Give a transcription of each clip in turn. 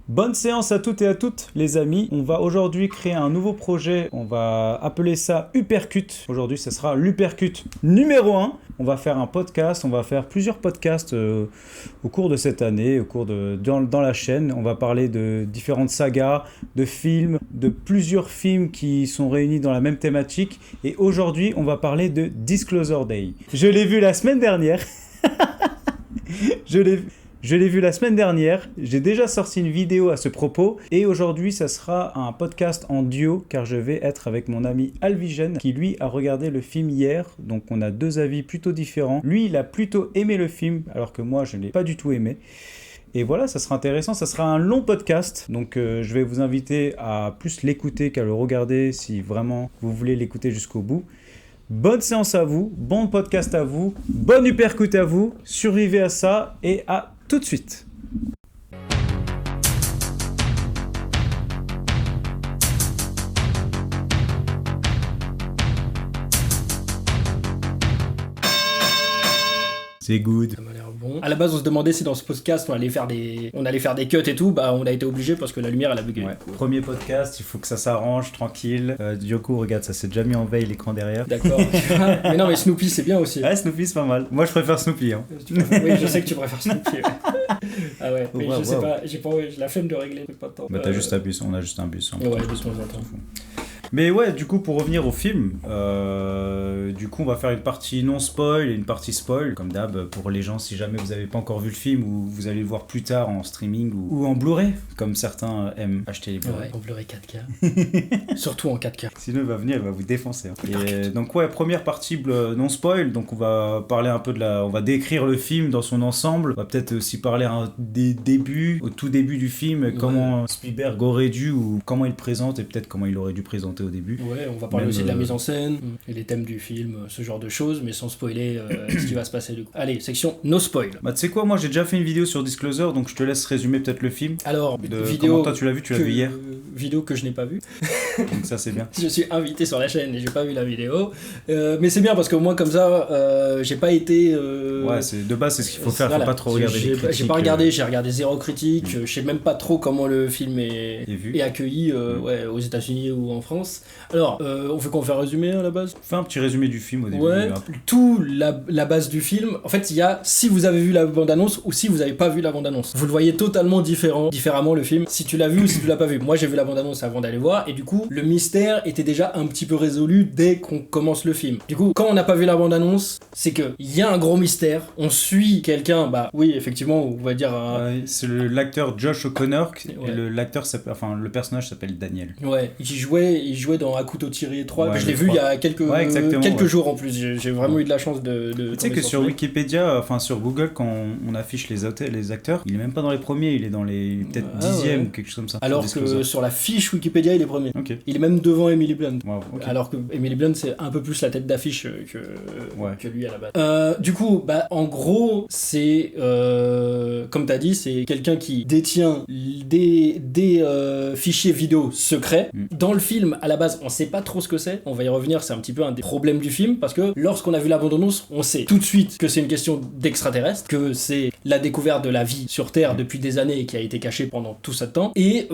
Bonne séance à toutes et à toutes les amis. On va aujourd'hui créer un nouveau projet. On va appeler ça Uppercut. Aujourd'hui, ça sera l'Uppercut numéro 1. On va faire un podcast. On va faire plusieurs podcasts au cours de cette année, dans la chaîne. On va parler de différentes sagas, de films, de plusieurs films qui sont réunis dans la même thématique. Et aujourd'hui, on va parler de Disclosure Day. Je l'ai vu la semaine dernière. Je l'ai vu la semaine dernière, j'ai déjà sorti une vidéo à ce propos et aujourd'hui ça sera un podcast en duo car je vais être avec mon ami Alvigen qui lui a regardé le film hier, donc on a deux avis plutôt différents. Lui il a plutôt aimé le film alors que moi je ne l'ai pas du tout aimé. Et voilà, ça sera intéressant, ça sera un long podcast, donc je vais vous inviter à plus l'écouter qu'à le regarder si vraiment vous voulez l'écouter jusqu'au bout. Bonne séance à vous, bon podcast à vous, bonne uppercut à vous, survivez à ça et à tout de suite. C'est good. Ça m'a l'air bon. À la base, on se demandait si dans ce podcast on allait faire des cuts et tout. Bah, on a été obligé parce que la lumière elle a bugué. Ouais. Premier podcast, il faut que ça s'arrange tranquille. Diogo, regarde, ça s'est déjà mis en veille l'écran derrière. D'accord. Mais non, mais Snoopy c'est bien aussi. Ouais, Snoopy c'est pas mal. Moi je préfère Snoopy. Hein. Oui, je sais que tu préfères Snoopy. Ouais. Ah ouais, mais je sais pas, j'ai la flemme de régler. Pas de temps. Bah t'as juste un bus, on a juste un bus. Ouais, de temps en temps. Mais ouais, du coup, pour revenir au film, du coup, on va faire une partie non spoil et une partie spoil, comme d'hab, pour les gens, si jamais vous n'avez pas encore vu le film ou vous allez le voir plus tard en streaming ou en Blu-ray, comme certains aiment acheter les Blu-ray. Ouais, en Blu-ray 4K. Surtout en 4K. Sinon, il va venir, il va vous défoncer. Hein. Et donc, ouais, première partie non spoil, donc on va parler un peu on va décrire le film dans son ensemble, on va peut-être aussi parler des débuts, au tout début du film, comment Spielberg aurait dû ou comment il présente et peut-être comment il aurait dû présenter au début. Ouais, on va parler aussi de la mise en scène et les thèmes du film, ce genre de choses, mais sans spoiler ce qui va se passer du coup. Allez, section no spoil. Bah tu sais quoi, moi j'ai déjà fait une vidéo sur Disclosure, donc je te laisse résumer peut-être le film. Alors, vidéo. Comment toi tu l'as vu, l'as vu hier. Vidéo que je n'ai pas vue. Donc ça c'est bien. Je suis invité sur la chaîne et j'ai pas vu la vidéo, mais c'est bien parce qu'au moins comme ça, j'ai pas été. Ouais, de base c'est ce qu'il faut faire, voilà. Faut pas trop regarder les critiques. J'ai pas regardé, j'ai regardé zéro critique, je sais même pas trop comment le film est accueilli aux États-Unis ou en France. Alors, on fait qu'on fait un résumé à la base ? Fais un petit résumé du film au début. Ouais, tout la base du film, en fait, il y a si vous avez vu la bande-annonce ou si vous avez pas vu la bande-annonce. Vous le voyez totalement différemment le film, si tu l'as vu ou si tu l'as pas vu. Moi, j'ai vu la bande-annonce avant d'aller voir, et du coup, le mystère était déjà un petit peu résolu dès qu'on commence le film. Du coup, quand on n'a pas vu la bande-annonce, c'est que il y a un gros mystère, on suit quelqu'un, bah oui, effectivement, on va dire... c'est l'acteur Josh O'Connor, et le personnage s'appelle Daniel. Ouais, il jouait dans À couteau tiré 3, je l'ai vu il y a quelques jours en plus, j'ai vraiment eu de la chance de tu sais que sur Wikipédia, enfin sur Google, quand on affiche les acteurs, il est même pas dans les premiers, il est dans les peut-être 10e ou quelque chose comme ça. Alors que sur la fiche Wikipédia, il est premier. Okay. Il est même devant Emily Blunt. Wow, okay. Alors que Emily Blunt, c'est un peu plus la tête d'affiche que lui à la base. Du coup, bah, en gros, c'est comme t'as dit, c'est quelqu'un qui détient des fichiers vidéo secrets. Dans le film, à la base, on sait pas trop ce que c'est. On va y revenir, c'est un petit peu un des problèmes du film parce que lorsqu'on a vu la bande-annonce, on sait tout de suite que c'est une question d'extraterrestre, que c'est la découverte de la vie sur Terre depuis des années et qui a été cachée pendant tout ce temps. Et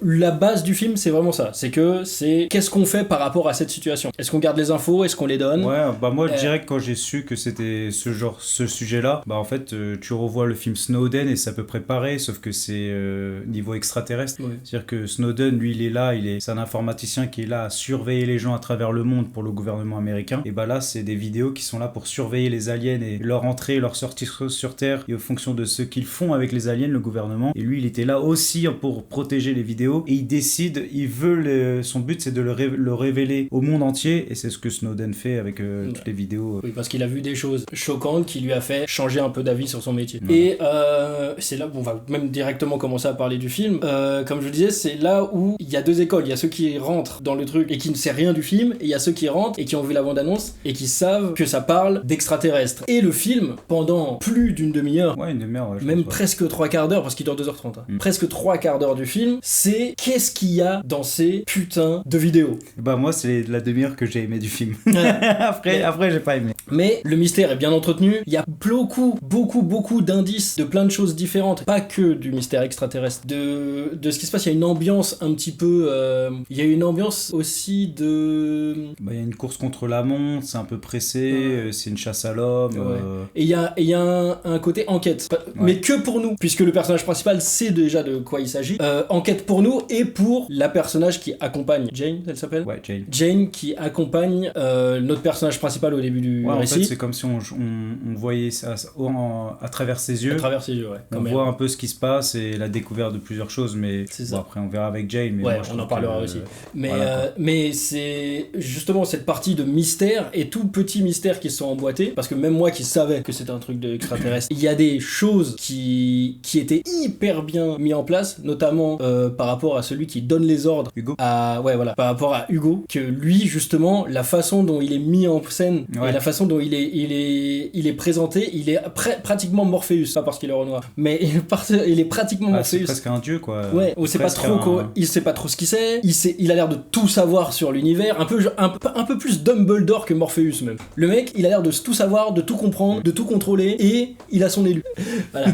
la base du film, c'est vraiment ça. C'est qu'est-ce qu'on fait par rapport à cette situation ? Est-ce qu'on garde les infos ? Est-ce qu'on les donne ? Ouais, bah moi je dirais que quand j'ai su que c'était ce sujet-là, bah en fait tu revois le film Snowden et c'est à peu près pareil, sauf que c'est niveau extraterrestre. Ouais. C'est-à-dire que Snowden, lui, il est là, c'est un informaticien qui est là à surveiller les gens à travers le monde pour le gouvernement américain. Et bah là, c'est des vidéos qui sont là pour surveiller les aliens et leur entrée, leur sortie sur Terre, et en fonction de ce qu'ils font avec les aliens, le gouvernement. Et lui, il était là aussi pour protéger les vidéos. Et il décide, son but, c'est de le révéler au monde entier. Et c'est ce que Snowden fait avec toutes les vidéos. Oui, parce qu'il a vu des choses choquantes qui lui a fait changer un peu d'avis sur son métier. Ouais. Et c'est là où on va même directement commencer à parler du film. Comme je le disais, c'est là où il y a deux écoles. Il y a ceux qui rentrent dans le truc et qui ne savent rien du film, et il y a ceux qui rentrent et qui ont vu la bande-annonce et qui savent que ça parle d'extraterrestres. Et le film, pendant plus d'une demi-heure, une demi-heure, même presque 3/4 d'heure, parce qu'il dure 2h30, presque 3/4 d'heure du film, c'est qu'est-ce qu'il y a dans ces putains de vidéos. Bah moi, c'est la demi-heure que j'ai aimé du film. Après, j'ai pas aimé. Mais le mystère est bien entretenu, il y a beaucoup d'indices de plein de choses différentes, pas que du mystère extraterrestre, de ce qui se passe. Il y a une ambiance un petit peu, il y a une ambiance aussi de... Bah, il y a une course contre la montre, c'est un peu pressé, c'est une chasse à l'homme. Et il y a un côté enquête, mais que pour nous, puisque le personnage principal sait déjà de quoi il s'agit. Enquête pour nous et pour la personnage qui accompagne Jane, elle s'appelle ? Ouais, Jane. Jane qui accompagne notre personnage principal au début du récit. En fait, c'est comme si on voyait ça à travers ses yeux. À travers ses yeux, ouais. On voit un peu ce qui se passe et la découverte de plusieurs choses, mais après on verra avec Jane. Mais ouais, moi, on en parlera aussi. Mais c'est justement cette partie de mystère et tout petit mystère qui sont emboîtés, parce que même moi qui savais que c'était un truc d'extraterrestre, il y a des choses qui étaient hyper bien mis en place, notamment par rapport à celui qui donne les ordres. Hugo. Par rapport à Hugo, que lui justement, la façon dont il est mis en scène et la façon dont il est présenté, il est pratiquement Morpheus, pas parce qu'il est Renoir, mais il est pratiquement Morpheus. C'est presque un dieu, quoi. Ouais, on sait pas trop il sait pas trop ce qu'il sait, il a l'air de tout savoir sur l'univers, un peu plus Dumbledore que Morpheus même. Le mec, il a l'air de tout savoir, de tout comprendre, de tout contrôler, et il a son élu. Voilà.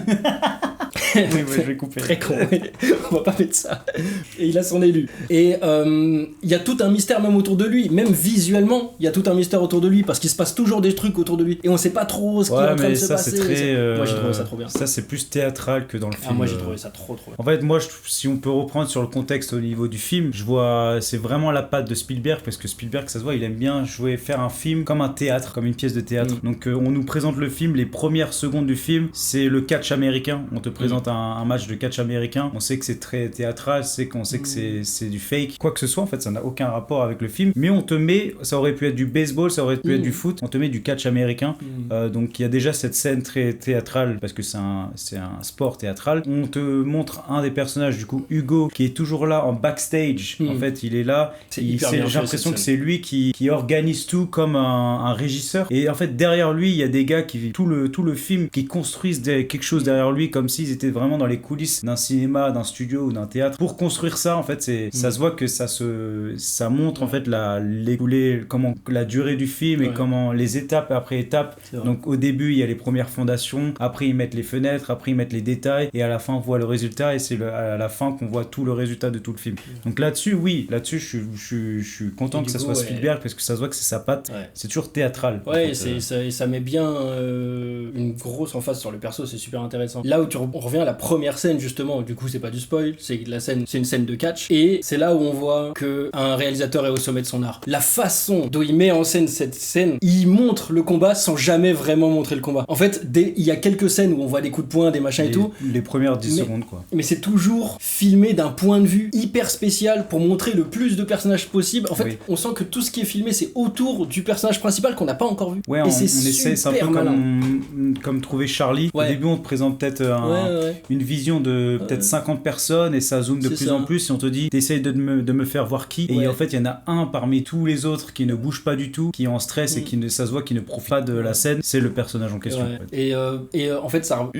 Oui, je vais couper. Très con, on va pas mettre ça. Et il a son élu. Et il y a tout un mystère même autour de lui, même visuellement, il y a tout un mystère autour de lui, parce qu'il se passe toujours des trucs autour de lui, et on sait pas trop ce qui est en train de se passer. Moi j'ai trouvé ça trop bien. Ça c'est plus théâtral que dans le film. Moi j'ai trouvé ça trop bien. En fait, moi si on peut reprendre sur le contexte au niveau du film, je vois, c'est vraiment la patte de Spielberg, parce que Spielberg, ça se voit, il aime bien faire un film comme un théâtre, comme une pièce de théâtre. Donc on nous présente le film, les premières secondes du film, c'est le catch américain. On te présente un match de catch américain, on sait que c'est très théâtral, on sait que c'est du fake, quoi que ce soit, en fait ça n'a aucun rapport avec le film, mais on te met, ça aurait pu être du baseball, ça aurait pu être du foot, on te met du catch américain. Donc il y a déjà cette scène très théâtrale, parce que c'est un sport théâtral. On te montre un des personnages, du coup Hugo, qui est toujours là en backstage. En fait il est là, j'ai l'impression que c'est lui qui organise tout comme un régisseur, et en fait derrière lui il y a des gars qui tout le film qui construisent quelque chose derrière lui, comme s'ils étaient vraiment dans les coulisses d'un cinéma, d'un studio ou d'un théâtre. Pour construire ça, en fait, ça se voit que ça montre en fait comment la durée du film et comment les étapes après étapes. Donc au début, il y a les premières fondations, après ils mettent les fenêtres, après ils mettent les détails, et à la fin on voit le résultat, et c'est à la fin qu'on voit tout le résultat de tout le film. Donc là-dessus, je suis content que ça soit Spielberg, parce que ça se voit que c'est sa patte. C'est toujours théâtral. Ouais, ça met bien une grosse emphase sur le perso, c'est super intéressant. Là où on revient à la première scène, justement, du coup c'est pas du spoil, c'est une scène de catch, et c'est là où on voit que un réalisateur est au sommet de son art. La façon dont il met en scène cette scène, il montre le combat sans jamais vraiment montrer le combat. En fait, il y a quelques scènes où on voit des coups de poing, des machins et tout. Les premières 10 secondes, quoi. Mais c'est toujours filmé d'un point de vue hyper spécial pour montrer le plus de personnages possible. En fait, on sent que tout ce qui est filmé, c'est autour du personnage principal qu'on n'a pas encore vu. Ouais, et on essaie, c'est un peu comme trouver Charlie. Au début, on te présente peut-être une vision de peut-être 50 personnes, et ça zoome de plus en plus, et on te dit, t'essayes de me faire voir qui, et en fait, il y en a un parmi tous les autres qui ne bouge pas du tout, qui est en stress, et ça se voit qui ne profite pas de la scène, c'est le personnage en question. En fait. Et en fait, ça,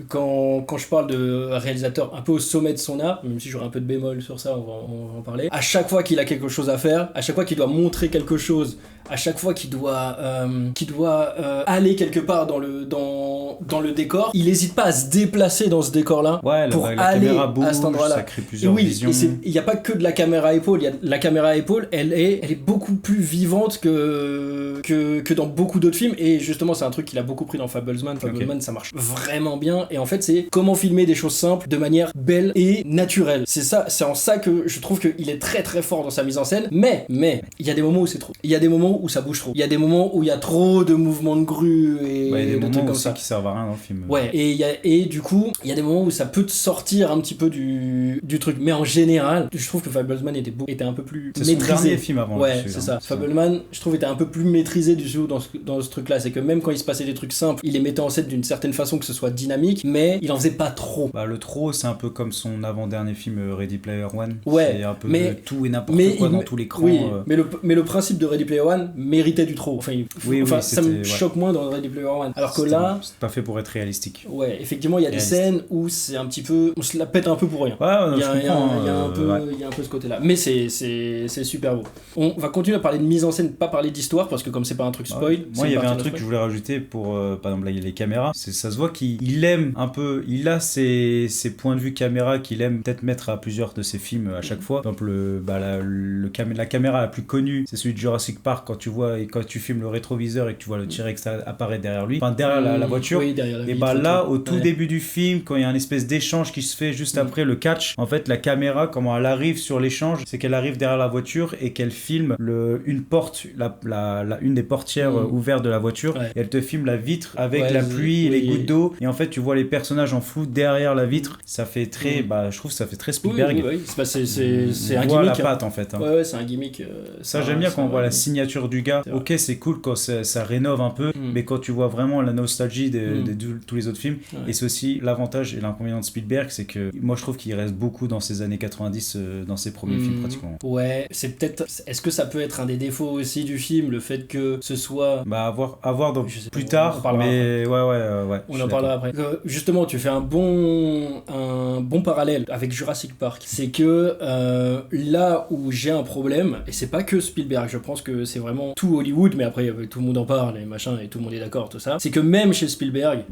quand je parle de réalisateur un peu au sommet de son art, même si j'aurai un peu de bémol sur ça, on va en parler, à chaque fois qu'il a quelque chose à faire, à chaque fois qu'il doit montrer quelque chose, à chaque fois qu'il doit aller quelque part dans le décor, il n'hésite pas à se déplacer dans ce décor-là pour aller à cet endroit-là. Ça crée plusieurs visions. Il n'y a pas que de la caméra à épaule. La caméra à épaule, elle est beaucoup plus vivante que dans beaucoup d'autres films. Et justement, c'est un truc qu'il a beaucoup pris dans Fablesman. Fablesman, ça marche vraiment bien. Et en fait, c'est comment filmer des choses simples de manière belle et naturelle. C'est en ça que je trouve qu'il est très très fort dans sa mise en scène. Mais il y a des moments où c'est trop. Il y a des moments moments où ça bouge trop. Il y a des moments où il y a trop de mouvements de grue et il y a des de trucs moments comme aussi ça. qui servent à rien dans le film. Ouais, et du coup, il y a des moments où ça peut te sortir un petit peu du truc. Mais en général, je trouve que Fableman était un peu plus c'est maîtrisé. son dernier film avant. Ouais, c'est ça. Fableman, je trouve, était un peu plus maîtrisé du tout dans ce truc-là. C'est que même quand il se passait des trucs simples, il les mettait en scène d'une certaine façon que ce soit dynamique, mais il en faisait pas trop. Bah, le trop, c'est un peu comme son avant-dernier film Ready Player One. Ouais, c'est un peu mais tout et n'importe quoi dans tout l'écran. Oui, mais le principe de Ready Player One méritait du trop. Enfin, ça me choque moins dans Ready Player One. Alors que là, c'est pas fait pour être réalistique. Ouais, effectivement, il y a des scènes où c'est un petit peu, on se la pète un peu pour rien. Ouais, il y a un peu ce côté-là. Mais c'est super beau. On va continuer à parler de mise en scène, pas parler d'histoire, parce que comme c'est pas un truc spoil. Moi, il y avait un truc que je voulais rajouter pour, par exemple, les caméras. Ça se voit qu'il aime un peu, il a ses points de vue caméra qu'il aime peut-être mettre à plusieurs de ses films à chaque fois. Par exemple, la caméra la plus connue, c'est celui de Jurassic Park, quand tu filmes le rétroviseur et que tu vois le T-Rex apparaître derrière lui, enfin derrière la voiture. Oui, derrière la vitre, là, au tout début du film, quand il y a un espèce d'échange qui se fait juste après le catch, en fait, la caméra, comment elle arrive sur l'échange, c'est qu'elle arrive derrière la voiture et qu'elle filme une porte, une des portières ouvertes de la voiture, et elle te filme la vitre avec la pluie et les gouttes d'eau, et en fait, tu vois les personnages en flou derrière la vitre. Ça fait très, je trouve que ça fait très Spielberg. Oui. C'est un gimmick. la patte, en fait. Ouais, c'est un gimmick. Ça, j'aime bien quand on voit la signature du gars. Ok, c'est cool quand ça rénove un peu, mais quand tu vois vraiment la nostalgie de tous les autres films, et c'est aussi l'avantage et l'inconvénient de Spielberg, c'est que moi je trouve qu'il reste beaucoup dans ces années 90, dans ses premiers films pratiquement. Ouais, c'est peut-être, est-ce que ça peut être un des défauts aussi du film, le fait que ce soit à voir donc plus tard, mais ouais on en parlera après. Justement, tu fais un bon parallèle avec Jurassic Park, c'est que là où j'ai un problème, et c'est pas que Spielberg, je pense que c'est vraiment tout Hollywood, mais après tout le monde en parle et machin, et tout le monde est d'accord, tout ça, c'est que même chez Spielberg,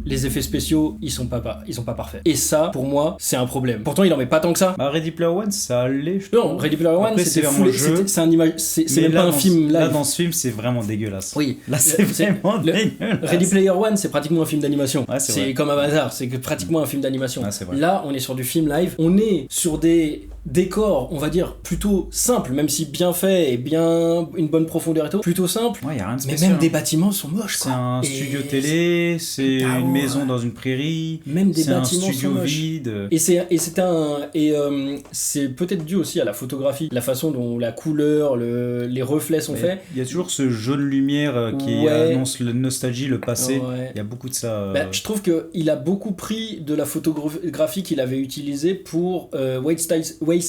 les effets spéciaux, ils sont pas parfaits. Et ça, pour moi, c'est un problème. Pourtant, il en met pas tant que ça. Ready Player One, ça allait. Non, Ready Player One, c'était full. C'est un image. C'est même pas un film live. Là, dans ce film, c'est vraiment dégueulasse. Oui. Là, c'est vraiment dégueulasse. Ready Player One, c'est pratiquement un film d'animation. Ouais, c'est comme Avatar, c'est pratiquement un film d'animation. Ouais, là, on est sur du film live. On est sur des décors, on va dire, plutôt simples, même si bien fait et bien une bonne profondeur et tout, plutôt simple. Ouais, y a rien de mais spécial. même des bâtiments sont moches. C'est un studio télé, c'est une maison dans une prairie. Même des bâtiments sont moches. C'est un studio vide. C'est peut-être dû aussi à la photographie, la façon dont la couleur, les reflets sont faits. Il y a toujours ce jaune lumière qui annonce la nostalgie, le passé. Il y a beaucoup de ça. Je trouve qu'il a beaucoup pris de la photographie qu'il avait utilisée pour West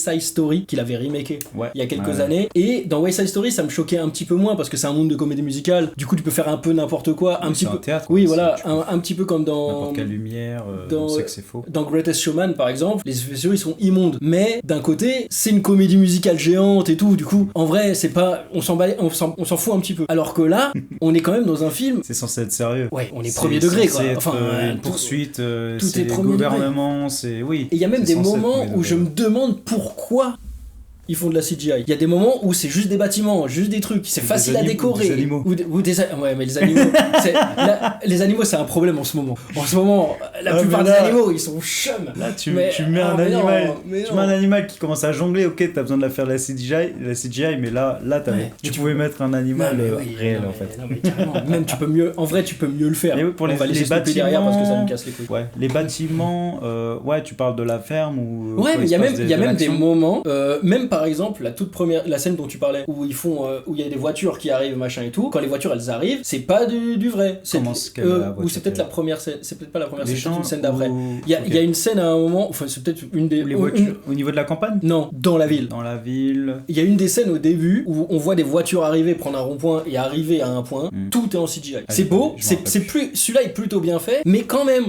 Side Story, qu'il avait remaké il y a quelques années. Et dans West Side Story, ça me choquait un petit peu moins parce que c'est un monde de comédie musicale. Du coup, tu peux faire un peu n'importe quoi, un petit peu. Théâtre, oui, voilà, un petit peu comme dans n'importe quelle lumière. On sait que c'est faux. Dans Greatest Showman, par exemple, les effets spéciaux ils sont immondes. Mais d'un côté, c'est une comédie musicale géante et tout. Du coup, en vrai, c'est pas, on s'en fout un petit peu. Alors que là, on est quand même dans un film. C'est censé être sérieux. Ouais, on est premier degré quoi. Enfin, une poursuite. Tout c'est est premier gouvernement. degré. C'est oui. Et il y a même des moments où je me demande pourquoi ils font de la CGI. Il y a des moments où c'est juste des bâtiments, juste des trucs, c'est facile à décorer. Des animaux. Ouais, mais les animaux, les animaux, c'est un problème en ce moment. En ce moment, la plupart des animaux, ils sont chum. Là, tu mets un animal, mets un animal qui commence à jongler. Ok, t'as besoin de la faire la CGI, mais là, tu pouvais mettre un animal réel en fait. Non, mais carrément. Même tu peux mieux le faire. Mais pour les bâtiments derrière parce que ça nous casse les couilles. Ouais, les bâtiments. Tu parles de la ferme ou. Ouais, mais il y a même des moments, même par exemple la scène dont tu parlais où il y a des voitures qui arrivent machin et tout, quand les voitures elles arrivent c'est pas du vrai, ou c'est peut-être la première scène, c'est peut-être pas la première scène, c'est une scène d'après. Il y a une scène à un moment, enfin c'est peut-être une des les voitures au niveau de la campagne, non, dans la ville il y a une des scènes au début où on voit des voitures arriver, prendre un rond-point et arriver à un point, tout est en CGI. C'est beau, celui-là est plutôt bien fait, mais quand même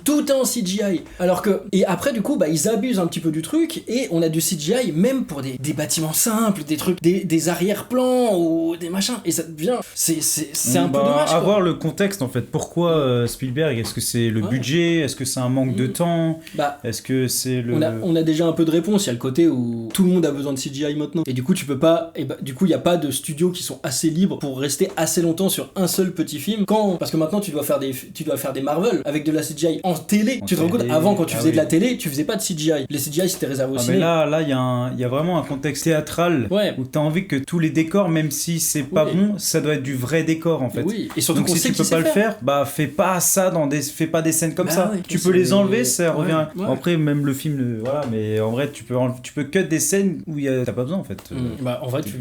tout est en CGI, alors que et après du coup ils abusent un petit peu du truc et on a du CGI même pour des bâtiments simples, des trucs, des arrière-plans ou des machins, et ça devient c'est un peu dommage. Avoir le contexte en fait, pourquoi Spielberg, est-ce que c'est le budget, est-ce que c'est un manque de temps, est-ce que c'est le on a déjà un peu de réponse. Il y a le côté où tout le monde a besoin de CGI maintenant et du coup tu peux pas, du coup il y a pas de studios qui sont assez libres pour rester assez longtemps sur un seul petit film, parce que maintenant tu dois faire des Marvel avec de la CGI en télé. Tu te rends compte, avant quand tu faisais de la télé tu faisais pas de CGI, les CGI c'était réservé au cinéma. Mais là il y a vraiment vraiment un contexte théâtral où t'as envie que tous les décors, même si c'est pas bon, ça doit être du vrai décor en fait. Oui, et surtout donc si tu peux pas le faire, bah fais pas ça fais pas des scènes comme ça. Tu peux les enlever, ça revient. Bon, après même le film, voilà, mais en vrai tu peux cut des scènes où t'as pas besoin en fait. Bah en vrai tu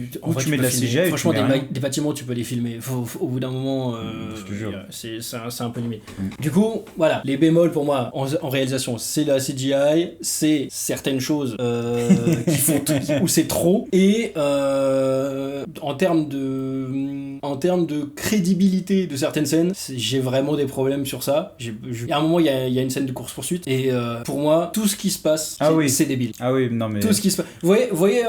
mets de la CGI. Franchement, des bâtiments tu peux les filmer. Au bout d'un moment, c'est un peu limite. Du coup, voilà, les bémols pour moi en réalisation, c'est la CGI, c'est certaines choses qui font où c'est trop, et en termes de crédibilité de certaines scènes, j'ai vraiment des problèmes sur ça. À un moment, il y a une scène de course-poursuite, et pour moi, tout ce qui se passe, c'est débile. Ah oui, non mais... Tout ce qui se passe. Vous voyez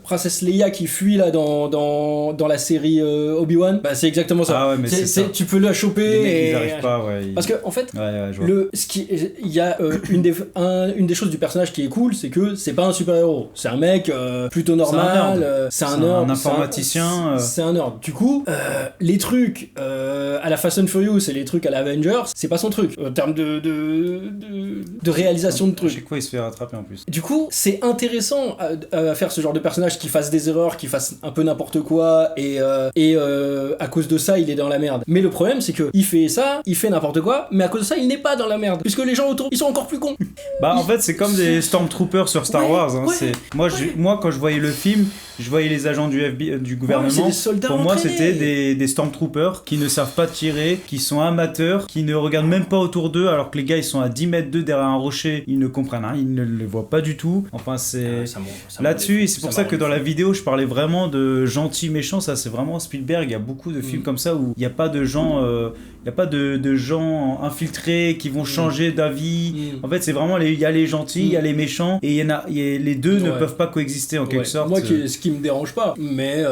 Princesse Leia qui fuit là dans la série Obi-Wan, bah c'est exactement ça. Ah ouais, mais c'est ça. Tu peux la choper. Les mecs, ils arrivent pas, Parce que en fait, il y a une des choses du personnage qui est cool, c'est que c'est pas un super-héros, c'est un mec plutôt normal, c'est un nerd, un informaticien, c'est un nerd. Du coup, les trucs à la Fast and Furious et les trucs à la Avengers, c'est pas son truc en termes de réalisation de trucs. Je sais quoi, il se fait rattraper en plus. Du coup, c'est intéressant à faire ce genre de personnage qui fasse des erreurs, qui fasse un peu n'importe quoi, et à cause de ça, il est dans la merde. Mais le problème, c'est que il fait ça, il fait n'importe quoi, mais à cause de ça, il n'est pas dans la merde, puisque les gens autour, ils sont encore plus cons. Bah en fait, c'est comme des Stormtroopers sur Star Wars. Hein. Moi, quand je voyais le film, je voyais les agents du gouvernement. Pour moi, c'était des Stormtroopers qui ne savent pas tirer, qui sont amateurs, qui ne regardent même pas autour d'eux, alors que les gars, ils sont à 10 mètres d'eux derrière un rocher, ils ne comprennent rien, ils ne le voient pas du tout. Enfin, c'est là-dessus, et c'est pour ça que dans la vidéo, je parlais vraiment de gentils méchants. Ça, c'est vraiment Spielberg. Il y a beaucoup de films comme ça où il n'y a pas de gens, de gens infiltrés qui vont changer d'avis. En fait, c'est vraiment il y a les gentils, il y a les méchants, et les deux ne peuvent pas coexister en quelque sorte. Moi, ce qui me dérange pas, mais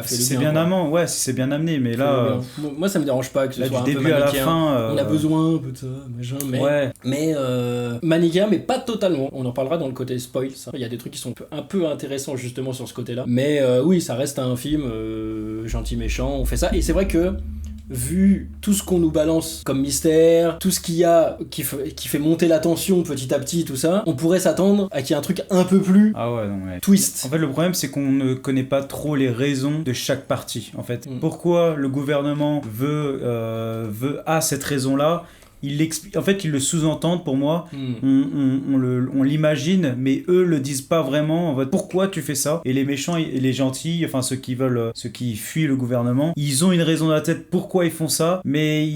si c'est bien amené, si c'est bien amené, mais là, moi ça me dérange pas que ce soit du un peu début à la manichéen. fin, on a besoin un peu de ça, machin, mais manichéen, mais pas totalement. On en parlera dans le côté spoil. Ça. Il y a des trucs qui sont un peu intéressants justement sur ce côté-là, mais oui, ça reste un film gentil méchant. On fait ça, et c'est vrai que vu tout ce qu'on nous balance comme mystère, tout ce qu'il y a qui fait monter la tension petit à petit, tout ça, on pourrait s'attendre à qu'il y ait un truc un peu plus twist. En fait, le problème, c'est qu'on ne connaît pas trop les raisons de chaque partie. En fait, pourquoi le gouvernement a cette raison-là. En fait, ils le sous-entendent pour moi. On l'imagine, mais eux le disent pas vraiment. En fait, pourquoi tu fais ça? Et les méchants et les gentils, enfin ceux qui fuient le gouvernement, ils ont une raison dans la tête pourquoi ils font ça, mais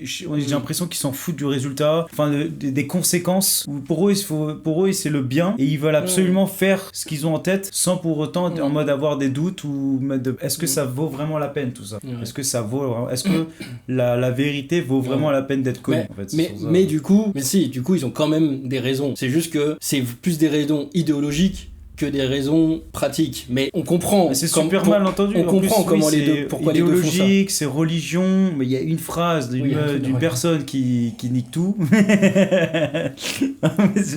j'ai l'impression qu'ils s'en foutent du résultat, enfin des conséquences. Pour eux, c'est le bien et ils veulent absolument faire ce qu'ils ont en tête sans pour autant en mode avoir des doutes ou est-ce que ça vaut vraiment la peine tout ça? Est-ce que la vérité vaut vraiment la peine d'être connu, en fait, mais du coup ils ont quand même des raisons. C'est juste que c'est plus des raisons idéologiques que des raisons pratiques, mais on comprend. Mais c'est super mal entendu. On comprend comment pourquoi les deux font ça. Idéologique, c'est religion, mais il y a une phrase d'une personne qui nique tout.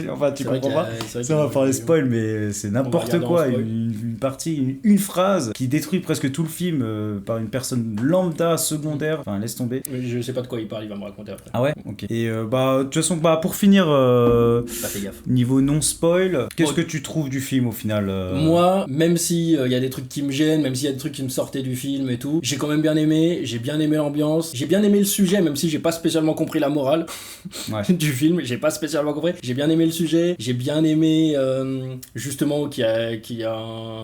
Enfin, tu comprends pas. Ça, on va parler spoil, mais c'est n'importe quoi. Une phrase qui détruit presque tout le film par une personne lambda secondaire. Enfin, laisse tomber. Je sais pas de quoi il parle. Il va me raconter après. Ah ouais, ok. Et de toute façon, pour finir, niveau non spoil, qu'est-ce que tu trouves du film? Au final, moi, même si y a des trucs qui me gênent, même s'il y a des trucs qui me sortaient du film et tout, j'ai quand même bien aimé, j'ai bien aimé l'ambiance, j'ai bien aimé le sujet, même si j'ai pas spécialement compris la morale du film, j'ai pas spécialement compris, j'ai bien aimé le sujet, j'ai bien aimé justement qu'il y a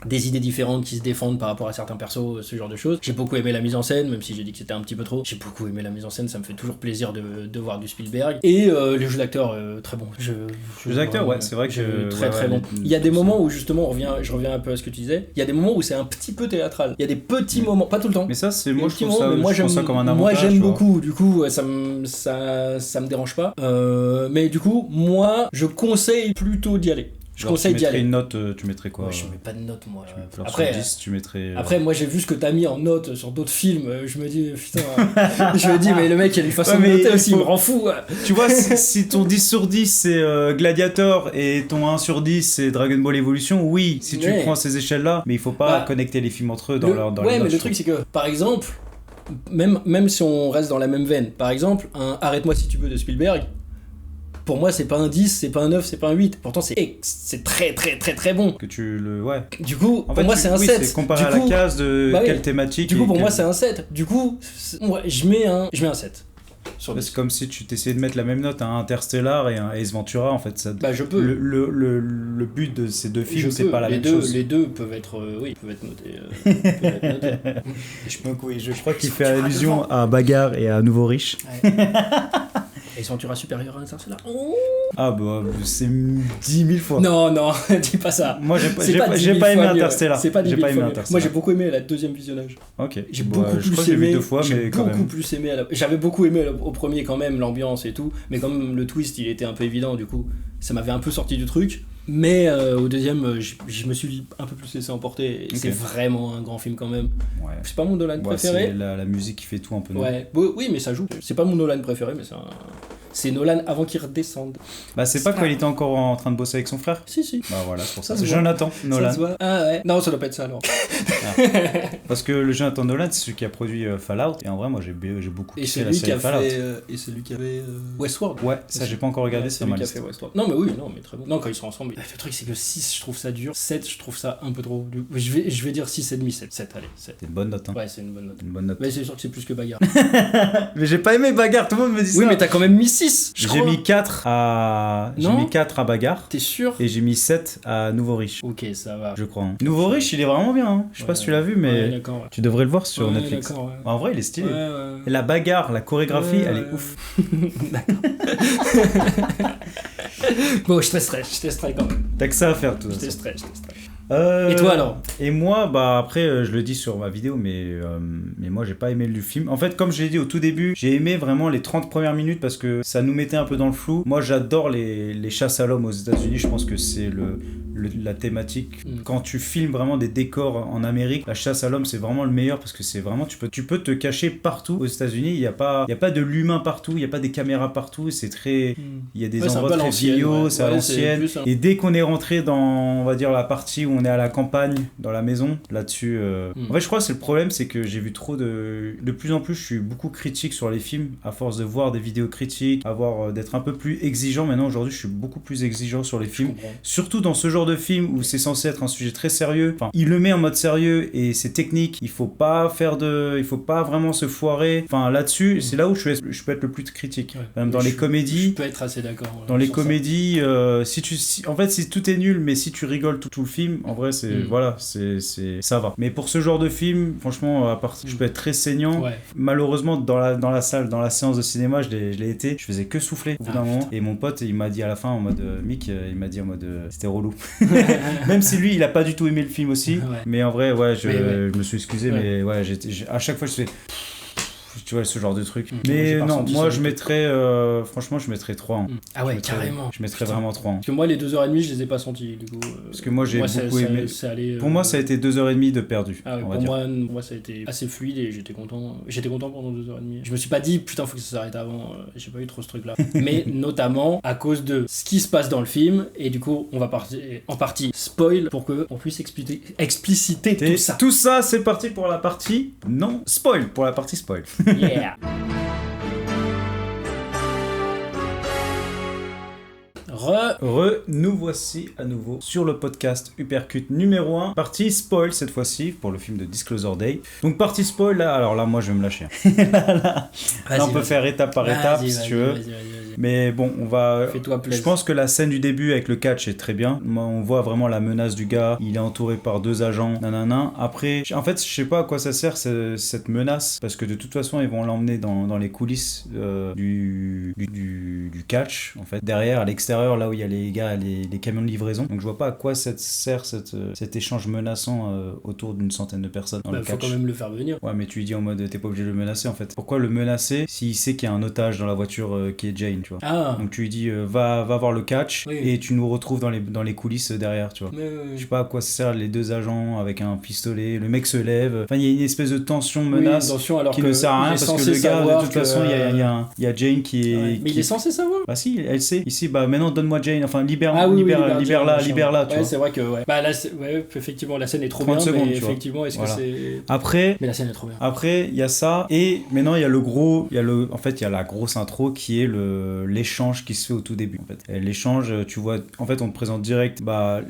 des idées différentes qui se défendent par rapport à certains persos, ce genre de choses. J'ai beaucoup aimé la mise en scène, même si j'ai dit que c'était un petit peu trop, j'ai beaucoup aimé la mise en scène, ça me fait toujours plaisir de voir du Spielberg, et les jeux d'acteurs, très bons. Les jeux d'acteurs, c'est vrai que très bon. Il y a des moments où justement, je reviens un peu à ce que tu disais, il y a des moments où c'est un petit peu théâtral. Il y a des petits moments, pas tout le temps. Mais ça, moi je trouve ça comme un avantage. Moi j'aime beaucoup, du coup ça me dérange pas. Mais du coup, moi je conseille plutôt d'y aller. Je conseille d'y aller. Une note, tu mettrais quoi? Je mets pas de note, moi. Après, sur 10, tu mettrais... Après, moi, j'ai vu ce que t'as mis en note sur d'autres films. Je me dis, putain... je me dis, mais le mec, il a une façon de noter aussi, il me rend fou. Tu vois, si ton 10 sur 10, c'est Gladiator, et ton 1 sur 10, c'est Dragon Ball Evolution, oui, si tu prends ces échelles-là, mais il faut pas connecter les films entre eux dans les notes. Ouais, mais le truc, c'est que, par exemple, même si on reste dans la même veine, par exemple, un Arrête-moi si tu veux de Spielberg, Pour moi, c'est pas un 10, c'est pas un 9, c'est pas un 8. Pourtant, c'est très très très très bon. Que tu le... Ouais. Du coup, pour moi, c'est un 7. C'est comparé à la case de quelle thématique. Du coup, pour moi, c'est un 7. Du coup, je mets un 7. C'est comme si tu t'essayais de mettre la même note à un Interstellar et un Ace Ventura, en fait. Ça, je peux. Le but de ces deux films, c'est pas la même chose. Les deux peuvent être, peuvent être notés. Je crois qu'il fait allusion à Bagarre et à Nouveau Riche. Ouais. Ace Ventura supérieur à Interstellar. Ah bah, c'est 10 000 fois. Non, dis pas ça. Moi, j'ai pas aimé Interstellar. C'est pas 10 000 fois mieux. Moi, j'ai beaucoup aimé la deuxième visionnage. Ok. J'ai beaucoup plus aimé. Deux fois, mais quand même. Plus aimé. J'avais beaucoup aimé au premier quand même l'ambiance et tout, mais comme le twist, il était un peu évident, du coup, ça m'avait un peu sorti du truc. Mais au deuxième, je me suis un peu plus laissé emporter. Et c'est vraiment un grand film quand même. Ouais. C'est pas mon Nolan préféré. C'est la musique qui fait tout un peu. Ouais. Oui, mais ça joue. C'est pas mon Nolan préféré, mais c'est Nolan avant qu'il redescende. Bah, c'est pas quand il était encore en train de bosser avec son frère. Si. Bah voilà, c'est pour ça. Jonathan Nolan. Ça se voit. Ah ouais. Non, ça doit pas être ça alors. Parce que le Jonathan Nolan, c'est celui qui a produit Fallout. Et en vrai, moi, j'ai beaucoup kiffé la série Fallout. Et celui qui avait Westworld. Ouais, ça, j'ai pas encore regardé, c'est celui qui a fait Westworld. Non, mais très bon. Non, quand ils sont ensemble. Le truc, c'est que 6, je trouve ça dur. 7, je trouve ça un peu trop. Je vais dire 6,5, 7. 7, allez. 7. C'est une bonne note. Hein. Ouais, c'est une bonne note. Mais c'est sûr que c'est plus que Bagarre. Mais j'ai pas aimé Bagarre, tout le monde me dit ça. Oui, mais t'as quand même mis 6. J'ai mis 4 à Bagarre. T'es sûr? Et j'ai mis 7 à Nouveau Riche. Ok, ça va. Je crois. Hein. Nouveau Riche, il est vraiment bien. Hein. Je sais pas si tu l'as vu, mais tu devrais le voir sur Netflix. En vrai, il est stylé. Et la bagarre, la chorégraphie, elle est ouf. D'accord. Bon, je testerai quand même. T'as que ça à faire, tout ça. Je testerai. Et toi alors? Et moi, bah après, je le dis sur ma vidéo, mais moi j'ai pas aimé le film. En fait, comme je l'ai dit au tout début, j'ai aimé vraiment les 30 premières minutes parce que ça nous mettait un peu dans le flou. Moi, j'adore les chasses à l'homme aux États-Unis. Je pense que c'est la thématique. Quand tu filmes vraiment des décors en Amérique, la chasse à l'homme, c'est vraiment le meilleur parce que c'est vraiment, tu peux te cacher partout aux États-Unis. Il y a pas de l'humain partout, il y a pas des caméras partout. C'est très, il y a des endroits très vieillots, c'est à l'ancienne. Et dès qu'on est rentré dans, on va dire, la partie où on est à la campagne, dans la maison, là-dessus. En fait, je crois que c'est le problème, c'est que j'ai vu trop de plus en plus, je suis beaucoup critique sur les films, à force de voir des vidéos critiques, d'être un peu plus exigeant. Maintenant, aujourd'hui, je suis beaucoup plus exigeant sur les films. Surtout dans ce genre de film où c'est censé être un sujet très sérieux. Enfin, il le met en mode sérieux et c'est technique. Il faut pas vraiment se foirer. Enfin, là-dessus, c'est là où je peux être le plus critique. Ouais, même dans les comédies. Je peux être assez d'accord. Dans les comédies, en fait, si tout est nul, mais si tu rigoles tout le film, en vrai, ça va. Mais pour ce genre de film, franchement, je peux être très saignant. Ouais. Malheureusement, dans la salle, dans la séance de cinéma, je l'ai été. Je faisais que souffler au bout d'un moment. Et mon pote, il m'a dit à la fin en mode Mick, il m'a dit en mode c'était relou. Même si lui, il a pas du tout aimé le film aussi. Ouais. Mais en vrai, je me suis excusé, mais ouais, à chaque fois, je fais. Tu vois, ce genre de truc. Mais non, moi je mettrais franchement, je mettrais 3 ans. Ah ouais, carrément. Je mettrais vraiment 3 ans. Parce que moi, les 2h30, je les ai pas sentis, du coup. Parce que moi, j'ai beaucoup aimé. Pour moi, ça a été 2h30 de perdu. Ah ouais, pour moi, ça a été assez fluide et j'étais content pendant 2h30. Je me suis pas dit, putain, faut que ça s'arrête avant. J'ai pas eu trop ce truc-là. Mais notamment à cause de ce qui se passe dans le film. Et du coup, on va en partie spoil pour qu'on puisse expliciter tout ça. Tout ça, c'est parti pour la partie non spoil. Pour la partie spoil. Yeah. Nous voici à nouveau sur le podcast Uppercut numéro 1, partie spoil cette fois-ci pour le film de Disclosure Day. Donc partie spoil, alors là moi je vais me lâcher. là, on peut faire étape par étape si tu veux. Vas-y. Mais bon, on va. Je pense que la scène du début avec le catch est très bien. On voit vraiment la menace du gars. Il est entouré par 2 agents. Nanana. Après, en fait, je sais pas à quoi ça sert cette menace parce que de toute façon, ils vont l'emmener dans les coulisses du catch. En fait, derrière, à l'extérieur, là où il y a les gars, les camions de livraison. Donc je vois pas à quoi ça sert cet échange menaçant autour d'une centaine de personnes. Dans le catch. Faut quand même le faire venir. Ouais, mais tu lui dis en mode t'es pas obligé de le menacer en fait. Pourquoi le menacer s'il sait qu'il y a un otage dans la voiture qui est Jane? Tu vois. Donc tu lui dis va voir le catch et tu nous retrouves dans les coulisses derrière, tu vois. Je sais pas à quoi ça sert les 2 agents avec un pistolet, le mec se lève, enfin il y a une espèce de tension menace qui ne sert à rien parce que le gars de toute façon il y a Jane qui est mais il est censé savoir. Bah si, elle sait. Ici bah maintenant donne-moi Jane, enfin libère-la, tu vois. Ouais, c'est vrai que bah là effectivement la scène est trop bien mais effectivement est-ce que c'est après mais la scène est trop bien. Après il y a ça et maintenant il y a la grosse intro qui est le l'échange qui se fait au tout début en fait. Et l'échange, tu vois, en fait on te présente direct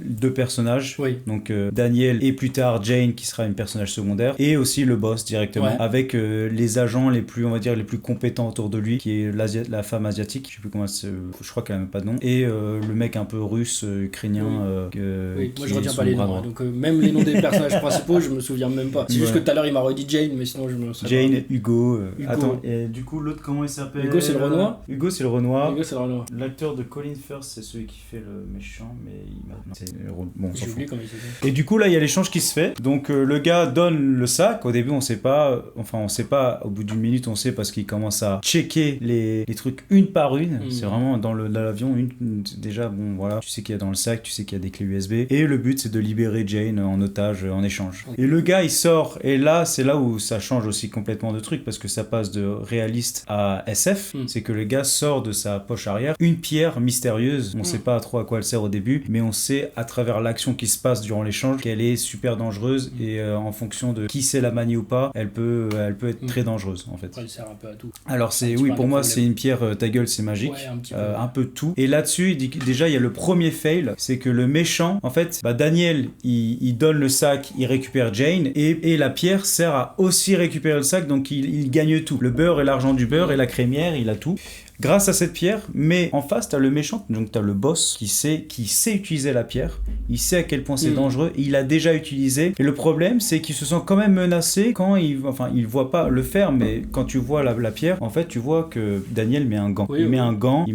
deux personnages, donc Daniel et plus tard Jane qui sera une personnage secondaire, et aussi le boss directement, avec les agents les plus, on va dire, les plus compétents autour de lui, qui est la femme asiatique, je sais plus comment je crois qu'elle a même pas de nom, et le mec un peu russe, ukrainien, moi je retiens pas les noms, donc même les noms des personnages principaux je me souviens même pas, c'est juste que tout à l'heure il m'a redit Jane, mais sinon je me souviens Jane, pas. Hugo. Attends, et du coup l'autre comment il s'appelle? Hugo c'est le Renoir. Hugo c'est le Renoir. L'acteur de Colin Firth c'est celui qui fait le méchant, mais bon, j'ai oublié comment il s'appelle. Et du coup là il y a l'échange qui se fait, donc le gars donne le sac, au début on sait pas, au bout d'une minute on sait parce qu'il commence à checker les trucs une par une, c'est vraiment dans l'avion, déjà bon voilà, tu sais qu'il y a dans le sac, tu sais qu'il y a des clés USB, et le but c'est de libérer Jane en otage en échange. Et le gars il sort, et là c'est là où ça change aussi complètement de truc, parce que ça passe de réaliste à SF, c'est que le gars sort de sa poche arrière une pierre mystérieuse, on sait pas trop à quoi elle sert au début, mais on sait à travers l'action qui se passe durant l'échange qu'elle est super dangereuse, et en fonction de qui sait la manier ou pas, elle peut être très dangereuse en fait. Elle sert un peu à tout. Alors pour moi c'est une pierre, ta gueule c'est magique, un peu tout. Et là-dessus déjà il y a le premier fail, c'est que le méchant en fait, Daniel il donne le sac, il récupère Jane, et la pierre sert à aussi récupérer le sac, donc il gagne tout, le beurre et l'argent du beurre et la crémière, il a tout grâce à cette pierre. Mais en face t'as le méchant, donc t'as le boss qui sait utiliser la pierre, il sait à quel point c'est dangereux, et il a déjà utilisé, et le problème c'est qu'il se sent quand même menacé quand il voit pas le faire, mais quand tu vois la pierre, en fait tu vois que Daniel met un gant, il met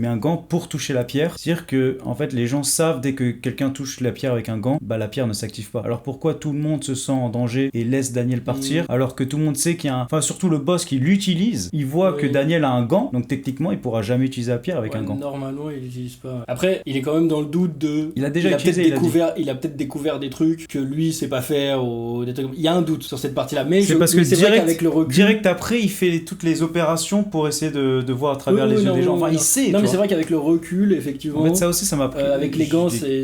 un gant pour toucher la pierre, c'est-à-dire que en fait les gens savent dès que quelqu'un touche la pierre avec un gant, la pierre ne s'active pas. Alors pourquoi tout le monde se sent en danger et laisse Daniel partir, alors que tout le monde sait qu'il y a surtout le boss qui l'utilise, il voit que Daniel a un gant, donc techniquement il pourra jamais utiliser la pierre avec un gant. Normalement il l'utilise pas. Après il est quand même dans le doute de, il a peut-être découvert des trucs que lui sait pas faire, ou des trucs. Il y a un doute sur cette partie là, mais c'est parce que direct après il fait toutes les opérations pour essayer de voir à travers les yeux des gens, il sait. Non mais c'est vrai qu'avec le recul effectivement, en fait ça aussi ça m'a pris avec les gants c'est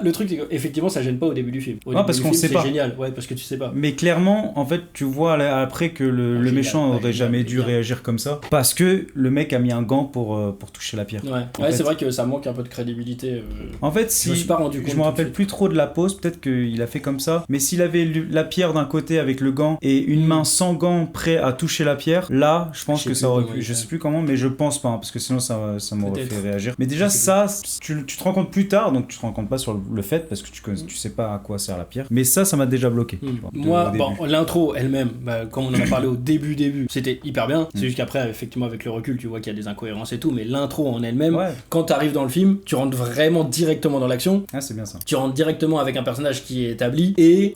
le truc c'est qu'effectivement ça gêne pas au début du film. Parce qu'on sait pas, c'est génial, parce que tu sais pas, mais clairement en fait tu vois après que le méchant aurait jamais dû réagir comme ça, parce que le mec a mis un gant pour toucher la pierre. C'est vrai que ça manque un peu de crédibilité. En fait, si je me suis pas rendu compte, je me rappelle plus trop de la pose, peut-être qu'il a fait comme ça, mais s'il avait la pierre d'un côté avec le gant et une main sans gant prêt à toucher la pierre, là, je pense que ça aurait pu. Je sais plus comment, mais je pense pas, parce que sinon ça m'aurait fait réagir. Mais déjà ça, tu te rends compte plus tard, donc tu te rends compte pas sur le fait, parce que tu sais pas à quoi sert la pierre. Mais ça m'a déjà bloqué. Moi, l'intro elle-même, comme on en a parlé au début, c'était hyper bien. C'est juste qu'après, effectivement, avec le recul, tu vois qu'il y a des incohérences et tout, mais l'intro en elle-même, quand t'arrives dans le film, tu rentres vraiment directement dans l'action. C'est bien ça. Tu rentres directement avec un personnage qui est établi, et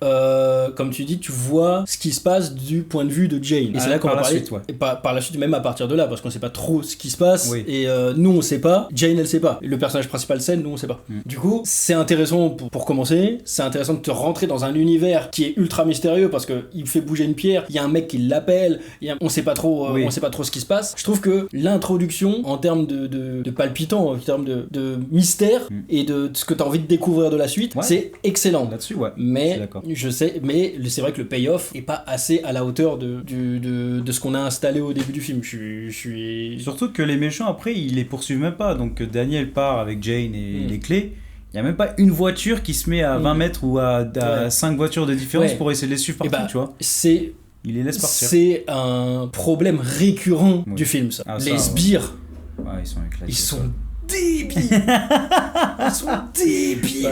comme tu dis, tu vois ce qui se passe du point de vue de Jane. Et c'est là qu'on va parler. Et par la suite, même à partir de là, parce qu'on sait pas trop ce qui se passe, et nous on sait pas, Jane elle sait pas. Le personnage principal sait, nous on sait pas. Du coup, c'est intéressant pour commencer, c'est intéressant de te rentrer dans un univers qui est ultra mystérieux, parce que il fait bouger une pierre, il y a un mec qui l'appelle, on sait pas trop ce qui se passe. Je trouve que l'introduction en termes de palpitant, en termes de mystère et de ce que t'as envie de découvrir de la suite, c'est excellent là-dessus. Mais je sais, mais c'est vrai que le payoff est pas assez à la hauteur de ce qu'on a installé au début du film. Je suis surtout que les méchants après ils les poursuivent même pas, donc Daniel part avec Jane et les clés. Il n'y a même pas une voiture qui se met à 20 mètres ou à 5 voitures de différence pour essayer de les suivre partout, tu vois. Il les laisse partir. C'est un problème récurrent du film, ça. Les sbires, ils sont débiles. Ils sont débiles.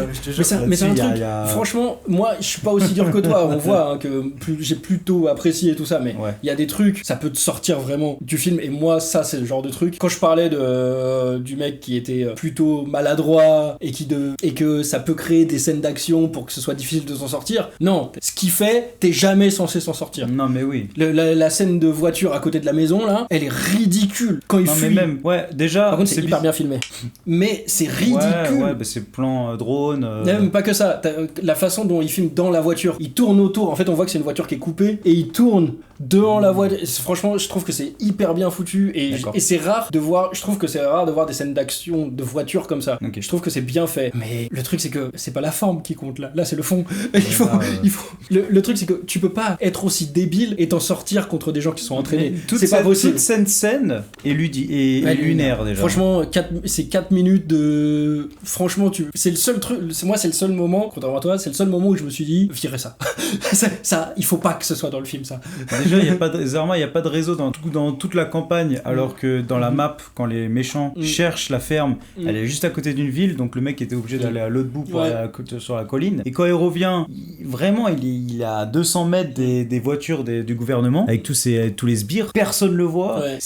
Mais c'est un truc, franchement, moi je suis pas aussi dur que toi, on voit que j'ai plutôt apprécié tout ça, mais il y a des trucs, ça peut te sortir vraiment du film, et moi ça c'est le genre de truc. Quand je parlais du mec qui était plutôt maladroit et que ça peut créer des scènes d'action pour que ce soit difficile de s'en sortir, non, ce qu'il fait, t'es jamais censé s'en sortir. Non mais oui. La scène de voiture à côté de la maison là, elle est ridicule quand il fuit. Mais même, déjà par contre c'est hyper bien filmé. Mais c'est ridicule Ouais, bah c'est plan drone. Même pas que ça, la façon dont il filme dans la voiture, il tourne autour, en fait on voit que c'est une voiture qui est coupée, et il tourne devant la voiture. Franchement, je trouve que c'est hyper bien foutu, et c'est rare de voir, je trouve que c'est rare de voir des scènes d'action de voiture comme ça. Je trouve que c'est bien fait, mais le truc c'est que c'est pas la forme qui compte là c'est le fond. Le truc c'est que tu peux pas être aussi débile et t'en sortir contre des gens qui sont entraînés. C'est pas possible. Toute cette scène est lunaire déjà. Franchement, c'est 4 minutes de... Franchement, c'est le seul truc... Moi, c'est le seul moment, contrairement à toi, c'est le seul moment où je me suis dit, virez ça. Ça, il faut pas que ce soit dans le film, ça. Déjà, il y a pas de réseau dans toute la campagne, alors que dans la map, quand les méchants cherchent la ferme, elle est juste à côté d'une ville, donc le mec était obligé d'aller à l'autre bout pour aller sur la colline. Et quand il revient, vraiment, il est à 200 mètres des voitures du gouvernement, avec tous les sbires, personne le voit. Ouais.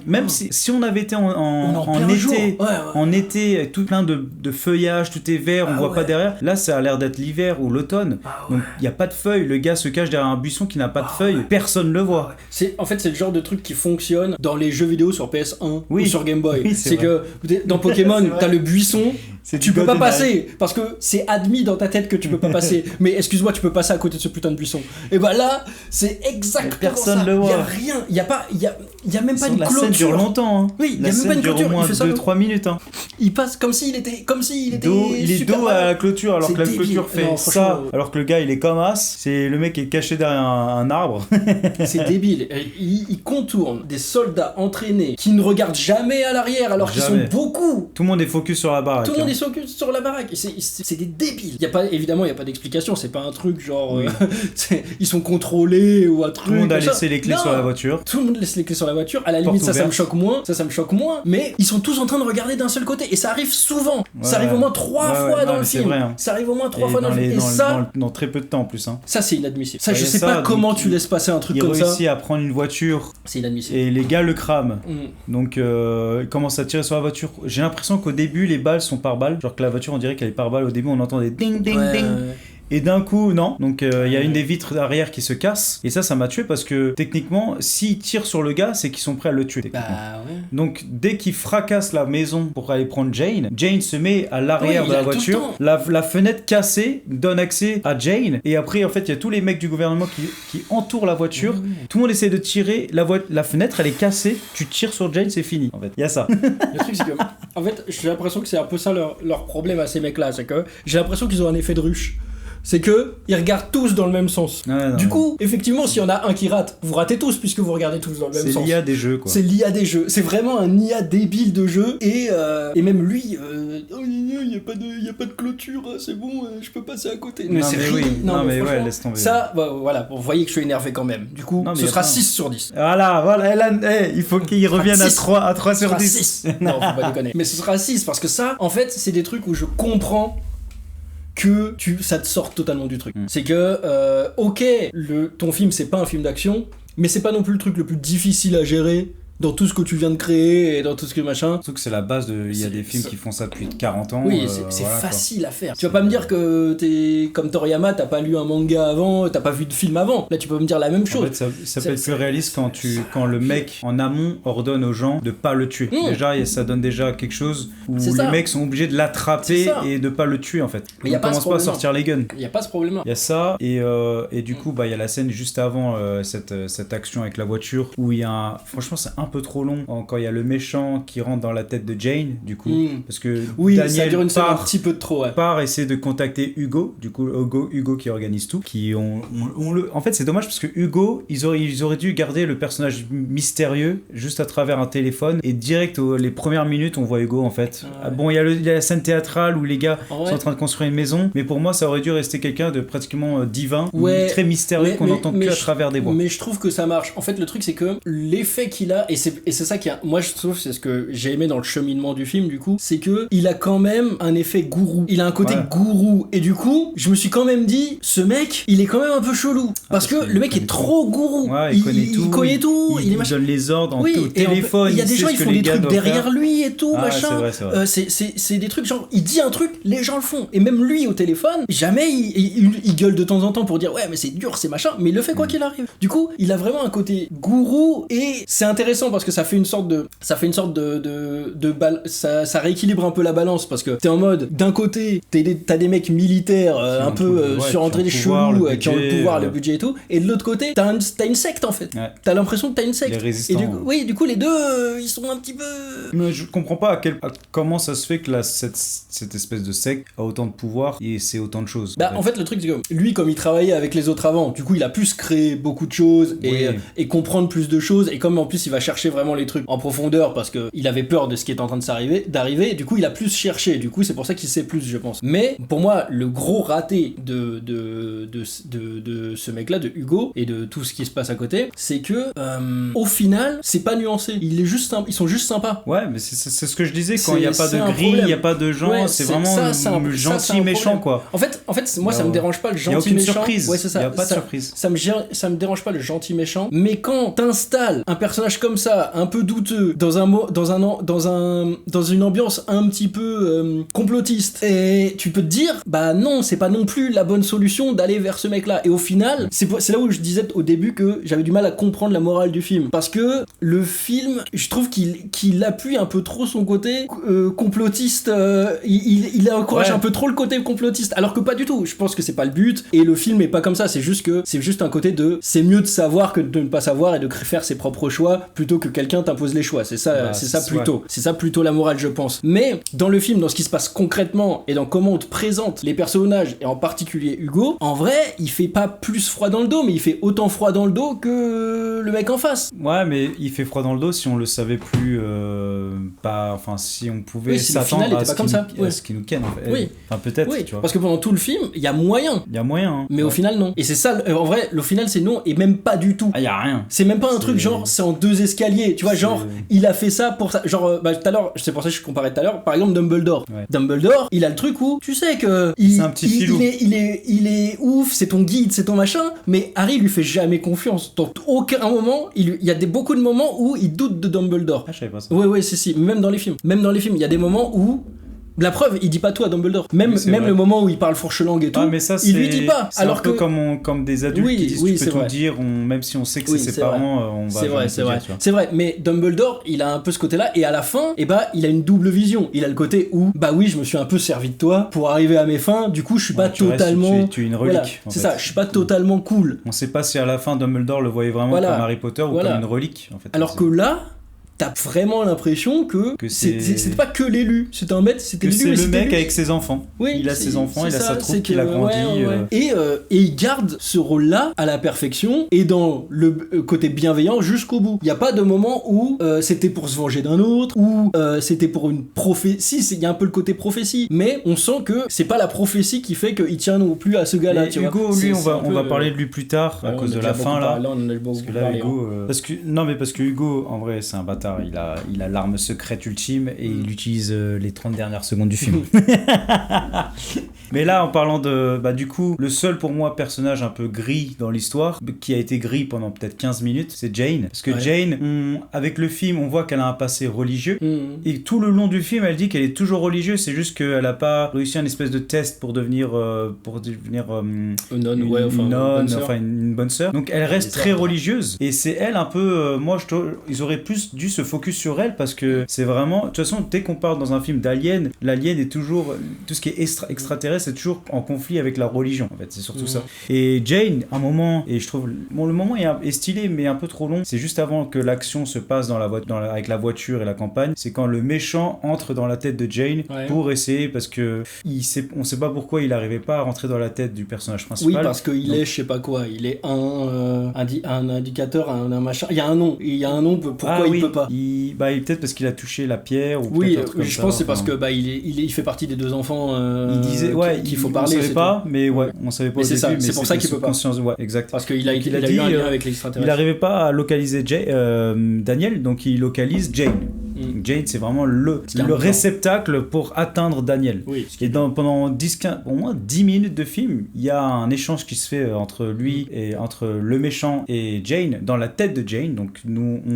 Même si on avait été en été, tout plein de feuillage, tout est vert, on voit pas derrière. Là, ça a l'air d'être l'hiver ou l'automne. Donc il y a pas de feuilles. Le gars se cache derrière un buisson qui n'a pas de feuilles. Personne le voit. En fait, c'est le genre de truc qui fonctionne dans les jeux vidéo sur PS1 ou sur Game Boy. C'est que dans Pokémon, t'as le buisson. Tu peux pas passer parce que c'est admis dans ta tête que tu peux pas passer. Mais excuse-moi, tu peux passer à côté de ce putain de buisson. Et bah là, c'est exactement personne ça. Le voit. Y a rien, y a même pas une la clôture. Scène dure longtemps. Hein. Oui, y a même pas une clôture. Au moins 2-3 minutes. Hein. Il passe comme s'il était il est dos à la clôture alors que la clôture fait ça. Alors que le gars il est comme as. C'est le mec qui est caché derrière un arbre. C'est débile. Il contourne des soldats entraînés qui ne regardent jamais à l'arrière alors qu'ils sont beaucoup. Tout le monde est focus sur la baraque. Sur la baraque. C'est des débiles. Évidemment, il n'y a pas d'explication. C'est pas un truc genre. Ils sont contrôlés ou un truc. Tout le monde a laissé les clés sur la voiture. Tout le monde laisse les clés sur la voiture. À la limite, ça me choque moins. Ça me choque moins. Mais ils sont tous en train de regarder d'un seul côté. Et ça arrive souvent. Ça arrive au moins 3 fois dans le film. Vrai, hein. Ça arrive au moins 3 fois dans le film. Et ça. Dans très peu de temps en plus. Hein. Ça, c'est inadmissible. Ça, je sais pas comment tu laisses passer un truc comme ça. Il réussit à prendre une voiture. C'est inadmissible. Et les gars le crament. Donc, il commence à tirer sur la voiture. J'ai l'impression qu'au début, les balles sont par balles. Genre que la voiture, on dirait qu'elle est par balle. Au début, on entend des ding, ding, ding. Et d'un coup, non. Donc, il y a une des vitres arrière qui se casse. Et ça m'a tué parce que, techniquement, s'ils tirent sur le gars, c'est qu'ils sont prêts à le tuer. Donc, dès qu'ils fracassent la maison pour aller prendre Jane se met à l'arrière de la voiture. La fenêtre cassée donne accès à Jane. Et après, en fait, il y a tous les mecs du gouvernement qui entourent la voiture. Tout le monde essaie de tirer. La fenêtre, elle est cassée. Tu tires sur Jane, c'est fini. En fait, il y a ça. Le truc, c'est que, en fait, j'ai l'impression que c'est un peu ça leur problème à ces mecs-là. C'est que j'ai l'impression qu'ils ont un effet de ruche. C'est que ils regardent tous dans le même sens. Du coup, effectivement, s'il y en a un qui rate, vous ratez tous puisque vous regardez tous dans le même sens. C'est l'IA des jeux, quoi. C'est l'IA des jeux. C'est vraiment un IA débile de jeu. Et même lui, il y a pas de clôture, c'est bon, je peux passer à côté. Mais c'est rien. Non, mais ouais, laisse tomber. Ça, voilà, vous voyez que je suis énervé quand même. Du coup, ce sera 6 sur 10. Voilà, il faut qu'il revienne à 3 sur 10. 6. Non, faut pas déconner. Mais ce sera 6 parce que ça, en fait, c'est des trucs où je comprends que ça te sort totalement du truc. C'est que, ok, ton film, c'est pas un film d'action, mais c'est pas non plus le truc le plus difficile à gérer dans tout ce que tu viens de créer et dans tout ce que machin. Surtout que c'est la base de... Il y a des films qui font ça depuis 40 ans. Oui, c'est facile à faire. Tu vas pas me dire que t'es comme Toriyama, t'as pas lu un manga avant, t'as pas vu de film avant. Là, tu peux me dire la même chose. En fait, ça peut être plus réaliste quand le mec en amont ordonne aux gens de pas le tuer. Déjà, ça donne déjà quelque chose où les mecs sont obligés de l'attraper et de pas le tuer en fait. Mais on commence pas à sortir les guns. Il y a pas ce problème-là. Il y a ça et du coup, il y a la scène juste avant cette action avec la voiture où il y a franchement, c'est un peu trop long quand il y a le méchant qui rentre dans la tête de Jane du coup parce que Daniel ça dure une scène un petit peu de trop part essayer de contacter Hugo du coup Hugo qui organise tout en fait c'est dommage parce que Hugo ils auraient dû garder le personnage mystérieux juste à travers un téléphone et direct les premières minutes on voit Hugo en fait bon il y a la scène théâtrale où les gars sont en train de construire une maison mais pour moi ça aurait dû rester quelqu'un de pratiquement divin très mystérieux qu'on entend que à travers des voix mais je trouve que ça marche en fait le truc c'est que l'effet qu'il a et c'est ça qui a... Moi, je trouve, c'est ce que j'ai aimé dans le cheminement du film, du coup, c'est que il a quand même un effet gourou. Il a un côté gourou. Et du coup, je me suis quand même dit, ce mec, il est quand même un peu chelou. Parce que le mec est trop gourou. Il connaît tout. Il donne les ordres au téléphone. Il y a des gens, ils font des trucs derrière lui et tout, machin. C'est vrai. C'est des trucs genre, il dit un truc, les gens le font. Et même lui, au téléphone, jamais il gueule de temps en temps pour dire, ouais, mais c'est dur, c'est machin. Mais il le fait quoi qu'il arrive. Du coup, il a vraiment un côté gourou et c'est intéressant intéressant parce que ça fait une sorte de ça rééquilibre un peu la balance parce que t'es en mode d'un côté t'as des mecs militaires un peu surentrés des chelous qui ont le pouvoir, le budget et tout, et de l'autre côté t'as une secte en fait. T'as l'impression que t'as une secte. Les résistants. Et du coup les deux ils sont un petit peu. Mais je comprends pas comment ça se fait que cette espèce de secte a autant de pouvoir et c'est autant de choses. En fait le truc c'est que lui, comme il travaillait avec les autres avant, du coup il a pu se créer beaucoup de choses et comprendre plus de choses, et comme en plus il va chercher vraiment les trucs en profondeur parce que il avait peur de ce qui est en train d'arriver, du coup il a plus cherché, du coup c'est pour ça qu'il sait plus, je pense. Mais pour moi le gros raté de ce mec là, de Hugo, et de tout ce qui se passe à côté, c'est que au final c'est pas nuancé, ils sont juste sympas. Ouais, mais c'est ce que je disais, quand il n'y a pas de gris, il n'y a pas de gens, c'est vraiment gentil méchant quoi. En fait moi ça me dérange pas le gentil méchant. Surprise. Ouais, c'est ça. Il y a pas de surprise. Ça me dérange pas le gentil méchant, mais quand t'installes un personnage comme ça, un peu douteux, dans une ambiance un petit peu complotiste, et tu peux te dire bah non, c'est pas non plus la bonne solution d'aller vers ce mec là. Et au final c'est là où je disais au début que j'avais du mal à comprendre la morale du film, parce que le film, je trouve qu'il appuie un peu trop son côté complotiste, il encourage un peu trop le côté complotiste, alors que pas du tout. Je pense que c'est pas le but, et le film est pas comme ça, c'est juste un côté de c'est mieux de savoir que de ne pas savoir, et de faire ses propres choix plutôt que quelqu'un t'impose les choix. C'est ça plutôt la morale, je pense. Mais dans le film, dans ce qui se passe concrètement et dans comment on te présente les personnages, et en particulier Hugo, en vrai il fait pas plus froid dans le dos, mais il fait autant froid dans le dos que le mec en face. Ouais, mais il fait froid dans le dos si on le savait plus si on pouvait s'attendre à ce qu'il nous ken en fait. Oui. Enfin peut-être, oui. Tu vois. Parce que pendant tout le film il y a moyen, hein. Mais au final non. Et c'est ça, en vrai le final c'est non, et même pas du tout. Il y a rien. C'est même pas un truc genre c'est en 2 escaliers, tu vois, genre il a fait ça pour ça, genre tout à l'heure, c'est pour ça que je comparais tout à l'heure, par exemple Dumbledore. Dumbledore, il a le truc où tu sais que c'est un petit filou. Il est ouf, c'est ton guide, c'est ton machin, mais Harry lui fait jamais confiance. Donc aucun moment, il y a beaucoup de moments où il doute de Dumbledore. Ah, je savais pas ça. Ouais, si, même dans les films, il y a des moments où la preuve, il dit pas tout à Dumbledore. Même le moment où il parle fourche-langue et tout, mais ça, il lui dit pas. C'est alors un peu comme des adultes qui disent tu peux tout dire, même si on sait que c'est ses parents, on va c'est vrai. C'est vrai, mais Dumbledore, il a un peu ce côté-là, et à la fin, il a une double vision. Il a le côté où, je me suis un peu servi de toi pour arriver à mes fins, du coup, je suis pas totalement... Tu es une relique. Voilà, c'est ça, je suis pas totalement cool. On sait pas si à la fin Dumbledore le voyait vraiment comme Harry Potter ou comme une relique, en fait. Alors que là, t'as vraiment l'impression que c'était pas que l'élu, c'était le mec avec ses enfants. Oui, il a ses enfants, il a sa troupe qu'il a grandi. Et il garde ce rôle-là à la perfection, et dans le côté bienveillant jusqu'au bout. Il y a pas de moment où c'était pour se venger d'un autre, ou c'était pour une prophétie. Il y a un peu le côté prophétie, mais on sent que c'est pas la prophétie qui fait qu'il tient non plus à ce gars-là. Hugo, lui, on va parler de lui plus tard à cause de la fin là. Parce que là, Hugo, parce que Hugo, en vrai, c'est un bâtard. Il a l'arme secrète ultime et il utilise les 30 dernières secondes du film. Mais là, en parlant de... du coup, le seul pour moi personnage un peu gris dans l'histoire, qui a été gris pendant peut-être 15 minutes, c'est Jane. Parce que Jane, avec le film, on voit qu'elle a un passé religieux. Et tout le long du film, elle dit qu'elle est toujours religieuse. C'est juste qu'elle n'a pas réussi un espèce de test pour devenir une bonne sœur. Donc elle reste très religieuse. Et c'est elle un peu... ils auraient plus dû se focus sur elle, parce que c'est vraiment... De toute façon, dès qu'on parle dans un film d'Alien, l'Alien est toujours... Tout ce qui est extraterrestre, c'est toujours en conflit avec la religion, en fait. C'est surtout ça. Et Jane, un moment, et je trouve... Bon, le moment est stylé, mais un peu trop long. C'est juste avant que l'action se passe avec la voiture et la campagne. C'est quand le méchant entre dans la tête de Jane pour essayer, parce que on sait pas pourquoi il arrivait pas à rentrer dans la tête du personnage principal. Oui, parce qu'il est, je sais pas quoi, il est un indicateur, un machin. Il y a un nom, pourquoi il peut pas. Peut-être parce qu'il a touché la pierre, ou oui, je pense que c'est parce que il fait partie des 2 enfants il disait qu'il faut parler, on savait pas, mais on savait pas au début, mais c'est pour ça qu'il peut pas. Exact. Parce qu'il a eu un lien avec l'extraterrestre. Il arrivait pas à localiser Daniel, donc il localise Jane. Jane, c'est vraiment le réceptacle pour atteindre Daniel. Oui. Et pendant 10-15, au moins 10 minutes de film, il y a un échange qui se fait entre lui et entre le méchant et Jane, dans la tête de Jane. Donc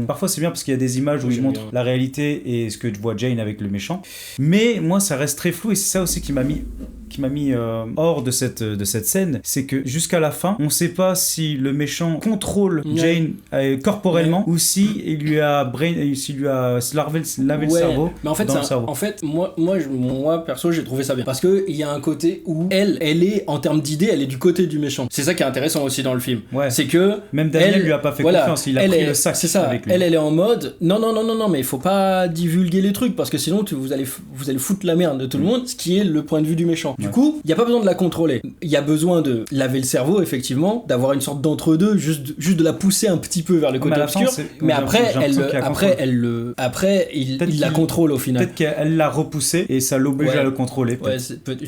parfois c'est bien parce qu'il y a des images où ils montrent la réalité et ce que tu vois Jane avec le méchant. Mais moi, ça reste très flou, et c'est ça aussi qui m'a mis qui m'a mis hors de cette scène, c'est que jusqu'à la fin, on sait pas si le méchant contrôle Jane corporellement ou si il lui a lavé le cerveau. Mais en fait, moi perso, j'ai trouvé ça bien parce que il y a un côté où elle est en termes d'idées, elle est du côté du méchant. C'est ça qui est intéressant aussi dans le film. Ouais. C'est que même Daniel lui a pas fait confiance, il a pris le sac. C'est ça. Avec lui. Elle est en mode non, mais il faut pas divulguer les trucs parce que sinon vous allez foutre la merde de tout le monde, ce qui est le point de vue du méchant. Du coup, il y a pas besoin de la contrôler. Il y a besoin de laver le cerveau, effectivement, d'avoir une sorte d'entre-deux, juste de la pousser un petit peu vers le côté obscur. Mais après, il la contrôle au final. Peut-être qu'elle l'a repoussé et ça l'oblige à le contrôler.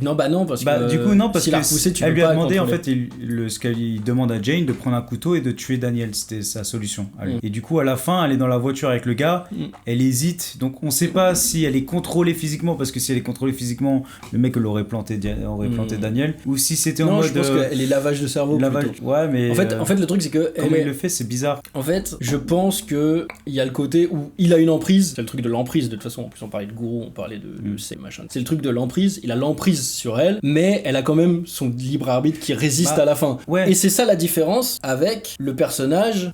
Non, parce que du coup non, parce si que repoussé, elle lui a demandé en fait ce qu'elle demande à Jane de prendre un couteau et de tuer Daniel, c'était sa solution. Et du coup à la fin, elle est dans la voiture avec le gars, elle hésite, donc on sait pas si elle est contrôlée physiquement, parce que si elle est contrôlée physiquement, le mec l'aurait planté Daniel, ou si c'était en mode. Je pense qu'elle est lavage de cerveau. Ouais, mais. En fait, le truc c'est que. Comment il le fait, c'est bizarre. En fait, je pense que il y a le côté où il a une emprise. C'est le truc de l'emprise. De toute façon, en plus on parlait de gourou, on parlait de ces machins. C'est le truc de l'emprise. Il a l'emprise sur elle, mais elle a quand même son libre arbitre qui résiste à la fin. Ouais. Et c'est ça la différence avec le personnage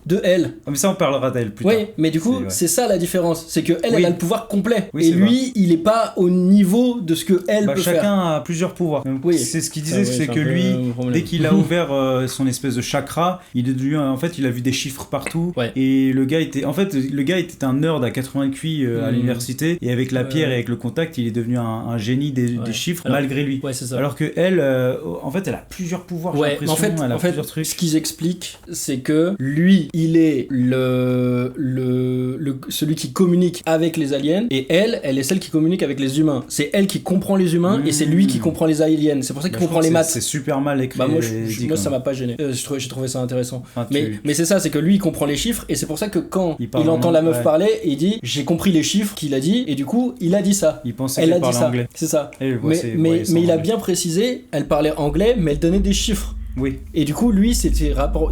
de elle. Mais ça on parlera d'elle plus tard. Oui, mais du coup c'est ça la différence, c'est que elle a le pouvoir complet et lui il est pas au niveau de ce que elle peut faire. Chacun a plusieurs pouvoirs. C'est ce qu'il disait, c'est que lui dès qu'il a ouvert son espèce de chakra, il est devenu en fait il a vu des chiffres partout et le gars était un nerd à 80 QI à l'université et avec la pierre et avec le contact, il est devenu un génie des chiffres malgré lui. Ouais, c'est ça. Alors que elle en fait elle a plusieurs pouvoirs, j'ai l'impression, elle a plusieurs trucs. Ce qu'ils expliquent, c'est que lui il est celui qui communique avec les aliens et elle est celle qui communique avec les humains. C'est elle qui comprend les humains et c'est lui qui comprend les aliens. C'est pour ça qu'il comprend les maths. C'est super mal écrit. Moi ça m'a pas gêné. J'ai trouvé ça intéressant. Mais c'est ça, c'est que lui il comprend les chiffres et c'est pour ça que quand il entend la meuf parler, il dit j'ai compris les chiffres qu'il a dit et du coup il a dit ça. Il pensait qu'elle parlait anglais. C'est ça. Mais il a bien précisé, elle parlait anglais mais elle donnait des chiffres. Oui. Et du coup, lui, c'est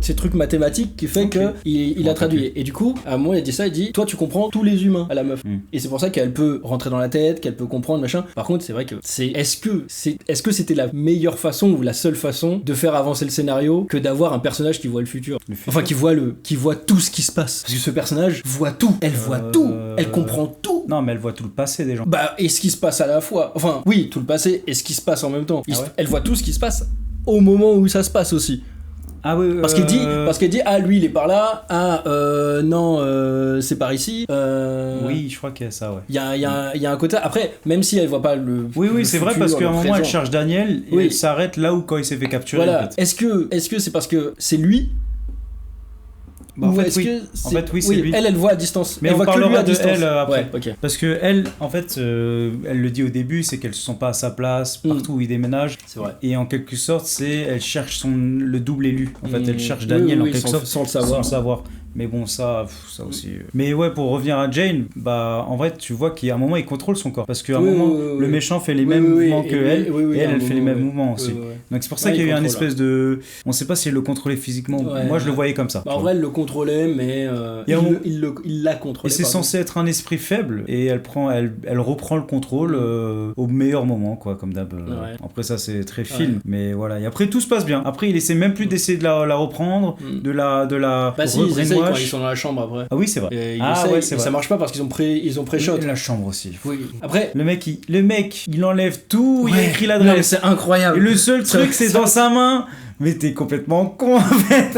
ces trucs mathématiques qui fait que il a traduit. Et du coup, à un moment, il a dit ça, il dit toi, tu comprends tous les humains à la meuf. Et c'est pour ça qu'elle peut rentrer dans la tête, qu'elle peut comprendre, machin. Par contre, c'est vrai que est-ce que c'était la meilleure façon ou la seule façon de faire avancer le scénario que d'avoir un personnage qui voit le futur. Enfin, qui voit tout ce qui se passe. Parce que ce personnage voit tout. Elle voit tout. Elle comprend tout. Non, mais elle voit tout le passé des gens. Et ce qui se passe à la fois. Enfin, oui, tout le passé et ce qui se passe en même temps. Elle voit tout ce qui se passe au moment où ça se passe aussi. Ah oui, parce qu'elle dit lui il est par là, non c'est par ici. Oui, je crois qu'il y a ça, ouais. Il y a un côté, après même si elle voit pas le oui c'est vrai, parce qu'à un moment elle cherche Daniel et elle s'arrête là où quand il s'est fait capturer. Voilà. En fait. Est-ce que c'est parce que c'est lui? En fait, c'est lui. Elle voit à distance. Mais elle on voit parlera que lui à de distance. elle après. Ouais, parce que elle, en fait, elle le dit au début, c'est qu'elle se sent pas à sa place partout où il déménage. C'est vrai. Et en quelque sorte, elle cherche le double élu. En fait, elle cherche Daniel en quelque sorte sans le savoir. Mais bon, ça aussi. Mais ouais, pour revenir à Jane, en vrai, tu vois qu'à un moment, il contrôle son corps. Parce qu'à un moment, le méchant fait les mêmes mouvements que elle, et elle fait les mêmes mouvements aussi. Donc c'est pour ça qu'il y a eu un espèce de. On sait pas si elle le contrôlait physiquement. Moi, je le voyais comme ça. En vrai, elle le contrôlait, mais il l'a contrôlé. Et c'est censé être un esprit faible, et elle reprend le contrôle au meilleur moment, quoi, comme d'hab. Après, ça, c'est très film. Mais voilà. Et après, tout se passe bien. Après, il essaie même plus d'essayer de la reprendre, de la quand ils sont dans la chambre après. Ah oui, c'est vrai. C'est vrai. Ça marche pas parce qu'ils ont pré-shot. La chambre aussi. Oui. Après, le mec, il enlève tout, il a écrit l'adresse. Non, mais c'est incroyable. Et le seul truc, c'est dans sa main. Mais t'es complètement con en fait.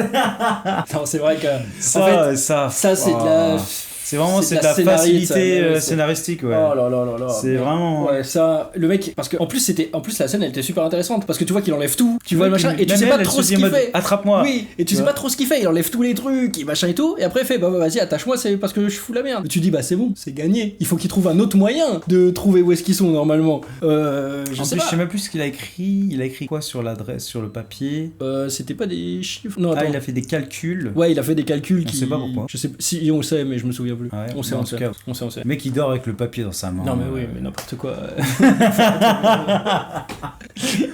Non, c'est vrai que ça c'est de la. C'est vraiment de la facilité scénaristique, ouais. Oh là là là là. C'est vraiment. Ouais, ça, le mec, parce que en plus la scène elle était super intéressante parce que tu vois qu'il enlève tout, tu vois le machin et tu sais pas trop ce qu'il fait. Attrape-moi. Oui, et tu sais pas trop ce qu'il fait, il enlève tous les trucs, et machin et tout, et après il fait vas-y attache-moi, c'est parce que je fous la merde. Et tu dis c'est bon, c'est gagné. Il faut qu'il trouve un autre moyen de trouver où est-ce qu'ils sont normalement. Je sais même plus ce qu'il a écrit. Il a écrit quoi sur l'adresse, sur le papier? C'était pas des chiffres. Non, attends. Il a fait des calculs. Ouais, il a fait des calculs. On sait pas pourquoi. Je sais si on le sait, mais je me souviens plus. Ouais, on sait. Le mec il dort avec le papier dans sa main. Non mais oui, mais n'importe quoi.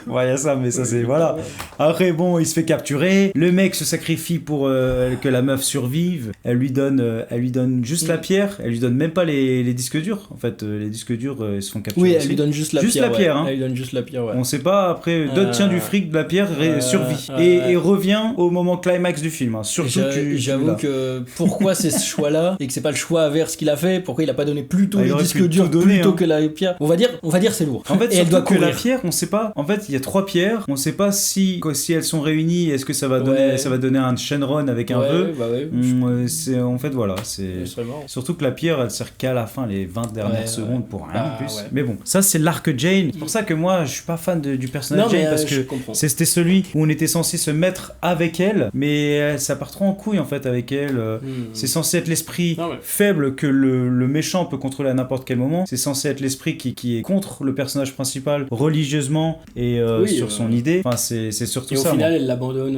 Ouais, il y a ça, mais ça c'est voilà. Après bon, il se fait capturer, le mec se sacrifie pour que la meuf survive. Elle lui donne juste la pierre, elle lui donne même pas les disques durs. En fait, les disques durs ils se font capturer. Oui, elle lui donne juste la pierre. Hein. Elle lui donne juste la pierre, ouais. On sait pas après d'autres tient du fric de la pierre survit et revient au moment climax du film. Hein. Surtout j'avoue que pourquoi c'est ce choix-là et que c'est pas le choix inverse qu'il a fait, pourquoi il a pas donné plutôt les disques durs plutôt que la pierre. On va dire c'est lourd. En fait, et elle doit courir. La pierre, on sait pas. En fait, il y a 3 pierres. On sait pas si elles sont réunies, est-ce que ça va donner un Shenron avec un vœu. C'est en fait voilà, c'est surtout que la pierre elle sert qu'à la fin, les 20 dernières secondes pour rien de plus. Mais bon, ça c'est l'arc Jane. C'est pour ça que moi je suis pas fan du personnage Jane parce que c'était celui où on était censé se mettre avec elle, mais ça part trop en couille en fait avec elle. C'est censé être l'esprit faible que le méchant peut contrôler à n'importe quel moment. C'est censé être l'esprit qui est contre le personnage principal religieusement et sur son idée. Enfin, c'est surtout et ça. Et au final, elle l'abandonne.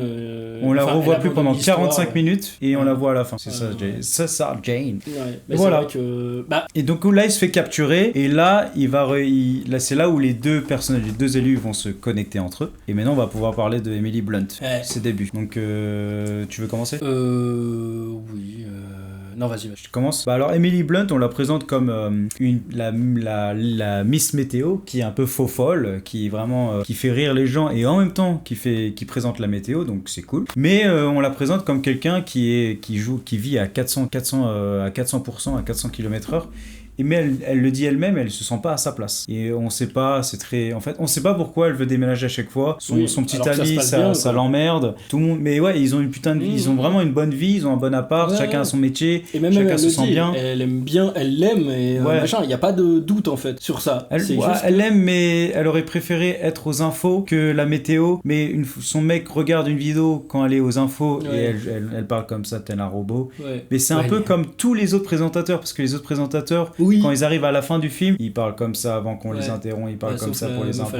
On la revoit plus pendant 45 minutes et on la voit à la fin. C'est ça, Jane. Ça, Jane. Ouais, voilà. Que... Et donc là, il se fait capturer et là, là, c'est là où les deux personnages, les deux élus vont se connecter entre eux. Et maintenant, on va pouvoir parler de Emily Blunt, ses débuts. Donc, tu veux commencer ? Oui. Non, vas-y. Je commence. Bah alors, Emily Blunt, on la présente comme la Miss Météo, qui est un peu faux folle, qui vraiment qui fait rire les gens et en même temps qui présente la météo, donc c'est cool. Mais on la présente comme quelqu'un qui vit à 400% à 400 km/h. Mais elle le dit elle-même, elle se sent pas à sa place. Et on sait pas, on sait pas pourquoi elle veut déménager à chaque fois. Son petit ami, ça l'emmerde. Tout le monde, mais ouais, ils ont une putain de vie, ils ont vraiment une bonne vie, ils ont un bon appart, chacun a son métier, et même chacun se sent bien. Elle l'aime et machin, il y a pas de doute en fait sur ça. Elle l'aime, mais elle aurait préféré être aux infos que la météo. Mais son mec regarde une vidéo quand elle est aux infos et elle parle comme ça, tel un robot. Mais c'est un peu comme tous les autres présentateurs, parce que les autres présentateurs, quand ils arrivent à la fin du film, ils parlent comme ça avant qu'on les interrompt, ils parlent comme ça pour les infos.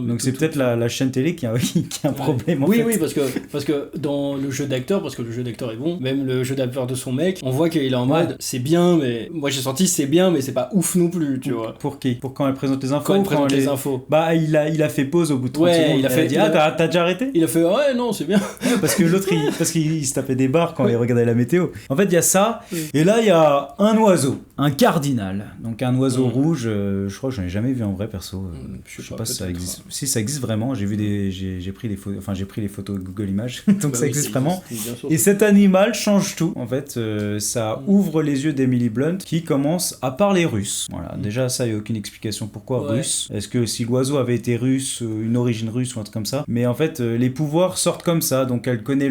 Donc c'est peut-être la chaîne télé qui a un problème en fait. Oui, parce que dans le jeu d'acteur, parce que le jeu d'acteur est bon, même le jeu d'acteur de son mec, on voit qu'il est en mode c'est bien, mais moi j'ai senti c'est bien, mais c'est pas ouf non plus, tu vois. Pour qui ? Pour quand elle présente les infos. Quand elle présente les infos. Bah il a fait pause au bout de 30 secondes. Il a fait. T'as déjà arrêté ? Il a fait non c'est bien. Parce que l'autre il se tapait des barres quand il regardait la météo. En fait il y a ça, et là il y a un oiseau, un cardinal. Donc un oiseau rouge, je crois que j'en ai jamais vu en vrai perso. Je sais pas si ça existe. Si ça existe vraiment, j'ai pris les photos Google Images, donc ça existe vraiment. Et cet animal change tout. En fait, ça ouvre les yeux d'Emily Blunt qui commence à parler russe. Voilà. Déjà ça, il y a aucune explication pourquoi russe. Est-ce que si l'oiseau avait été russe, une origine russe ou un truc comme ça. Mais en fait, les pouvoirs sortent comme ça. Donc elle connaît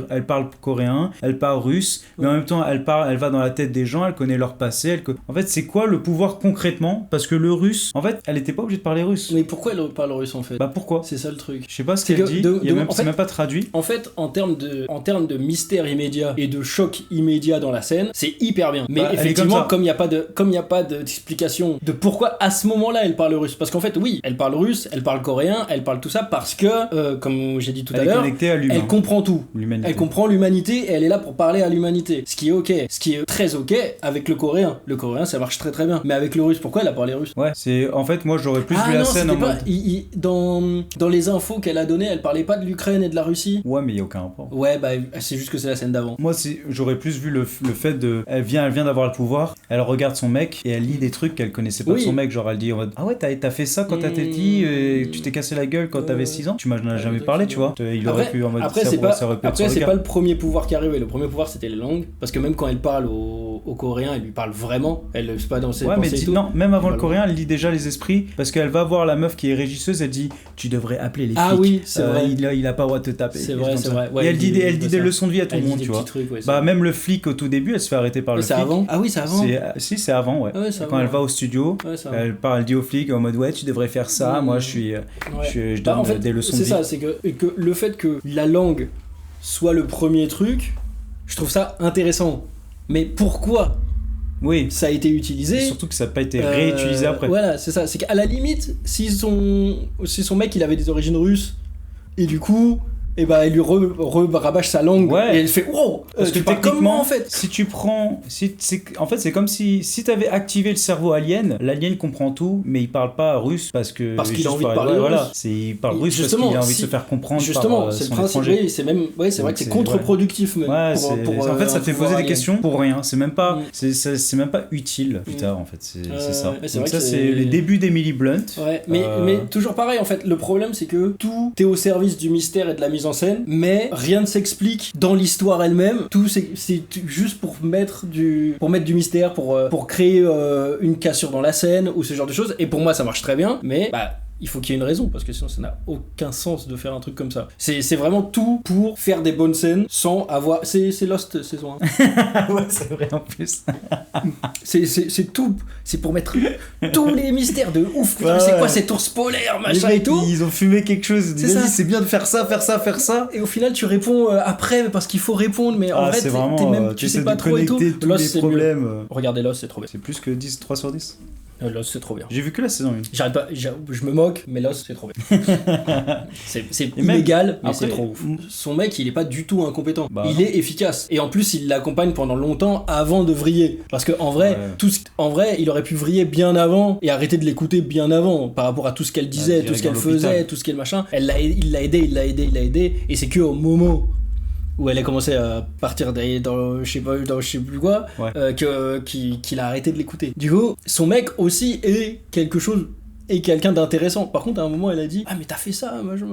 elle parle coréen, elle parle russe, mais en même temps elle va dans la tête des gens, elle connaît leur passé. En fait, c'est quoi le pouvoir concrètement? Parce que le russe, en fait, elle était pas obligée de parler russe. Mais pourquoi elle parle russe en fait? Bah pourquoi? C'est ça le truc. Je sais pas ce qu'elle dit. C'est même pas traduit. En fait, en termes de mystère immédiat et de choc immédiat dans la scène, c'est hyper bien. Mais effectivement, comme il y a pas d'explication de pourquoi à ce moment-là elle parle russe. Parce qu'en fait, oui, elle parle russe, elle parle coréen, elle parle tout ça parce que, comme j'ai dit tout à l'heure, elle comprend tout. Elle comprend l'humanité et elle est là pour parler à l'humanité. Ce qui est ok, ce qui est très ok avec le coréen. Le coréen, ça marche très très bien. Mais avec le russe, pourquoi elle a parlé russe? Ouais, c'est en fait moi j'aurais plus vu la scène en mode. Dans les infos qu'elle a données, elle parlait pas de l'Ukraine et de la Russie. Ouais, mais il y a aucun rapport. Ouais, bah c'est juste que c'est la scène d'avant. Moi, j'aurais plus vu le fait de, elle vient d'avoir le pouvoir, elle regarde son mec et elle lit des trucs qu'elle connaissait pas de son mec, genre elle dit en mode, ah ouais, t'as fait ça quand t'étais petit, tu t'es cassé la gueule quand t'avais 6 ans, tu m'en as jamais parlé, tu vois. Il aurait pu en mode. Après c'est pas le premier pouvoir qui arrivait. Le premier pouvoir c'était les langues, parce que même quand elle parle au coréen, elle lui parle vraiment. Elle c'est pas dans ses pensées et tout. Non, même avant le coréen, elle lit déjà les esprits, parce qu'elle va voir la meuf qui est régisseuse, elle dit, tu devrais appeler les flics. Ah oui, c'est vrai. Il a pas le droit de te taper. C'est vrai. Ouais, et elle dit des leçons de vie à tout le monde, tu vois. Bah même le flic au tout début, elle se fait arrêter par le flic. C'est avant. Ah oui, c'est avant. C'est avant, ouais. Quand elle va au studio, elle dit au flic en mode ouais, tu devrais faire ça. Moi, je donne des leçons de vie. C'est ça, c'est que le fait que la langue soit le premier truc, je trouve ça intéressant. Mais pourquoi? Oui, ça a été utilisé. Et surtout que ça n'a pas été réutilisé après. Voilà, c'est ça. C'est qu'à la limite, si son mec il avait des origines russes et du coup et bah elle lui rabâche sa langue et elle fait wow. Parce que techniquement en fait, si tu prends, en fait c'est comme si t'avais activé le cerveau alien, l'alien comprend tout, mais il parle pas russe parce qu'il a envie de parler russe. Il parle russe parce qu'il a envie de se faire comprendre. Justement, c'est le principe. Oui, c'est même, c'est vrai que c'est contre-productif même. En fait, ça te fait poser des questions pour rien. C'est même pas, c'est même pas utile plus tard en fait. C'est ça. Donc ça c'est les débuts d'Emily Blunt. Ouais, mais toujours pareil en fait. Le problème c'est que tout est au service du mystère et de la mise en scène, mais rien ne s'explique dans l'histoire elle-même. Tout c'est juste pour mettre du mystère, pour créer une cassure dans la scène ou ce genre de choses. Et pour moi ça marche très bien, mais il faut qu'il y ait une raison, parce que sinon ça n'a aucun sens de faire un truc comme ça. C'est vraiment tout pour faire des bonnes scènes sans avoir... C'est Lost saison 1. Ouais, c'est vrai en plus. c'est tout. C'est pour mettre tous les mystères de ouf. C'est quoi cet ours polaire, machin et tout. Ils ont fumé quelque chose. C'est bien de faire ça. Et au final tu réponds après parce qu'il faut répondre, mais en fait tu sais pas trop et tout. Lost, les problèmes. Regardez Lost, c'est trop bien. C'est plus que 3 sur 10. Lost c'est trop bien. J'ai vu que la saison 1. J'arrête pas, je me moque, mais Lost c'est trop bien. c'est illégal, mais c'est trop ouf. Son mec, il est pas du tout incompétent. Il est efficace. Et en plus, il l'accompagne pendant longtemps avant de vriller. Parce que en vrai, il aurait pu vriller bien avant et arrêter de l'écouter bien avant par rapport à tout ce qu'elle disait, tout ce qu'elle faisait, tout ce qu'elle machin. Il l'a aidé. Et c'est que au moment où elle a commencé à partir dans je sais plus quoi, qu'il a arrêté de l'écouter. Du coup, son mec aussi est quelque chose et quelqu'un d'intéressant. Par contre, à un moment, elle a dit mais t'as fait ça, machin.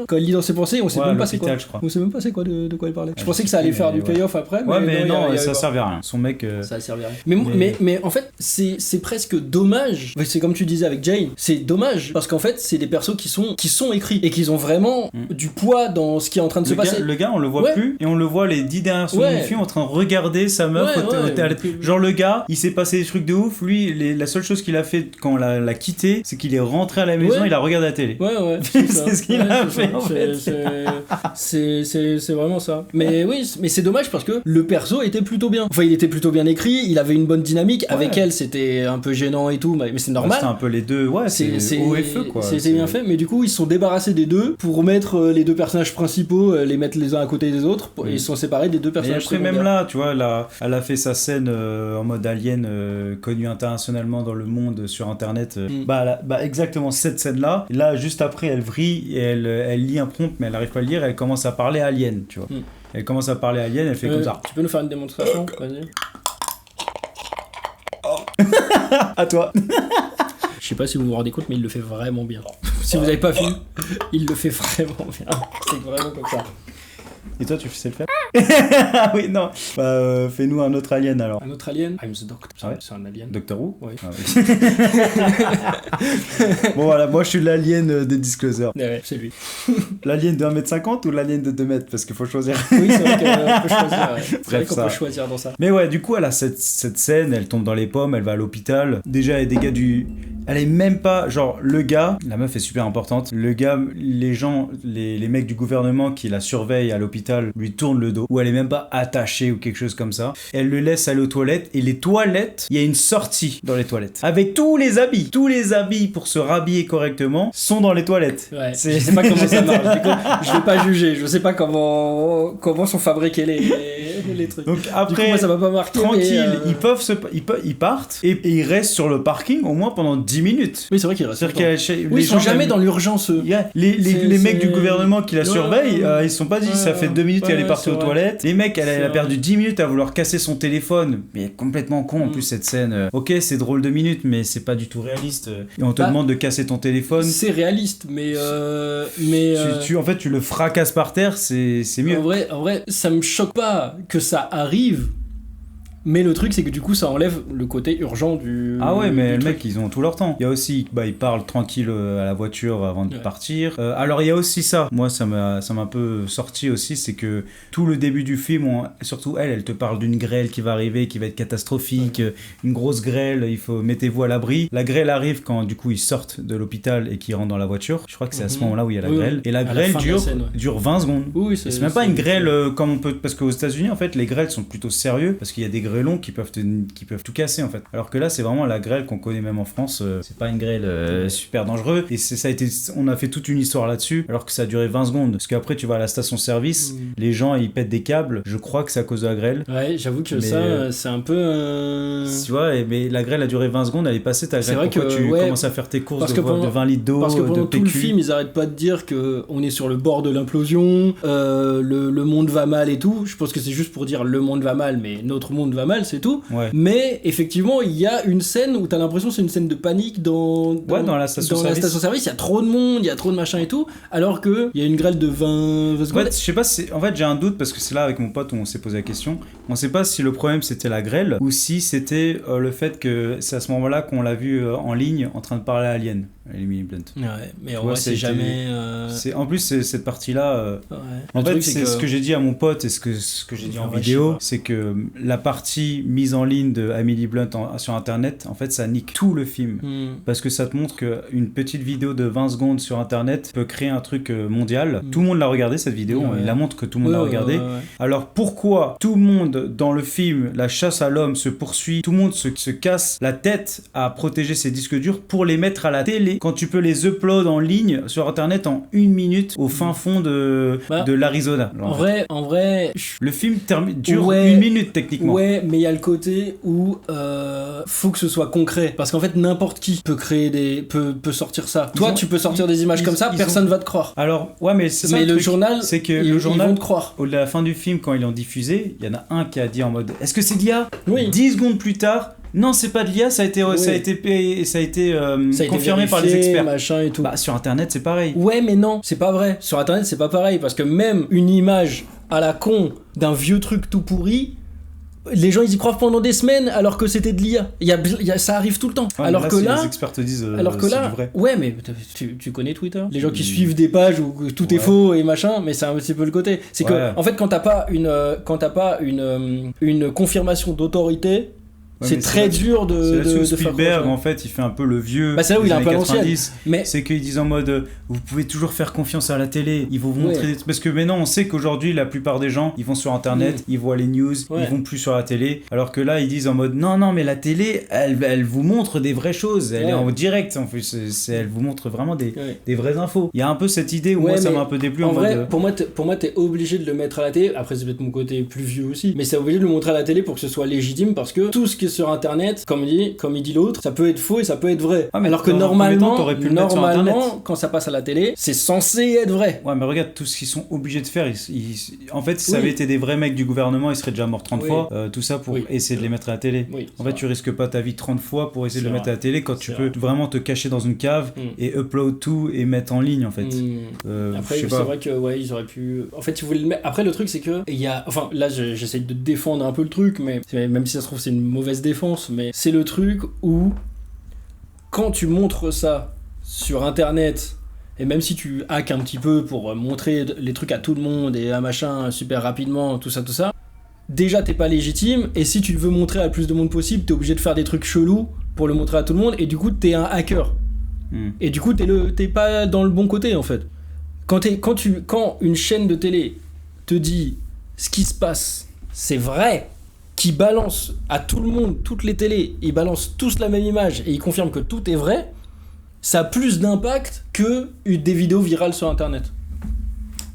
Quand elle lit dans ses pensées, on sait même pas c'est quoi. On sait même pas c'est quoi de quoi elle parlait. Je pensais que ça allait faire du payoff après. Mais non, ça servait à rien. Son mec. Ça servait à rien. Mais en fait, c'est presque dommage. C'est comme tu disais avec Jane. C'est dommage parce qu'en fait, c'est des persos qui sont écrits et qui ont vraiment du poids dans ce qui est en train de se passer. Le gars, on le voit plus et on le voit les 10 dernières secondes du film en train de regarder sa meuf. Genre le gars, il s'est passé des trucs de ouf. Lui, la seule chose qu'il a fait quand on l'a quitté, c'est qu'il est rentré à la maison, il a regardé la télé. C'est ce qu'il a fait en fait. C'est vraiment ça. Mais mais c'est dommage parce que le perso était plutôt bien. Enfin, il était plutôt bien écrit, il avait une bonne dynamique. Avec elle, c'était un peu gênant et tout, mais c'est normal. C'était un peu les deux, c'est haut et feu quoi. C'était bien fait, mais du coup, ils se sont débarrassés des deux pour mettre les deux personnages principaux, les mettre les uns à côté des autres, et ils se sont séparés des deux personnages secondaires. Et après, même là, tu vois, elle a fait sa scène en mode alien, connue internationalement dans le monde sur internet. Exactement cette scène-là. Là, juste après, elle vrille et elle lit un prompt, mais elle n'arrive pas à le lire. Elle commence à parler alien, tu vois. Elle commence à parler alien, elle fait comme ça. Tu peux nous faire une démonstration? Vas-y. À toi. Je sais pas si vous vous rendez compte, mais il le fait vraiment bien. Si vous n'avez pas vu, il le fait vraiment bien. C'est vraiment comme ça. Et toi, tu sais le faire? Ah oui, non. Fais-nous un autre alien alors. Un autre alien? I'm the Doctor. Ah ouais? C'est un alien. Doctor Who? Oui. Ah, oui. Bon voilà, moi je suis l'alien des Disclosure. Ouais, c'est lui. L'alien de 1m50 ou l'alien de 2m? Parce qu'il faut choisir. Oui, c'est vrai qu'on peut choisir. C'est vrai qu'on peut choisir dans ça. Mais ouais, du coup, elle a cette scène, elle tombe dans les pommes, elle va à l'hôpital. Déjà, il y a des gars Elle est même pas... Genre, le gars... La meuf est super importante. Le gars, les gens, les mecs du gouvernement qui la surveillent à l'hôpital lui tournent le dos. Ou elle est même pas attachée ou quelque chose comme ça. Elle le laisse aller aux toilettes. Et les toilettes, il y a une sortie dans les toilettes. Avec tous les habits. Tous les habits pour se rhabiller correctement sont dans les toilettes. Ouais, je sais pas comment ça marche. Je vais pas juger. Je sais pas comment sont fabriqués les trucs. Donc après, du coup, moi, ça m'a pas marqué. Tranquille, ils partent et ils restent sur le parking au moins pendant 10 minutes. Oui, c'est vrai qu'ils restent. Ils sont jamais dans l'urgence. Les mecs du gouvernement qui la surveillent, ils se sont pas dit ça fait 2 minutes qu'elle est partie aux toilettes. Les mecs, elle a perdu 10 minutes à vouloir casser son téléphone. Mais complètement con en plus cette scène. Ok, c'est drôle 2 minutes, mais c'est pas du tout réaliste. Et on te demande de casser ton téléphone. C'est réaliste, mais en fait, tu le fracasses par terre, c'est mieux. En vrai, ça me choque pas que ça arrive. Mais le truc, c'est que du coup, ça enlève le côté urgent du. Ah ouais, mais les mecs, ils ont tout leur temps. Il y a aussi, ils parlent tranquille à la voiture avant de partir. Alors, il y a aussi ça. Moi, ça m'a un peu sorti aussi, c'est que tout le début du film, surtout elle te parle d'une grêle qui va arriver, qui va être catastrophique, une grosse grêle, mettez-vous à l'abri. La grêle arrive quand, du coup, ils sortent de l'hôpital et qu'ils rentrent dans la voiture. Je crois que c'est à ce moment-là où il y a la grêle. Et la grêle dure 20 secondes. Oui, c'est même pas une grêle comme on peut... Parce qu'aux États-Unis, en fait, les grêles sont plutôt sérieux, parce qu'il y a des grêlons durée longue qui peuvent tout casser en fait. Alors que là c'est vraiment la grêle qu'on connaît même en France, c'est pas une grêle super dangereux et on a fait toute une histoire là-dessus alors que ça a duré 20 secondes parce qu'après tu vas à la station-service, les gens ils pètent des câbles, je crois que c'est à cause de la grêle. Ouais, j'avoue que ça c'est un peu tu vois, mais la grêle a duré 20 secondes, elle est passée ta grêle, pourquoi tu commences à faire tes courses de 20 litres d'eau, parce que pendant de PQ. Tout le film ils arrêtent pas de dire qu'on est sur le bord de l'implosion, le monde va mal et tout. Je pense que c'est juste pour dire le monde va mal, mais notre monde va mal, c'est tout. Ouais. Mais effectivement, il y a une scène où t'as l'impression que c'est une scène de panique dans la station-service. Il y a trop de monde, il y a trop de machin et tout, alors qu'il y a une grêle de 20 secondes. En fait, je sais pas si... En fait, j'ai un doute parce que c'est là avec mon pote où on s'est posé la question. On sait pas si le problème c'était la grêle ou si c'était le fait que c'est à ce moment-là qu'on l'a vu en ligne en train de parler à Alien. Emily Blunt. Ouais, mais en vrai, c'est jamais. En plus, cette partie-là. Ouais. En fait, c'est ce que j'ai dit à mon pote et ce que j'ai dit en vidéo, c'est que la partie mise en ligne de Emily Blunt sur Internet, en fait, ça nique tout le film. Parce que ça te montre qu'une petite vidéo de 20 secondes sur Internet peut créer un truc mondial. Tout le monde l'a regardé, cette vidéo. Il la montre que tout le monde l'a regardé. Alors, pourquoi tout le monde, dans le film, la chasse à l'homme se poursuit, tout le monde se casse la tête à protéger ses disques durs pour les mettre à la télé quand tu peux les upload en ligne sur Internet en 1 minute au fin fond de l'Arizona. En vrai, le film dure 1 minute techniquement. Ouais, mais il y a le côté où faut que ce soit concret, parce qu'en fait n'importe qui peut créer peut sortir ça. Toi, tu peux sortir des images comme ça, personne va te croire. Alors ouais, mais c'est ça. Mais le truc, journal, c'est que le journal, ils vont te croire. À la fin du film, quand ils l'ont diffusé, il y en a un qui a dit en mode est-ce que c'est de l'IA ? Oui. 10 secondes plus tard. Non, c'est pas de l'IA, ça a été confirmé par les experts. Machin et tout. Bah, sur Internet, c'est pareil. Ouais, mais non, c'est pas vrai. Sur Internet, c'est pas pareil, parce que même une image à la con d'un vieux truc tout pourri, les gens ils y croient pendant des semaines alors que c'était de l'IA. Ça arrive tout le temps. Ouais, alors que là, les experts te disent alors que là, c'est du vrai. Ouais, mais tu connais Twitter. Les gens qui suivent des pages où tout est faux et machin, mais c'est un petit peu le côté. C'est que en fait quand t'as pas une confirmation d'autorité. Ouais, c'est très dur de Spielberg en fait il fait un peu le vieux. Bah c'est là où il est un peu l'ancien. Mais c'est qu'ils disent en mode vous pouvez toujours faire confiance à la télé, ils vont vous montrer parce que maintenant on sait qu'aujourd'hui la plupart des gens ils vont sur Internet, ils voient les news, ils vont plus sur la télé, alors que là ils disent en mode non mais la télé elle vous montre des vraies choses, elle est en direct en plus, elle vous montre vraiment des vraies infos. Il y a un peu cette idée où moi ça m'a un peu déplu en vrai, pour moi t'es obligé de le mettre à la télé. Après c'est peut-être mon côté plus vieux aussi, mais c'est obligé de le montrer à la télé pour que ce soit légitime, parce que tout ce qui est sur Internet, comme il dit l'autre, ça peut être faux et ça peut être vrai. Alors que normalement, quand ça passe à la télé, c'est censé être vrai. Ouais, mais regarde tout ce qu'ils sont obligés de faire. En fait, si ça avait été des vrais mecs du gouvernement, ils seraient déjà morts 30 fois. Tout ça pour essayer de les mettre à la télé. En fait, tu risques pas ta vie 30 fois pour essayer de le mettre à la télé quand tu peux vraiment te cacher dans une cave et upload tout et mettre en ligne en fait. Après, c'est vrai que ils auraient pu. En fait, ils voulaient le mettre. Après, le truc, c'est que enfin, là, j'essaie de défendre un peu le truc, mais même si ça se trouve, c'est une mauvaise défense. Mais c'est le truc où quand tu montres ça sur Internet, et même si tu hackes un petit peu pour montrer les trucs à tout le monde et à machin super rapidement, tout ça, déjà t'es pas légitime, et si tu veux montrer à le plus de monde possible, t'es obligé de faire des trucs chelous pour le montrer à tout le monde, et du coup t'es un hacker. Et du coup t'es pas dans le bon côté en fait. Quand une chaîne de télé te dit ce qui se passe, c'est vrai, qui balance à tout le monde, toutes les télés, ils balancent tous la même image et ils confirment que tout est vrai, ça a plus d'impact que des vidéos virales sur Internet.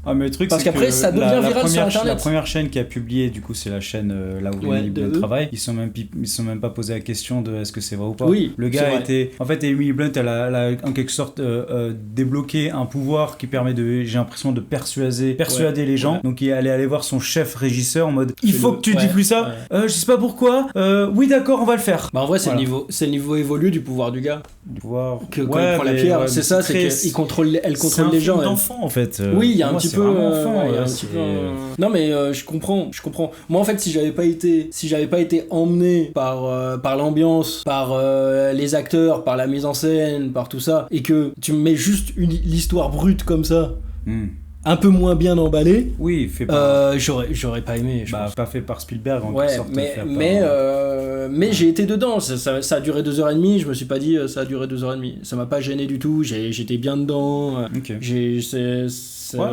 Ah, mais le truc, parce qu'après ça devient viral sur Internet. La première chaîne qui a publié, du coup, c'est la chaîne là où Emily Blunt travaille. Ils se sont même pas posé la question de est-ce que c'est vrai ou pas. Oui, le gars était. En fait, Emily Blunt, elle a en quelque sorte débloqué un pouvoir qui permet j'ai l'impression de persuader les gens. Donc, il allait aller voir son chef régisseur en mode il faut que tu dis plus ça. Je sais pas pourquoi. Oui, d'accord, on va le faire. Bah, en vrai, c'est le niveau évolué du pouvoir du gars. Du pouvoir. Quand il prend la pierre, c'est ça, c'est qu'elle contrôle les gens. C'est un d'enfant en fait. Oui, il y a un petit peu. Non mais je comprends. Moi en fait si j'avais pas été emmené par l'ambiance, par les acteurs, par la mise en scène, par tout ça, et que tu me mets juste l'histoire brute comme ça, un peu moins bien emballé. Oui, fait par... j'aurais pas aimé. Pas fait par Spielberg en ouais, quelque sorte. Mais j'ai été dedans. Ça a duré 2h30. Je me suis pas dit ça a duré 2h30. Ça m'a pas gêné du tout. J'étais bien dedans. Ok.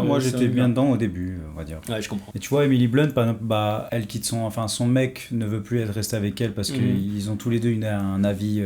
Moi j'étais bien dedans au début, on va dire. Ouais, je comprends. Et tu vois, Emily Blunt, par exemple, elle quitte son mec ne veut plus être resté avec elle parce qu'ils ont tous les deux un avis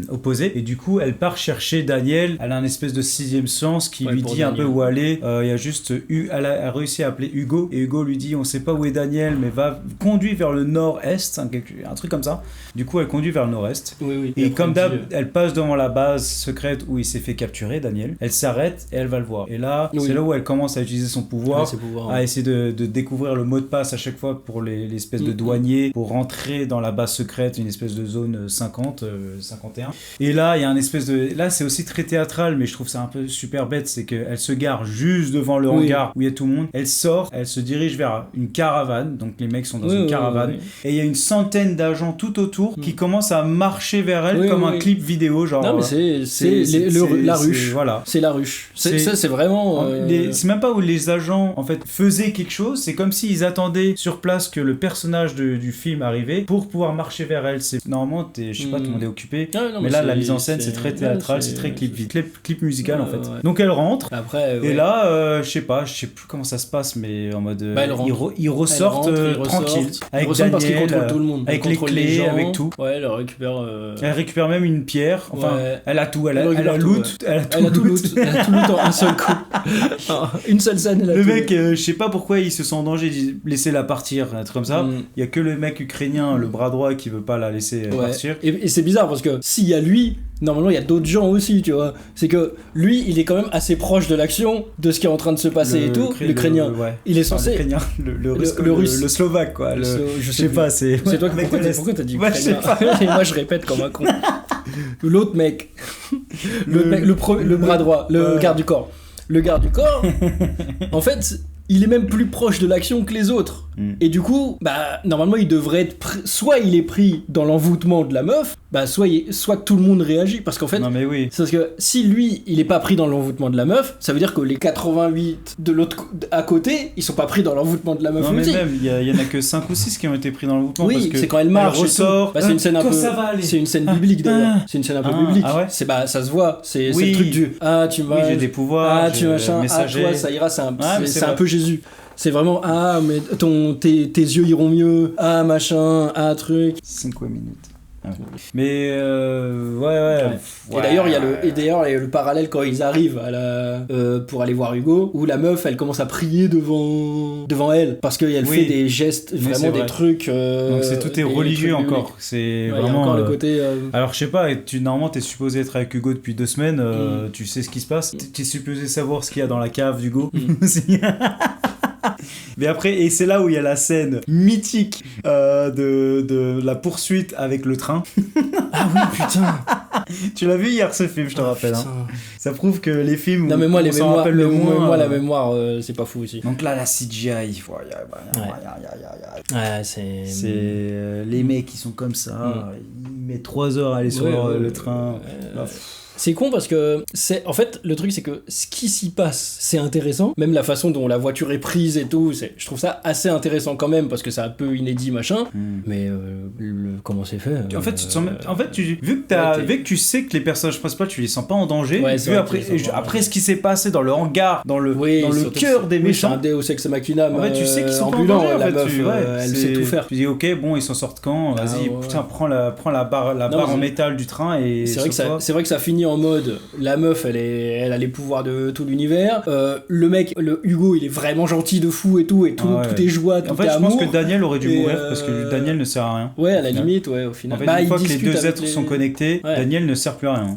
opposé. Et du coup, elle part chercher Daniel. Elle a un espèce de sixième sens qui lui dit Daniel. Un peu où aller. Il y a juste elle a réussi à appeler Hugo et Hugo lui dit on sait pas où est Daniel, mais conduit vers le nord-est, un truc comme ça. Du coup, elle conduit vers le nord-est. Oui. Et comme d'hab, elle passe devant la base secrète où il s'est fait capturer, Daniel. Elle s'arrête et elle va le voir. Et là, c'est là où elle commence à utiliser son pouvoir, à essayer de découvrir le mot de passe à chaque fois pour l'espèce de douanier, pour rentrer dans la base secrète, une espèce de zone 51. Et là, il y a un espèce de... Là, c'est aussi très théâtral, mais je trouve ça un peu super bête, c'est qu'elle se gare juste devant le hangar où il y a tout le monde. Elle sort, elle se dirige vers une caravane, donc les mecs sont dans une caravane, et il y a une centaine d'agents tout autour qui commencent à marcher vers elle comme un clip vidéo, genre... Non, mais c'est la ruche. Voilà. C'est la ruche. Ça, c'est vraiment... C'est même pas où les agents, en fait, faisaient quelque chose, c'est comme s'ils attendaient sur place que le personnage du film arrivait pour pouvoir marcher vers elle. Normalement, je sais pas, tout le monde est occupé, mais là, la mise en scène, c'est très théâtral, c'est très clip musical, en fait. Ouais. Donc elle rentre, après, et là, je sais plus comment ça se passe, mais en mode... ils ressortent tranquille, avec Daniel, parce qu'ils contrôlent tout le monde. Avec les clés, avec tout. Ouais, elle récupère... Elle récupère même une pierre, enfin, elle a tout, elle a loot, elle a tout loot en un seul coup. Une seule scène, elle a le tout. mec, je sais pas pourquoi il se sent en danger, il dit laissez-la partir, un truc comme ça. Il y a que le mec ukrainien, le bras droit, qui veut pas la laisser partir. Et c'est bizarre parce que s'il y a lui, normalement il y a d'autres gens aussi, tu vois. C'est que lui, il est quand même assez proche de l'action, de ce qui est en train de se passer et tout. L'Ukrainien, il est censé. Le russe, le slovaque, quoi. Je sais pas, c'est toi qui pourquoi t'as dit Ukrainien. Et moi je répète comme un con. L'autre mec, le bras droit, le garde du corps. Le garde du corps, en fait, il est même plus proche de l'action que les autres. Et du coup, normalement, il devrait être soit il est pris dans l'envoûtement de la meuf, soit que tout le monde réagit. Parce qu'en fait, non mais oui. C'est parce que si lui, il est pas pris dans l'envoûtement de la meuf, ça veut dire que les 88 de l'autre à côté, ils sont pas pris dans l'envoûtement de la meuf. Non mais même, il y en a que 5 ou 6 qui ont été pris dans l'envoûtement. Oui, parce que c'est quand elle marche. Elle ressort. C'est une scène un peu. C'est une scène biblique d'ailleurs. C'est une scène un peu biblique. Ah ouais. Ça se voit. C'est le truc du. Tu vas. Oui, j'ai des pouvoirs. Tu machin. Toi, ça ira. C'est un peu Jésus. C'est vraiment mais tes yeux iront mieux, truc. 5 minutes. Mais ouais. Et d'ailleurs il y a le parallèle quand ils arrivent pour aller voir Hugo, où la meuf elle commence à prier devant elle parce qu'elle fait des gestes, vraiment des trucs. Donc tout est religieux encore. C'est vraiment. Encore le côté. Alors je sais pas, normalement t'es supposé être avec Hugo depuis 2 semaines, tu sais ce qui se passe. T'es supposé savoir ce qu'il y a dans la cave d'Hugo. Mais après, et c'est là où il y a la scène mythique de la poursuite avec le train. Ah oui, putain. Tu l'as vu hier ce film, je te rappelle. Hein. Ça prouve que les films. Non mais moi, la mémoire, c'est pas fou aussi. Donc là, la CGI. C'est les mecs qui sont comme ça. Ils mettent 3 heures à aller sur le train. C'est con parce que en fait le truc c'est que ce qui s'y passe c'est intéressant, même la façon dont la voiture est prise et tout, je trouve ça assez intéressant quand même parce que c'est un peu inédit machin, mais comment c'est fait en fait vu que tu sais que les personnages principaux tu les sens pas en danger, vu après ce qui s'est passé dans le hangar, dans le cœur des méchants, c'est un Deus Ex Machina, en fait tu sais qu'ils sont ambulants, pas en danger, la meuf elle sait tout faire, tu dis ok bon ils s'en sortent quand, vas-y putain prends la barre en métal du train et c'est vrai que ça finit en mode la meuf elle a les pouvoirs de tout l'univers, le mec, le Hugo il est vraiment gentil de fou et tout est joie, tout est amour. En fait je pense que Daniel aurait dû mourir parce que Daniel ne sert à rien. Ouais à la limite au final. En fait une fois que les deux êtres sont connectés, Daniel ne sert plus à rien.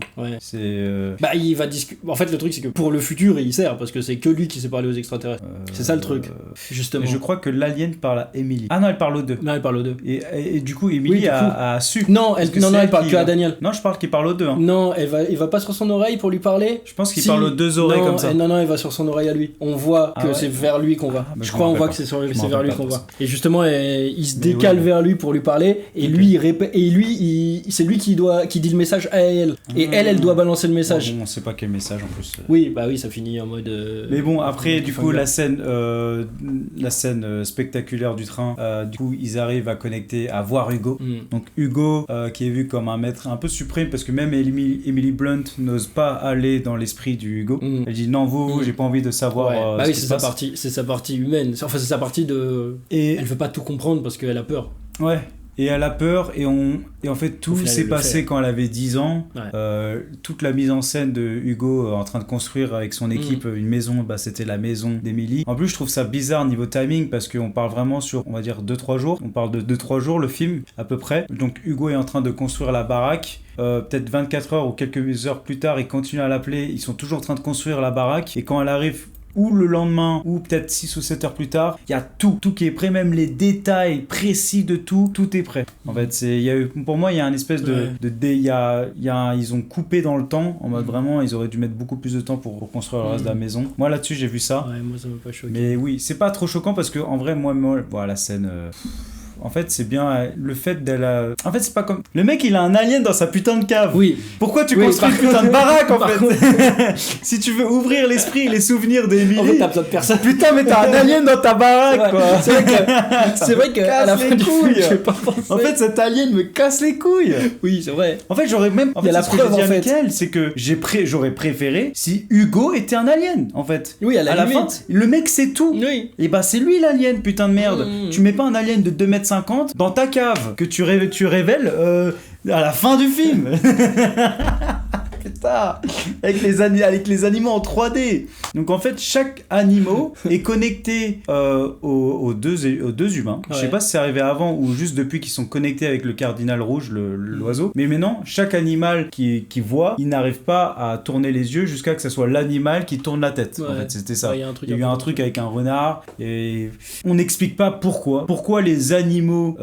Il va discuter. En fait le truc c'est que pour le futur il sert parce que c'est que lui qui sait parler aux extraterrestres. C'est ça le truc justement. Je crois que l'alien parle à Emily. Ah non elle parle aux deux. Non elle parle aux deux. Et du coup Emily a su. Non elle parle que à Daniel. Non je parle qu'il parle aux deux. Non il va va pas sur son oreille pour lui parler. Je pense qu'il parle aux deux oreilles comme ça. Non, il va sur son oreille à lui. On voit que c'est vers lui qu'on va. Je crois on voit que c'est vers lui qu'on va. Et justement, il se décale vers lui pour lui parler, et lui il répète, et lui c'est lui qui dit le message à elle, et elle doit balancer le message. Bon, on sait pas quel message en plus. Oui, ça finit en mode. Mais bon, après du coup la scène spectaculaire du train, du coup ils arrivent à connecter, à voir Hugo. Donc Hugo qui est vu comme un maître un peu suprême, parce que même Emily Blunt n'ose pas aller dans l'esprit du Hugo. Elle dit non, j'ai pas envie de savoir. Oui, c'est sa partie humaine. Enfin, c'est sa partie de. Et elle veut pas tout comprendre parce qu'elle a peur. Ouais. Et elle a peur, et en fait tout s'est passé quand elle avait 10 ans. Toute la mise en scène de Hugo en train de construire avec son équipe une maison, c'était la maison d'Emily. En plus, je trouve ça bizarre niveau timing, parce qu'on parle vraiment sur, on va dire, 2-3 jours. On parle de 2-3 jours le film, à peu près. Donc Hugo est en train de construire la baraque. Peut-être 24 heures ou quelques heures plus tard, il continue à l'appeler. Ils sont toujours en train de construire la baraque. Et quand elle arrive, ou le lendemain, ou peut-être 6 ou 7 heures plus tard, il y a tout qui est prêt, même les détails précis de tout est prêt. En fait, pour moi, il y a une espèce ils ont coupé dans le temps, en mode vraiment, ils auraient dû mettre beaucoup plus de temps pour construire le reste de la maison. Moi, là-dessus, j'ai vu ça. Ouais, moi, ça m'a pas choqué. Mais oui, c'est pas trop choquant, parce que en vrai, moi la scène... En fait, c'est bien le fait d'elle. En fait, c'est pas comme. Le mec, il a un alien dans sa putain de cave. Oui. Pourquoi tu construis une putain de baraque, en fait? Si tu veux ouvrir l'esprit et les souvenirs d'Emily. En fait, t'as besoin de personne. Putain, mais t'as un alien dans ta baraque, quoi. C'est vrai que à la fin du film, j'ai pas pensé. En fait, cet alien me casse les couilles. Oui, c'est vrai. En fait, j'aurais même. Il y a la preuve, en fait. C'est que j'aurais préféré si Hugo était un alien, en fait. Oui, à la fin, le mec, c'est tout. Oui. Et c'est lui l'alien, putain de merde. Tu mets pas un alien de 2,50 m dans ta cave que tu révèles à la fin du film. Putain, avec les animaux en 3D. Donc en fait, chaque animal est connecté aux deux humains. Je sais pas si c'est arrivé avant ou juste depuis qu'ils sont connectés avec le cardinal rouge, l'oiseau. Mais maintenant, chaque animal qui voit, il n'arrive pas à tourner les yeux jusqu'à que ce soit l'animal qui tourne la tête. En fait, c'était ça. Il y a eu un truc avec un renard, et on n'explique pas pourquoi les animaux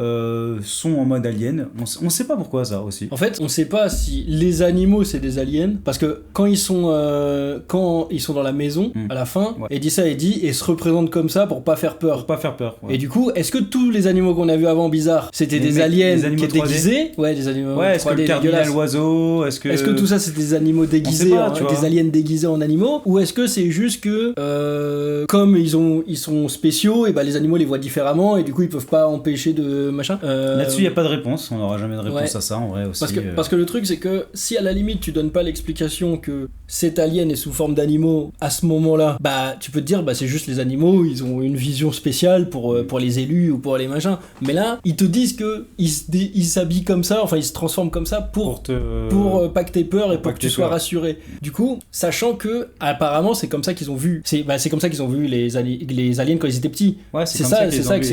sont en mode alien. On sait pas pourquoi, ça aussi. En fait, on sait pas si les animaux c'est des aliens, parce que quand ils sont dans la maison à la fin, et se représentent comme ça pour pas faire peur. Ouais. Et du coup, est-ce que tous les animaux qu'on a vus avant bizarres, c'était des aliens qui étaient déguisés? Ouais, des animaux 3D. Est-ce que le cardinal oiseau, est-ce que tout ça c'est des animaux déguisés, des aliens déguisés en animaux, ou est-ce que c'est juste que comme ils sont spéciaux, et les animaux les voient différemment, et du coup ils peuvent pas empêcher de machin. Là-dessus, il y a pas de réponse. On n'aura jamais de réponse à ça, en vrai aussi. Parce que le truc c'est que si à la limite tu donnes pas l'explication que cet alien est sous forme d'animaux à ce moment-là, tu peux te dire c'est juste les animaux, ils ont une vision spéciale pour les élus ou pour les machins. Mais là, ils te disent que ils s'habillent comme ça, enfin ils se transforment comme ça pour pas que t'aies peur et pour que tu sois rassuré. Du coup, sachant que apparemment c'est comme ça qu'ils ont vu, c'est comme ça qu'ils ont vu les aliens quand ils étaient petits. Ouais, c'est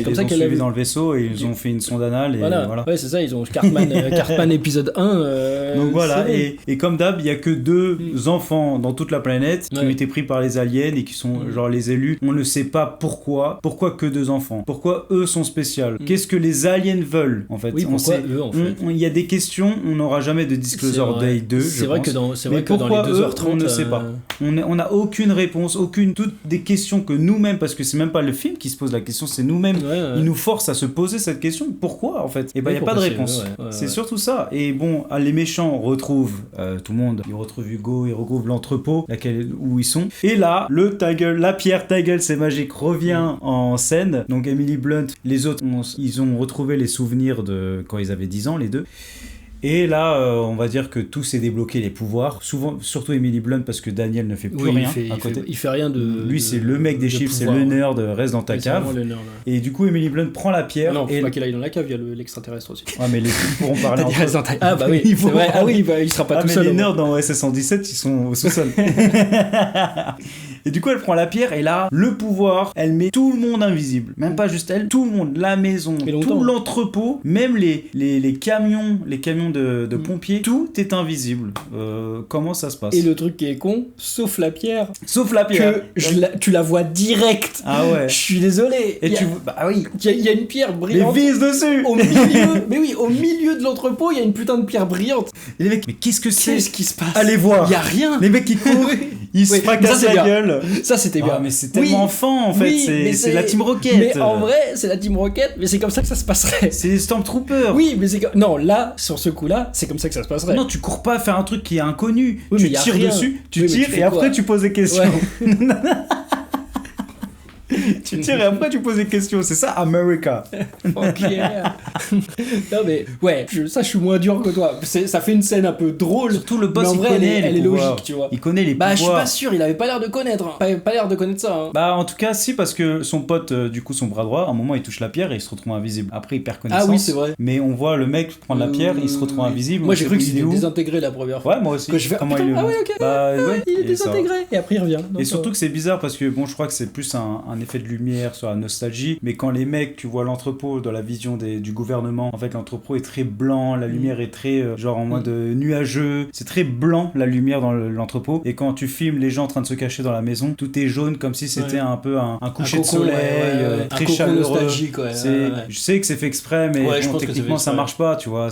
comme ça qu'ils l'ont vu dans le vaisseau, et ils ont fait une sonde anale, et voilà. Ouais, c'est ça, ils ont Cartman épisode 1. Donc voilà, et comme d'hab, il y a que 2 enfants dans toute la planète qui ont été pris par les aliens et qui sont genre les élus. On ne sait pas pourquoi que 2 enfants, pourquoi eux sont spéciaux, qu'est-ce que les aliens veulent, en fait. Il y a des questions, on n'aura jamais de Disclosure Day 2. C'est vrai que dans les 2h30 on ne sait pas. On n'a aucune réponse, toutes des questions que nous-mêmes, parce que c'est même pas le film qui se pose la question, c'est nous-mêmes. Il nous force à se poser cette question, pourquoi, en fait. Et il n'y a pas de réponse. C'est surtout ça. Et bon, les méchants retrouvent tout le monde. Ils retrouvent Hugo, ils retrouvent l'entrepôt où ils sont. Et là, la pierre ta gueule, c'est magique, revient en scène. Donc Emily Blunt, les autres, ils ont retrouvé les souvenirs de quand ils avaient 10 ans, les 2. Et là, on va dire que tout s'est débloqué, les pouvoirs. Souvent, surtout Emily Blunt, parce que Daniel ne fait plus rien à côté. Il fait rien de. Lui, c'est le mec des chiffres, c'est le nerd, reste dans ta cave. Et du coup, Emily Blunt prend la pierre. Non, faut pas qu'il aille dans la cave, il y a l'extraterrestre aussi. Ah, mais les filles pourront parler entre eux. Ah, bah oui, c'est vrai. Ah oui, il sera pas tout seul. Mais les nerds dans SS117, ils sont au sous-sol. Et du coup, elle prend la pierre et là, le pouvoir, elle met tout le monde invisible. Même pas juste elle, tout le monde, la maison, tout l'entrepôt, même les camions de pompiers, tout est invisible. Comment ça se passe? Et le truc qui est con, sauf la pierre. Sauf la pierre. Tu la vois direct. Ah ouais. Je suis désolé. Et bah oui. Il y a une pierre brillante. Les vis dessus. Au milieu. Mais oui, au milieu de l'entrepôt, il y a une putain de pierre brillante. Et les mecs, mais qu'est-ce que c'est? Qu'est-ce qui se passe? Allez voir. Il y a rien. Les mecs qui courent, ils se fracassent la gueule. Ça c'était bien. Mais c'est tellement enfant en fait. C'est la Team Rocket. Mais en vrai, c'est la Team Rocket, mais c'est comme ça que ça se passerait. C'est les Stormtroopers. Oui, mais non, là, sur ce coup-là, c'est comme ça que ça se passerait. Non, tu cours pas faire un truc qui est inconnu. Oui, tu tires dessus, tu tires et après tu poses des questions. Ouais. Tu tires et après tu poses des questions. C'est ça, America. Fuck yeah. Non mais ouais, ça je suis moins dur que toi. Ça fait une scène un peu drôle. Surtout le boss, mais en vrai, elle est logique, tu vois. Il connaît les pouvoirs. Bah je suis pas sûr, il avait pas l'air de connaître. Pas l'air de connaître ça. Hein. Bah en tout cas si, parce que son pote, du coup son bras droit, à un moment il touche la pierre et il se retrouve invisible. Après il perd connaissance. Ah oui c'est vrai. Mais on voit le mec prendre la pierre, il se retrouve invisible. Moi j'ai cru que c'était désintégré la première fois. Ouais moi aussi. Que je fais, comment il est. Ah ouais ok. Bah ouais. Il est désintégré et après il revient. Et surtout que c'est bizarre parce que bon je crois que c'est plus un effet de lumière sur la nostalgie, mais quand les mecs, tu vois l'entrepôt dans la vision du gouvernement, en fait l'entrepôt est très blanc, la lumière est très genre en mode nuageux, c'est très blanc la lumière dans l'entrepôt, et quand tu filmes les gens en train de se cacher dans la maison, tout est jaune comme si c'était un peu un coucher de soleil, très chaleureux. Nostalgique, Je sais que c'est fait exprès, mais bon, techniquement ça marche pas, tu vois.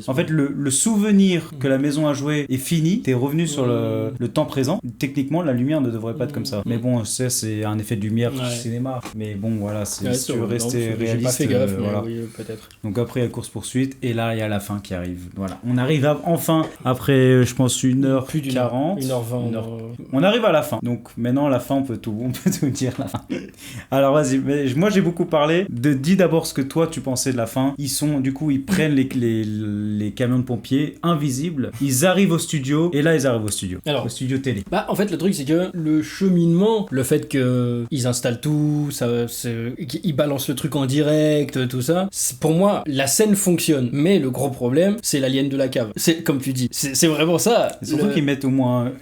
En fait le souvenir que la maison a joué est fini, t'es revenu sur le temps présent, techniquement la lumière ne devrait pas être comme ça, mais bon c'est un effet de lumière du cinéma, mais bon voilà, si tu veux rester réaliste, pas fait gaffe, voilà. Oui, peut-être. Donc après il y a course poursuite et là il y a la fin qui arrive, voilà, on arrive enfin après je pense 1h plus d'une 40 1h20 on arrive à la fin, donc maintenant la fin on peut tout dire la fin. Alors vas-y, mais moi j'ai beaucoup parlé dis d'abord ce que toi tu pensais de la fin. Ils prennent les camions de pompiers invisibles, ils arrivent au studio et là ils arrivent au studio. Alors, au studio télé. Bah en fait le truc c'est que le cheminement, le fait que ils installent tout, ils balancent le truc en direct, tout ça, pour moi la scène fonctionne, mais le gros problème c'est l'alien de la cave. C'est comme tu dis, c'est vraiment ça. Surtout qu'ils mettent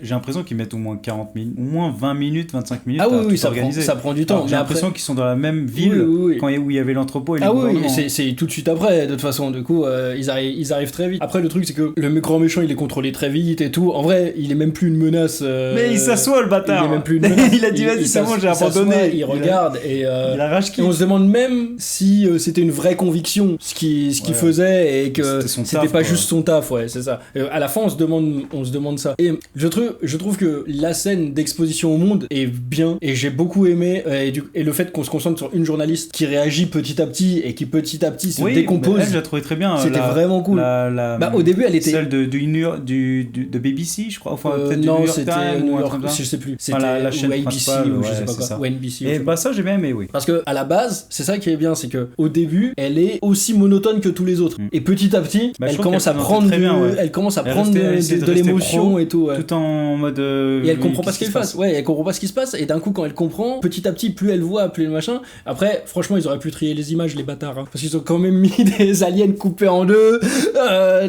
j'ai l'impression qu'ils mettent au moins 40 minutes, au moins 20 minutes, 25 minutes. Ah oui, ça prend du temps. Alors, j'ai l'impression qu'ils sont dans la même ville où il y avait l'entrepôt et les gouvernements. C'est tout de suite après, de toute façon, du coup, ils arrivent très vite. Après, le truc, c'est que le grand méchant, il est contrôlé très vite et tout. En vrai, il est même plus une menace. Mais il s'assoit, le bâtard. Il est même plus une menace. Il a dit, vas-y, c'est bon, j'ai abandonné. Il regarde et on se demande même si c'était une vraie conviction ce qu'il faisait et que c'était pas juste son taf, ouais, c'est ça. À la fin, on se demande ça. Et je trouve que la scène d'exposition au monde est bien et j'ai beaucoup aimé et le fait qu'on se concentre sur une journaliste qui réagit petit à petit et qui petit à petit se décompose. Elle, je la trouvais très bien. C'était vraiment cool. Au début, elle était celle de BBC, je crois. Enfin, peut-être non, du New York c'était Times, New York, je sais plus. C'était la chaîne ABC ou je sais pas quoi. Ou NBC. Et bah ça, j'ai bien aimé, oui. Parce que à la base, c'est ça qui est bien, c'est que au début, elle est aussi monotone que tous les autres. Et petit à petit, elle commence à prendre de l'émotion et tout. Tout en mode. Et elle comprend pas ce qu'il passe. Ouais, elle comprend pas ce qui se passe. Et d'un coup, quand elle comprend, petit à petit, plus elle voit, plus le machin. Après, franchement, ils auraient pu trier les images, les bâtards. Parce qu'ils ont quand même mis des aliens coupés en deux,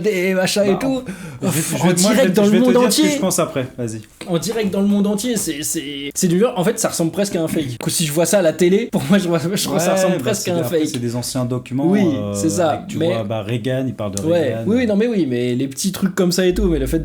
des machins et tout. En direct dans le monde entier. Je pense après, vas-y. En direct dans le monde entier, c'est dur. En fait, ça ressemble presque à un fake. Si je vois ça à la télé, pour moi, ça ressemble presque à un fake. C'est des anciens documents. Oui, c'est ça. Tu vois, Reagan, il parle de Reagan. Oui, mais les petits trucs comme ça et tout, mais le fait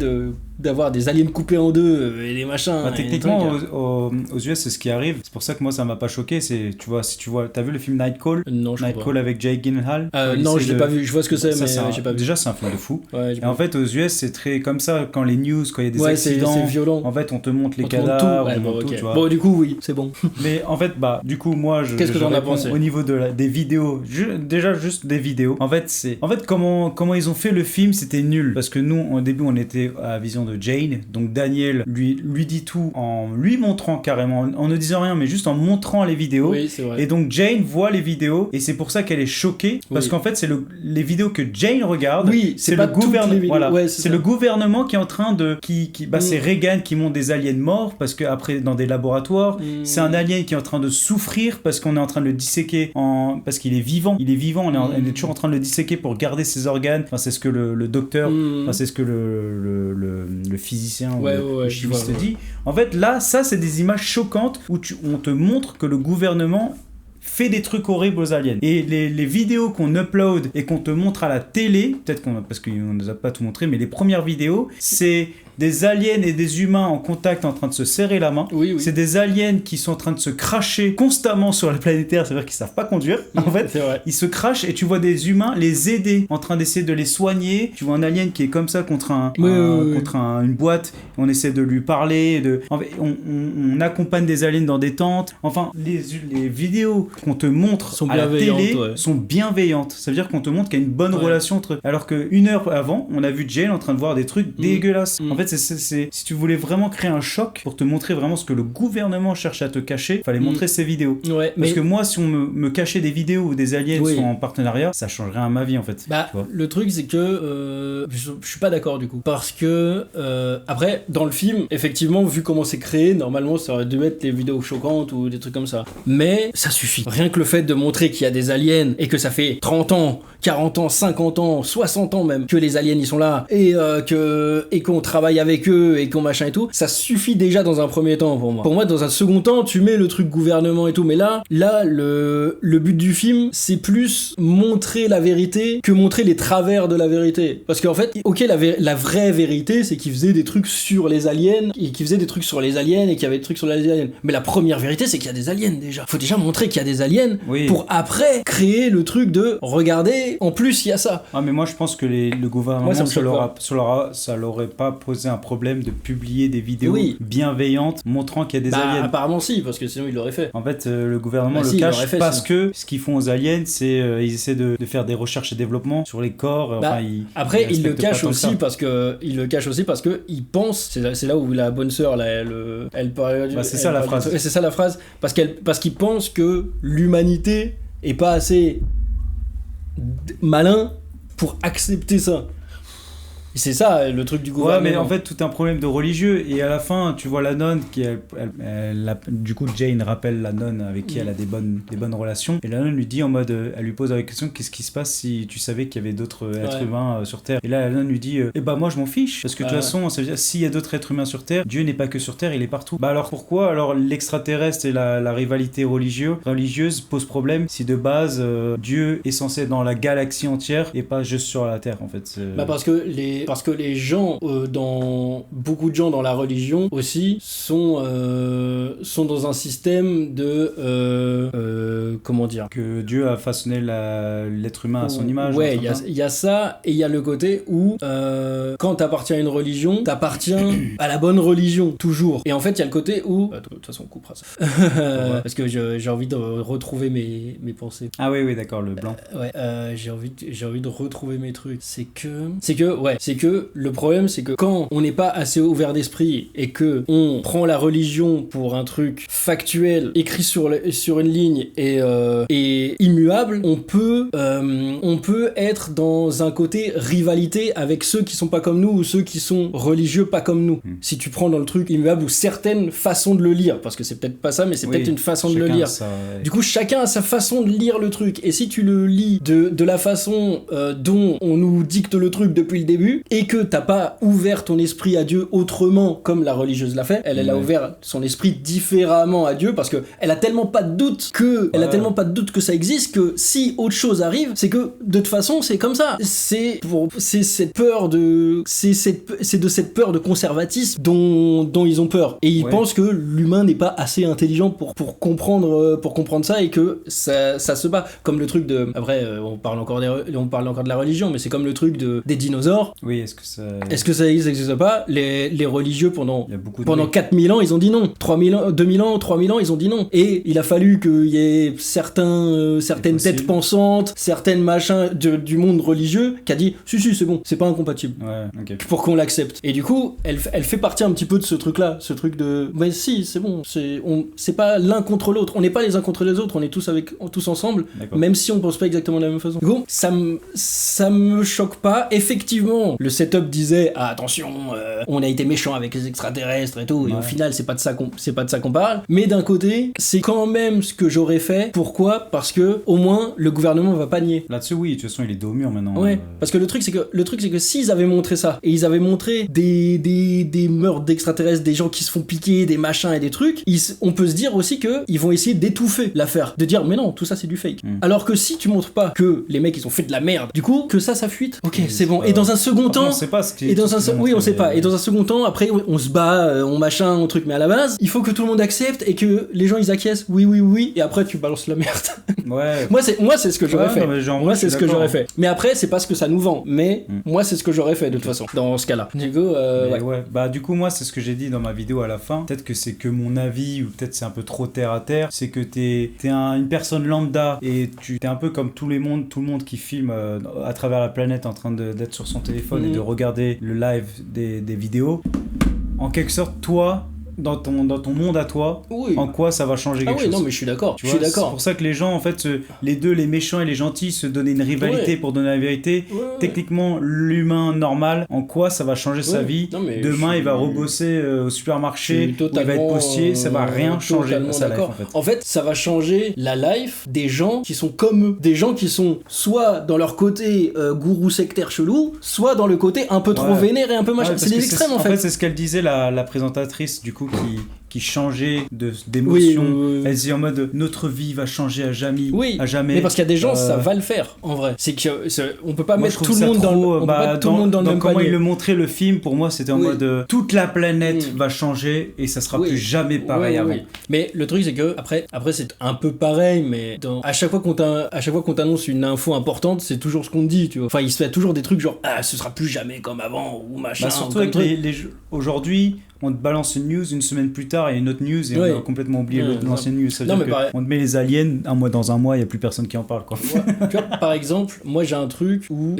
d'avoir des aliens coupés en deux et des machins. Techniquement, aux US, c'est ce qui arrive. C'est pour ça que moi, ça m'a pas choqué. T'as vu le film Night Call? Non, je Night Call avec Jake Gyllenhaal? Non, je l'ai pas vu. Je vois ce que c'est, mais j'ai pas vu. Déjà, c'est un film de fou. Et en fait, aux US, c'est très comme ça. Quand les news, quand il y a des accidents, c'est violent. En fait, on te montre les cadavres, on montre tout, tu vois. Bon, du coup, oui, c'est bon. Mais en fait, du coup, moi, qu'est-ce que j'en ai pensé au niveau des vidéos? Déjà, juste des vidéos. En fait, comment ils ont fait le film, c'était nul. Parce que nous, au début, on était à la vision de Jane. Donc Daniel lui dit tout en lui montrant carrément, en ne disant rien, mais juste en montrant les vidéos. Oui, c'est vrai. Et donc Jane voit les vidéos et c'est pour ça qu'elle est choquée. Parce qu'en fait, c'est les vidéos que Jane regarde. Oui, c'est pas le gouvernement. Voilà. Ouais, c'est le gouvernement qui est en train de... c'est Reagan qui montre des aliens morts parce qu'après, dans des laboratoires, c'est un alien qui est en train de souffrir parce qu'on est en train de le disséquer parce qu'il est vivant. Il est vivant, on est toujours en train de le disséquer pour garder ses organes. Enfin, c'est ce que le docteur... Enfin, c'est ce que le physicien ou le chimiste dit. En fait, là, ça, c'est des images choquantes où on te montre que le gouvernement fait des trucs horribles aux aliens. Et les vidéos qu'on upload et qu'on te montre à la télé, peut-être parce qu'on ne nous a pas tout montré, mais les premières vidéos, c'est des aliens et des humains en contact en train de se serrer la main. Oui. C'est des aliens qui sont en train de se cracher constamment sur la planète Terre, c'est-à-dire qu'ils savent pas conduire. En fait, c'est vrai. Ils se crachent et tu vois des humains les aider, en train d'essayer de les soigner. Tu vois un alien qui est comme ça contre une boîte. On essaie de lui parler. En fait, on accompagne des aliens dans des tentes. Enfin, les vidéos qu'on te montre à la télé sont bienveillantes. Ça veut dire qu'on te montre qu'il y a une bonne relation entre eux. Alors qu'une heure avant, on a vu Jane en train de voir des trucs dégueulasses. En fait, si tu voulais vraiment créer un choc pour te montrer vraiment ce que le gouvernement cherche à te cacher, il fallait montrer ces vidéos. Parce que moi, si on me cachait des vidéos où des aliens sont en partenariat, ça changerait à ma vie en fait. Le truc, c'est que je suis pas d'accord du coup. Parce que, après, dans le film, effectivement, vu comment c'est créé, normalement, ça aurait dû mettre les vidéos choquantes ou des trucs comme ça. Mais ça suffit. Rien que le fait de montrer qu'il y a des aliens et que ça fait 30 ans, 40 ans, 50 ans, 60 ans même que les aliens ils sont là et qu'on travaille avec eux et qu'on machin et tout, ça suffit déjà dans un premier temps pour moi. Pour moi, dans un second temps, tu mets le truc gouvernement et tout, mais là le but du film, c'est plus montrer la vérité que montrer les travers de la vérité. Parce qu'en fait, ok, la vraie vérité, c'est qu'ils faisaient des trucs sur les aliens et qu'il y avait des trucs sur les aliens. Mais la première vérité, c'est qu'il y a des aliens déjà. Faut déjà montrer qu'il y a des aliens pour après créer le truc de regardez, en plus il y a ça. Ah, mais moi je pense que le gouvernement, ça l'aurait pas posé un problème de publier des vidéos bienveillantes montrant qu'il y a des aliens. Apparemment si, parce que sinon il l'aurait fait. En fait, le gouvernement le cache parce que ce qu'ils font aux aliens, c'est ils essaient de faire des recherches et développement sur les corps. Après, il le cache aussi parce que il pense. C'est là où la bonne sœur, là, elle parle. C'est ça la phrase. C'est ça la phrase, parce qu'il pense que l'humanité est pas assez malin pour accepter ça. C'est ça le truc du gouvernement. Ouais, mais en fait, tout un problème de religieux. Et à la fin, tu vois la nonne qui, du coup, Jane rappelle la nonne avec qui elle a des bonnes relations. Et la nonne lui dit en mode, elle lui pose la question, qu'est-ce qui se passe si tu savais qu'il y avait d'autres êtres humains sur Terre. Et là, la nonne lui dit, moi je m'en fiche. Parce que de toute façon, ça veut dire, s'il y a d'autres êtres humains sur Terre, Dieu n'est pas que sur Terre, il est partout. Alors pourquoi alors l'extraterrestre et la rivalité religieuse pose problème si de base, Dieu est censé être dans la galaxie entière et pas juste sur la Terre en fait. Parce que les gens, beaucoup de gens dans la religion aussi, sont dans un système de... comment dire ? Que Dieu a façonné l'être humain à son image. Ouais, il y a ça, et il y a le côté où, quand t'appartiens à une religion, t'appartiens à la bonne religion, toujours. Et en fait, il y a le côté où... De toute façon, on coupera ça. Parce que j'ai envie de retrouver mes pensées. Ah oui, d'accord, le blanc. J'ai envie de retrouver mes trucs. C'est que le problème, c'est que quand on n'est pas assez ouvert d'esprit et que on prend la religion pour un truc factuel, écrit sur une ligne et immuable, on peut être dans un côté rivalité avec ceux qui sont pas comme nous ou ceux qui sont religieux pas comme nous. Si tu prends dans le truc immuable ou certaines façons de le lire, parce que c'est peut-être pas ça, mais c'est peut-être une façon de le lire. Du coup, chacun a sa façon de lire le truc. Et si tu le lis de la façon dont on nous dicte le truc depuis le début, et que t'as pas ouvert ton esprit à Dieu autrement comme la religieuse l'a fait, elle a ouvert son esprit différemment à Dieu parce que elle a tellement pas de doute que ça existe que si autre chose arrive, c'est que de toute façon c'est comme ça. C'est de cette peur de conservatisme dont ils ont peur et ils pensent que l'humain n'est pas assez intelligent pour comprendre ça et que ça se bat comme le truc de après on parle encore de la religion mais c'est comme le truc des dinosaures. Oui, est-ce que ça existe pas les religieux pendant 4000 ans ils ont dit non, 3000 ans, 2000 ans, 3000 ans ils ont dit non et il a fallu qu'il y ait certaines têtes pensantes, certaines machins du monde religieux qui a dit si c'est bon, c'est pas incompatible pour qu'on l'accepte et du coup elle fait partie un petit peu de ce truc là, ce truc de mais si c'est bon, c'est pas l'un contre l'autre, on n'est pas les uns contre les autres, on est tous ensemble même si on pense pas exactement de la même façon. Du coup ça me choque pas, effectivement le setup disait ah, attention, on a été méchant avec les extraterrestres et tout, et au final c'est pas de ça qu'on parle. Mais d'un côté, c'est quand même ce que j'aurais fait. Pourquoi ? Parce que au moins le gouvernement va pas nier. Là-dessus, oui, de toute façon, il est dos au mur maintenant. Ouais, parce que le truc c'est que s'ils avaient montré ça et ils avaient montré des meurtres d'extraterrestres, des gens qui se font piquer, des machins et des trucs, on peut se dire aussi que ils vont essayer d'étouffer l'affaire, de dire mais non, tout ça c'est du fake. Alors que si tu montres pas que les mecs ils ont fait de la merde, du coup que ça fuite. Ok, c'est bon. Et dans un second temps, on sait pas ce qui et dans un oui, on sait pas. Et dans un second temps, après on se bat, on machin, on truc, mais à la base, il faut que tout le monde accepte et que les gens ils acquiescent. Oui, et après tu balances la merde. Ouais. moi c'est ce que j'aurais fait. Moi c'est ce que j'aurais fait. Mais après c'est pas ce que ça nous vend. Mais moi c'est ce que j'aurais fait de toute façon dans ce cas-là. Du coup, ouais. Bah du coup moi c'est ce que j'ai dit dans ma vidéo à la fin. Peut-être que c'est que mon avis ou peut-être c'est un peu trop terre à terre. C'est que t'es une personne lambda et tu t'es un peu comme tout le monde qui filme à travers la planète en train d'être sur son téléphone et de regarder le live des vidéos. En quelque sorte, toi, dans ton monde à toi, en quoi ça va changer quelque chose. Non mais je suis d'accord. C'est pour ça que les gens, en fait, les deux, les méchants et les gentils, se donnaient une rivalité pour donner la vérité. Techniquement, l'humain normal, en quoi ça va changer sa vie. Demain, il va rebosser au supermarché, où il va être postier, ça va rien changer à sa life, en fait. En fait, ça va changer la life des gens qui sont comme eux. Des gens qui sont soit dans leur côté gourou sectaire chelou, soit dans le côté un peu trop vénère et un peu machin. C'est des extrêmes, en fait. En fait, c'est ce qu'elle disait, la présentatrice, du coup, qui changeait d'émotion. Elle disait en mode notre vie va changer à jamais. À jamais. Mais parce qu'il y a des gens, ça va le faire en vrai. C'est qu'on peut pas mettre tout le monde dans le même comment panier. il le montrait le film, pour moi c'était en mode toute la planète va changer et ça sera plus jamais pareil avant. Mais le truc c'est que après c'est un peu pareil, mais à chaque fois qu'on t'annonce une info importante, c'est toujours ce qu'on te dit, tu vois. Enfin, il se fait toujours des trucs genre ce sera plus jamais comme avant ou machin. Surtout avec aujourd'hui, on te balance une news, une semaine plus tard, il y a une autre news et on a complètement oublié l'ancienne news. Ça veut dire qu'on te met les aliens, dans un mois, il n'y a plus personne qui en parle, quoi. Tu vois, par exemple, moi j'ai un truc où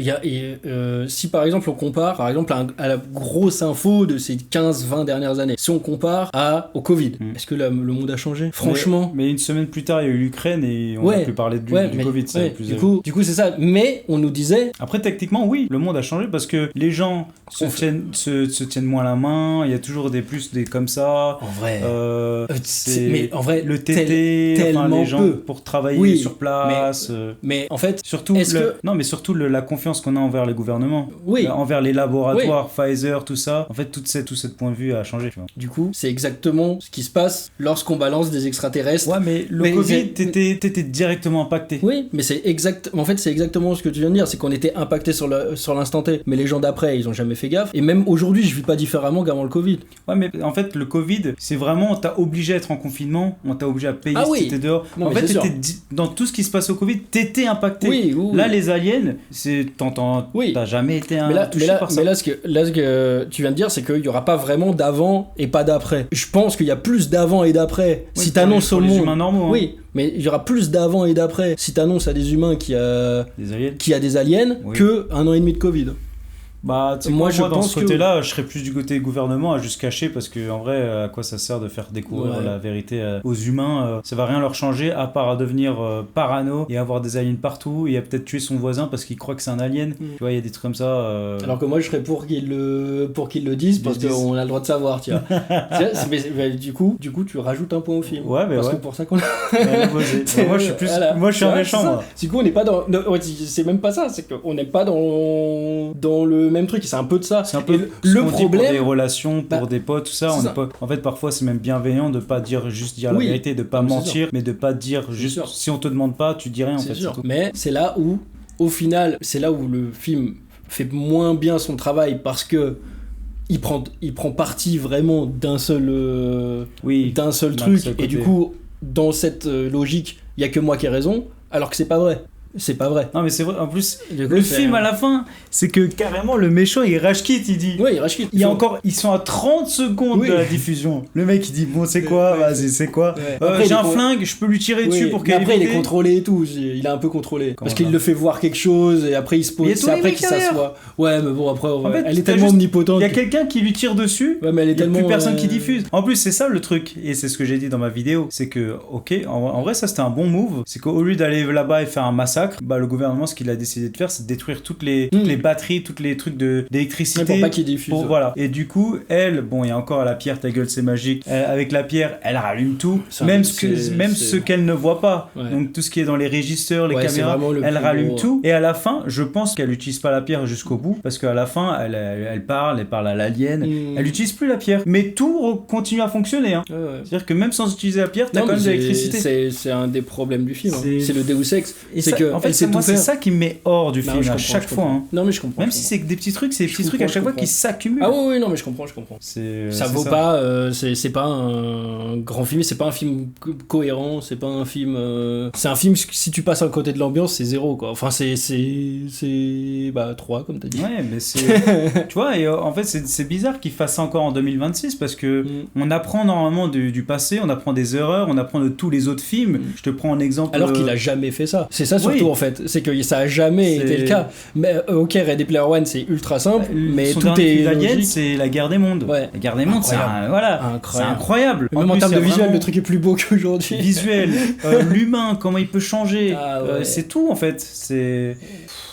si par exemple on compare à la grosse info de ces 15-20 dernières années, si on compare au Covid, est-ce que le monde a changé ? Franchement. Mais une semaine plus tard, il y a eu l'Ukraine et on a pu parler du Covid. Du coup, c'est ça. Mais on nous disait. Après, techniquement, oui, le monde a changé parce que les gens se tiennent moins la main, il y a toujours des comme ça. En vrai. Mais en vrai, le TT, les gens pour travailler sur place. Mais en fait, surtout surtout la confiance qu'on a envers les gouvernements, envers les laboratoires, Pfizer, tout ça. En fait, tout cette point de vue a changé. Tu vois. Du coup, c'est exactement ce qui se passe lorsqu'on balance des extraterrestres. Ouais, mais le Covid, t'étais directement impacté. Oui, mais c'est exactement ce que tu viens de dire, c'est qu'on était impacté sur l'instant T. Mais les gens d'après, ils ont jamais fait gaffe. Et même aujourd'hui, je vis pas différemment qu'avant le Covid. Ouais, mais en fait, le Covid, c'est vraiment, on t'a obligé à être en confinement, on t'a obligé à payer si t'étais dehors. En fait, dans tout ce qui se passe au Covid, t'étais impacté. Là, les aliens, t'as jamais été touché par ça. Mais là, ce que tu viens de dire, c'est qu'il y aura pas vraiment d'avant et pas d'après. Je pense qu'il y a plus d'avant et d'après. Si t'annonces au monde. Les humains normaux. Oui. Mais il y aura plus d'avant et d'après si t'annonces à des humains qu'il y a des aliens que 1 an et demi de Covid. Bah, moi dans ce côté-là, je serais plus du côté gouvernement à juste cacher parce que en vrai, à quoi ça sert de faire découvrir la vérité aux humains ça va rien leur changer à part à devenir parano et avoir des aliens partout et à peut-être tuer son voisin parce qu'il croit que c'est un alien. Tu vois, il y a des trucs comme ça. Alors que moi, je serais pour qu'ils le disent parce qu'on a le droit de savoir, tu vois. Mais du coup, tu rajoutes un point au film. Ouais, mais parce que pour ça qu'on. Moi, je suis plus. Moi, je suis un méchant. Moi. Du coup, on n'est pas dans. C'est même pas ça. C'est qu'on n'est pas dans le même truc, c'est un peu de ça. C'est un peu le problème pour des relations, pour des potes, tout ça. On est pas. En fait, parfois, c'est même bienveillant de pas dire la vérité, de pas mentir, mais de pas dire juste. Si on te demande pas, tu dis rien. En fait. Mais c'est là où, au final, c'est là où le film fait moins bien son travail parce que il prend parti vraiment d'un seul truc et du coup, dans cette logique, il y a que moi qui ai raison, alors que c'est pas vrai. C'est pas vrai. Non mais c'est vrai. En plus, le film à la fin, c'est que carrément le méchant il rage quitte, il dit. Ouais, il rage quitte. Ils sont à 30 secondes de la diffusion. Le mec il dit bon c'est quoi, vas-y c'est quoi. J'ai un flingue, je peux lui tirer dessus pour qu'elle. Après il est contrôlé et tout. Il est un peu contrôlé. Parce qu'il le fait voir quelque chose et après il se pose. C'est après qu'il s'assoit. Ouais mais bon après en fait, elle est tellement omnipotente. Il y a quelqu'un qui lui tire dessus. Ouais mais elle est tellement. Plus personne qui diffuse. En plus c'est ça le truc et c'est ce que j'ai dit dans ma vidéo, c'est que en vrai ça c'était un bon move, c'est qu'au lieu d'aller là-bas et faire un massacre massacre, bah le gouvernement, ce qu'il a décidé de faire, c'est de détruire toutes les batteries, toutes les trucs d'électricité. Pour pas qu'ils diffusent. Voilà. Et du coup, elle, bon, il y a encore la pierre, ta gueule, c'est magique. Avec la pierre, elle rallume tout, même ce qu'elle ne voit pas. Ouais. Donc tout ce qui est dans les régisseurs, les caméras, elle rallume tout. Et à la fin, je pense qu'elle n'utilise pas la pierre jusqu'au bout, parce qu'à la fin, elle parle à l'alien. Elle n'utilise plus la pierre, mais tout continue à fonctionner. Hein. C'est-à-dire que même sans utiliser la pierre, t'as quand même de l'électricité. C'est un des problèmes du film. C'est le Deus Ex. En fait, c'est ça qui me met hors du film à chaque fois. Hein. Non, mais je comprends. Même si c'est que des petits trucs, c'est des petits trucs à chaque fois qui s'accumulent. Ah oui, non, mais je comprends. Ça vaut pas. C'est pas un grand film, c'est pas un film cohérent, c'est pas un film. C'est un film, si tu passes à côté de l'ambiance, c'est 0, quoi. Enfin, c'est 3, comme t'as dit. Ouais, mais c'est. Tu vois, et en fait, c'est bizarre qu'il fasse ça encore en 2026 parce que on apprend normalement du passé, on apprend des erreurs, on apprend de tous les autres films. Je te prends un exemple. Alors qu'il a jamais fait ça. C'est ça surtout, en fait. C'est que ça a jamais été le cas. Mais ok, Ready Player One, c'est ultra simple, mais tout est logique. C'est la guerre des mondes. Ouais. La guerre des mondes, c'est incroyable. Même en termes de visuel, le truc est plus beau qu'aujourd'hui. Visuel, l'humain, comment il peut changer. C'est tout, en fait. C'est...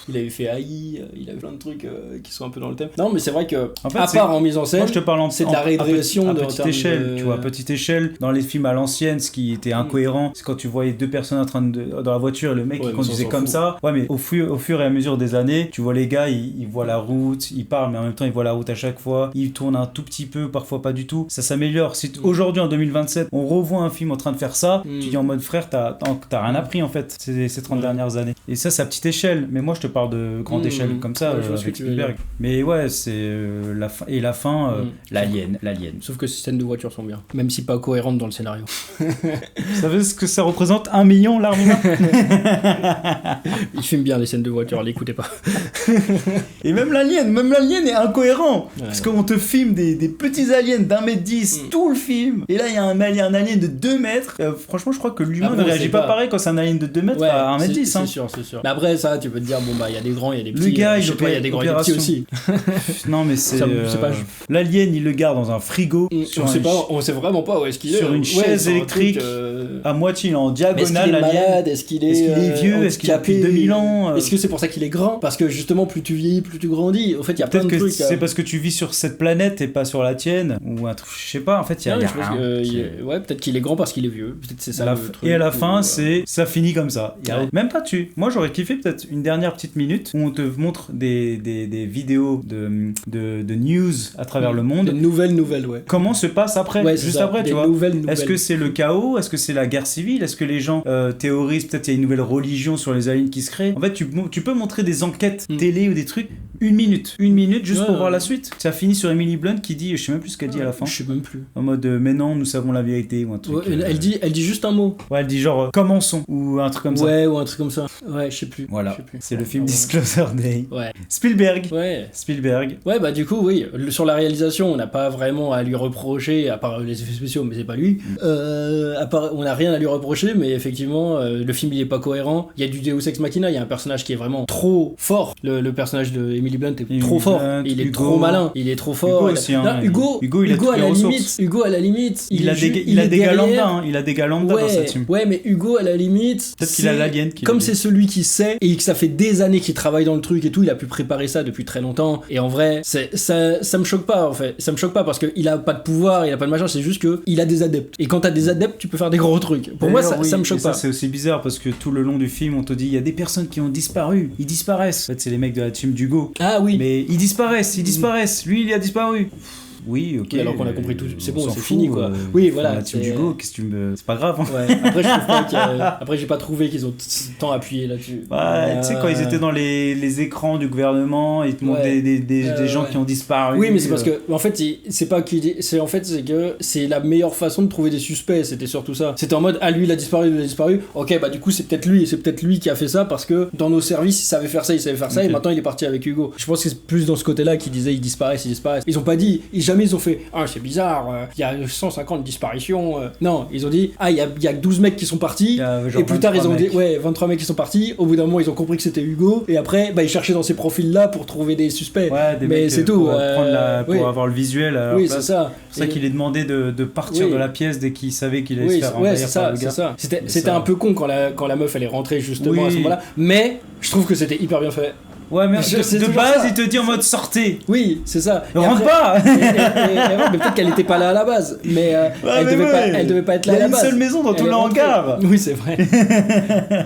Il avait fait AI, il avait plein de trucs qui sont un peu dans le thème. Non, mais c'est vrai que, en fait, à part en mise en scène, moi, je te parle c'est de la régression à petite échelle. Tu vois, à petite échelle, dans les films à l'ancienne, ce qui était incohérent, c'est quand tu voyais deux personnes en train dans la voiture, le mec qui conduisait comme ça. Ouais, mais au fur et à mesure des années, tu vois les gars, ils voient la route, ils parlent, mais en même temps, ils voient la route à chaque fois. Ils tournent un tout petit peu, parfois pas du tout. Ça s'améliore. Si aujourd'hui, en 2027, on revoit un film en train de faire ça, tu dis en mode frère, t'as rien appris en fait ces 30 dernières années. Et ça, c'est à petite échelle. Mais moi, je te parle de grande échelle comme ça, avec Spielberg. Mais ouais, c'est la fin. Et la fin, l'alien. Sauf que ces scènes de voiture sont bien, même si pas cohérentes dans le scénario. Vous savez ce que ça représente 1 million, l'arme humaine? Il filme bien les scènes de voiture, l'écoutez pas. Et même l'alien est incohérent. Parce qu'on te filme des petits aliens d'1m10 tout le film. Et là, il y a un alien de 2 mètres. Franchement, je crois que l'humain ne réagit pas pareil quand c'est un alien de 2 mètres à 1m10. C'est sûr. Mais après, ça, tu peux te dire, bon, bah, il y a des grands, il y a des petits. Le gars, il y a des grands et des petits aussi. Non, mais c'est pas... L'alien, il le garde dans un frigo. On sait vraiment pas où est-ce qu'il est. Sur une chaise électrique. À moitié, il est en diagonale. Est-ce qu'il est malade? Est-ce qu'il est vieux? Est-ce qu'il a depuis 2000 ans? Est-ce que c'est pour ça qu'il est grand? Parce que justement, plus tu vieillis, plus tu grandis. En fait, il y a plein de trucs. C'est parce que tu vis sur cette planète et pas sur la tienne. Ou un truc, je sais pas. En fait, il y a rien. Ouais, peut-être qu'il est grand parce qu'il est vieux. Peut-être c'est ça le truc. Et à la fin, ça finit comme ça. Même pas tu. Moi, j'aurais kiffé peut-être une dernière petite minute où on te montre des vidéos de news à travers le monde. De nouvelles, ouais. Comment se passe après, juste après, tu vois. Nouvelles. Est-ce que c'est le chaos? Est-ce que c'est la guerre civile? Est-ce que les gens théorisent peut-être qu'il y a une nouvelle religion sur les aliens qui se crée? En fait, tu peux montrer des enquêtes télé ou des trucs. Une minute juste pour voir la suite. Ça finit sur Emily Blunt qui dit, je sais même plus ce qu'elle dit à la fin. Je sais même plus. En mode, mais non, nous savons la vérité ou un truc. Elle dit juste un mot. Ouais, elle dit genre, commençons ou un truc comme ça. Ouais, ou un truc comme ça. Ouais, je sais plus. Voilà. C'est le film Disclosure Day. Ouais. Spielberg. Ouais, bah du coup, oui. Sur la réalisation, on n'a pas vraiment à lui reprocher, à part les effets spéciaux, mais c'est pas lui. On n'a rien à lui reprocher, mais effectivement, le film il est pas cohérent. Il y a du Deus Ex Machina, il y a un personnage qui est vraiment trop fort. Le personnage de Emily Blunt est trop fort. Il est trop malin, il est trop fort. Hugo aussi, hein. Hugo à la limite, il a des gars lambda, hein. Il a des gars lambda dans cette team. Ouais, mais Hugo à la limite, peut-être qu'il a l'alien. Comme c'est celui qui sait et que ça fait des années qu'il travaille dans le truc et tout, il a pu préparer ça depuis très longtemps. Et en vrai, ça me choque pas en fait. Ça me choque pas parce qu'il a pas de pouvoir, il a pas de machin. C'est juste que il a des adeptes. Et quand t'as des adeptes, tu peux faire des gros trucs. Pour moi, ça me choque pas. Ça, c'est aussi bizarre parce que tout le long du film, on te dit il y a des personnes qui ont disparu. Ils disparaissent. En fait, c'est les mecs de la team d'Hugo. Ah oui. Mais ils disparaissent. Lui, il a disparu. Oui, ok. Alors qu'on a compris tout, c'est bon, c'est fini quoi. Oui, voilà. La team d'Hugo, qu'est-ce que tu me... C'est pas grave. Hein. Ouais. Après, j'ai pas trouvé qu'ils ont tant appuyé là-dessus. Ouais, tu sais, quand ils étaient dans les écrans du gouvernement, ils te montrent des gens qui ont disparu. Oui, mais c'est parce que, en fait, c'est pas c'est que c'est la meilleure façon de trouver des suspects. C'était surtout ça. C'était en mode, lui, il a disparu. Ok, bah du coup, c'est peut-être lui qui a fait ça parce que dans nos services, il savait faire ça, et maintenant il est parti avec Hugo. Je pense que c'est plus dans ce côté-là qu'ils disaient ils disparaissent. Ils ont pas dit, jamais ils ont fait « Ah, c'est bizarre, il y a 150 disparitions. » Non, ils ont dit « Ah, il y a que 12 mecs qui sont partis. » Et plus tard, ils ont dit « Ouais, 23 mecs qui sont partis. » Au bout d'un moment, ils ont compris que c'était Hugo. Et après, ils cherchaient dans ces profils-là pour trouver des suspects. Ouais, des mais mecs, c'est tout. Pour avoir le visuel. Oui, c'est ça. C'est pour ça qu'il est demandé de partir de la pièce dès qu'il savait qu'il allait se faire envahir par le gars. C'est ça. C'était un peu con quand la meuf elle est rentrée justement à ce moment-là. Mais je trouve que c'était hyper bien fait. Ouais, mais de base, il te dit en mode sortez. Oui, c'est ça. Rentre pas. Mais peut-être qu'elle était pas là à la base. Mais elle devait pas être là à la base. Il y a une seule maison dans tout le hangar. Oui, c'est vrai.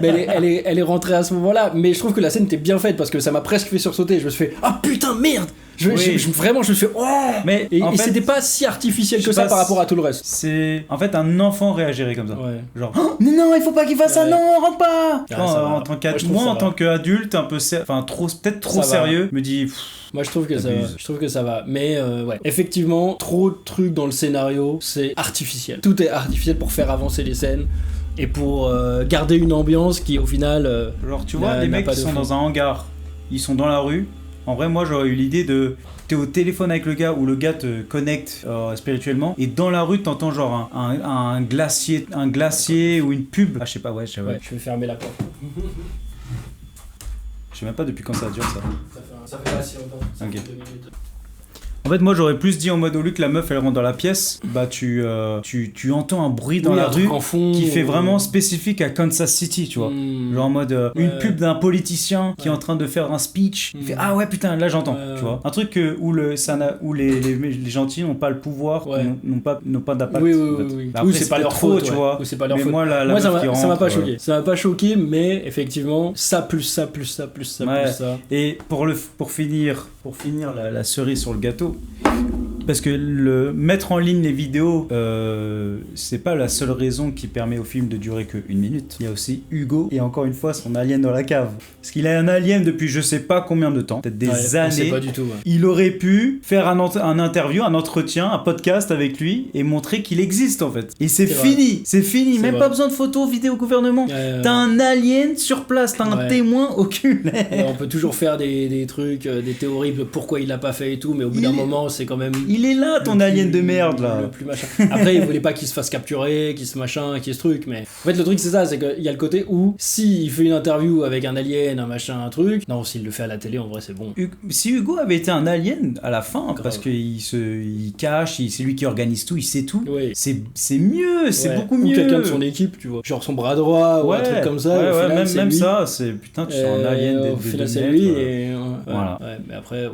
Mais elle est rentrée à ce moment-là. Mais je trouve que la scène était bien faite parce que ça m'a presque fait sursauter. Je me suis fait ah putain merde. Vraiment, je me suis fait oh. Mais et c'était pas si artificiel que ça par rapport à tout le reste. C'est en fait un enfant réagirait comme ça. Ouais. Genre oh, mais non, il faut pas qu'il fasse ça, non, rentre pas. En tant qu'adulte, un peu peut-être trop sérieux, me dis. Moi je trouve que ça va. Mais ouais, effectivement, trop de trucs dans le scénario, c'est artificiel. Tout est artificiel pour faire avancer les scènes et pour garder une ambiance qui au final. Genre tu vois, les mecs qui sont dans un hangar, ils sont dans la rue. En vrai, moi j'aurais eu l'idée de. T'es au téléphone avec le gars ou le gars te connecte spirituellement et dans la rue t'entends genre un glacier ou une pub. Ah je sais pas, ouais, je vais fermer la porte. Je sais même pas depuis quand ça dure ça. Ça fait pas si longtemps. Ça fait 2 minutes. En fait, moi j'aurais plus dit en mode au lieu que la meuf elle rentre dans la pièce, bah tu entends un bruit dans la rue qui fait vraiment spécifique à Kansas City, tu vois. Genre en mode une pub d'un politicien qui est en train de faire un speech, il fait ah ouais putain là j'entends, tu vois. Un truc où les gentils n'ont pas le pouvoir, n'ont pas d'impact. Oui. Après, c'est pas leur faute, tu vois. C'est pas leur faute. Moi ça m'a pas choqué. Ça m'a pas choqué, mais effectivement ça plus ça. Et pour finir la cerise sur le gâteau. Parce que mettre en ligne les vidéos, c'est pas la seule raison qui permet au film de durer que 1 minute. Il y a aussi Hugo et encore une fois son alien dans la cave. Parce qu'il a un alien depuis je sais pas combien de temps, peut-être des années. On sait pas du tout. Ouais. Il aurait pu faire un interview, un entretien, un podcast avec lui et montrer qu'il existe en fait. Et c'est fini. Même pas besoin de photos, vidéos, gouvernement. T'as un alien sur place, t'as un témoin oculaire. On peut toujours faire des trucs, des théories de pourquoi il l'a pas fait et tout, mais au bout d'un moment, c'est quand même. Il est là, ton alien de merde, là. Le plus machin. Après, il voulait pas qu'il se fasse capturer, qu'il se machin, qu'il se truc, mais. En fait, le truc, c'est ça, c'est qu'il y a le côté où, s'il fait une interview avec un alien, un machin, un truc. Non, s'il le fait à la télé, en vrai, c'est bon. Si Hugo avait été un alien à la fin, parce qu'il cache, c'est lui qui organise tout, il sait tout, c'est mieux, c'est beaucoup mieux. Ou quelqu'un de son équipe, tu vois. Genre son bras droit, ou un truc comme ça. Même ça, c'est putain, tu sens un alien au final, c'est lui, et. Voilà. Mais après,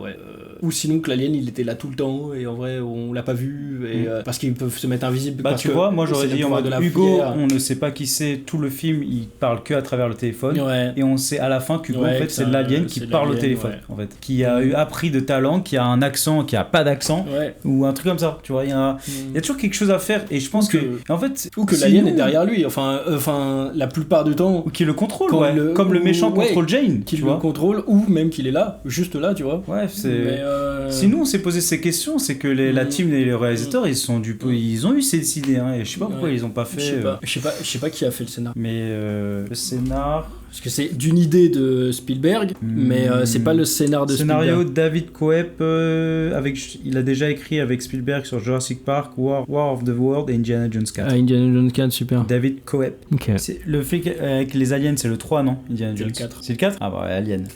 ou sinon que l'alien, il était là tout le temps, et en vrai, on l'a pas vu, et parce qu'ils peuvent se mettre invisibles. Bah, tu vois, moi j'aurais dit en mode Hugo, on ne sait pas qui c'est, tout le film, il parle que à travers le téléphone, et on sait à la fin qu'Hugo, en fait, c'est l'alien qui parle au téléphone, en fait, qui a appris de talent, qui a un accent, qui a pas d'accent, ou un truc comme ça, tu vois, il y a toujours quelque chose à faire, et je pense que en fait. Ou que l'alien est derrière lui, enfin, la plupart du temps. Ou qui le contrôle, comme le méchant contrôle Jane, qui le contrôle, ou même qu'il est là, juste là, tu vois. Ouais, c'est. Si nous on s'est posé ces questions, c'est que la team et les réalisateurs, ils ont eu ces idées, hein, et je sais pas pourquoi ils ont pas fait. Je sais pas qui a fait le scénar. Mais le scénar. Parce que c'est d'une idée de Spielberg, mais c'est pas le scénar de Spielberg. Scénario David Coep, il a déjà écrit avec Spielberg sur Jurassic Park, War of the World et Indiana Jones 4. Ah, Indiana Jones 4, super. David Coep. Ok. Le fait avec les aliens, c'est le 3, non? Indiana Jones. C'est le 4. C'est le 4? Ah bah, Alien.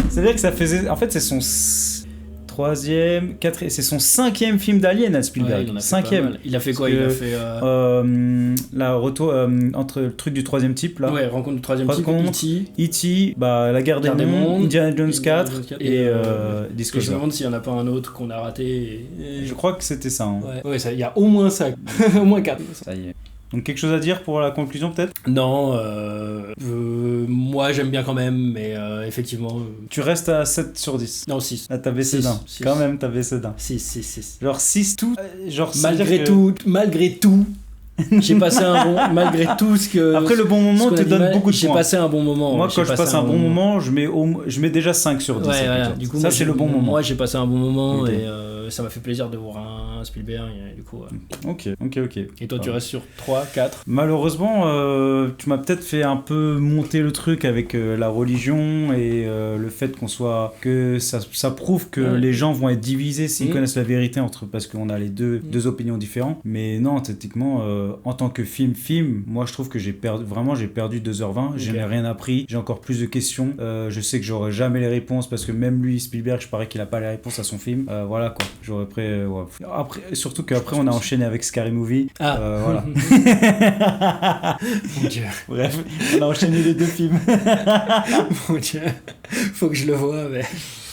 C'est-à-dire que ça faisait. En fait, c'est son 3e, 4e, c'est son 5e film d'Alien à Spielberg. 5e. Il a fait quoi? Il a fait la retour entre le truc du 3e type là. Ouais, rencontre du 3e type. E.T., bah la guerre des mondes, Indiana Jones 4 et Discovery. Je me demande s'il y en a pas un autre qu'on a raté. Je crois que c'était ça. Hein. Ouais, il y a au moins ça, au moins 4. Ça y est. Donc quelque chose à dire pour la conclusion peut-être? Non, moi j'aime bien quand même, mais effectivement... Tu restes à 7 sur 10? Non, 6. Ah, t'as baissé d'un. Quand même, t'as baissé d'un. 6. Genre 6 tout... Malgré tout, J'ai passé un bon... Malgré tout ce que... Après, le bon moment te donne beaucoup de points. J'ai passé un bon moment. Moi, quand je passe un bon moment, je mets déjà 5 sur 10. Ouais, voilà. Du coup, ça, c'est le bon moment. Moi, j'ai passé un bon moment et ça m'a fait plaisir de voir un Spielberg. Et du coup, Ok. Et toi, tu restes sur 3, 4 ? Malheureusement, tu m'as peut-être fait un peu monter le truc avec la religion et le fait que ça prouve que les gens vont être divisés s'ils connaissent la vérité parce qu'on a les deux opinions différentes. Mais non, techniquement, en tant que film, moi je trouve que j'ai perdu 2h20. Je n'ai rien appris, j'ai encore plus de questions. Je sais que j'aurai jamais les réponses parce que même lui, Spielberg, je parie qu'il a pas les réponses à son film. Voilà quoi. J'aurais après, surtout qu'après on a enchaîné avec Scary Movie. Voilà. Mon Dieu. Bref, on a enchaîné les deux films. Mon Dieu. Faut que je le voie, mais...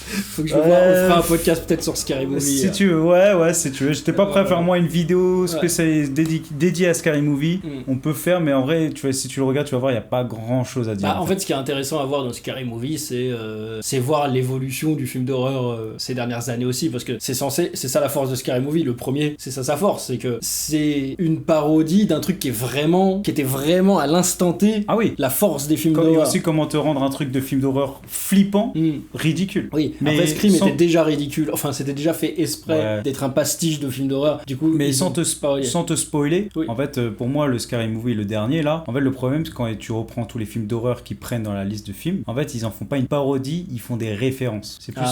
Faut que je le vois. On fera un podcast peut-être sur Scary Movie. Si tu veux, si tu veux. J'étais pas prêt à faire moi une vidéo spéciale dédiée à Scary Movie. On peut faire, mais en vrai, si tu le regardes, tu vas voir, il n'y a pas grand chose à dire. En fait, ce qui est intéressant à voir dans Scary Movie, c'est voir l'évolution du film d'horreur ces dernières années aussi, parce que c'est ça la force de Scary Movie. Le premier, c'est ça sa force, c'est que c'est une parodie d'un truc qui était vraiment à l'instant T. Ah oui. La force des films d'horreur. Et aussi comment te rendre un truc de film d'horreur flippant, ridicule. Oui. Mais après, Scream était déjà ridicule. Enfin, c'était déjà fait exprès d'être un pastiche de film d'horreur. Du coup, mais sans te spoiler, en fait, pour moi, le Scary Movie, le dernier là, en fait, le problème, c'est quand tu reprends tous les films d'horreur qu'ils prennent dans la liste de films, en fait, ils en font pas une parodie, ils font des références. C'est plus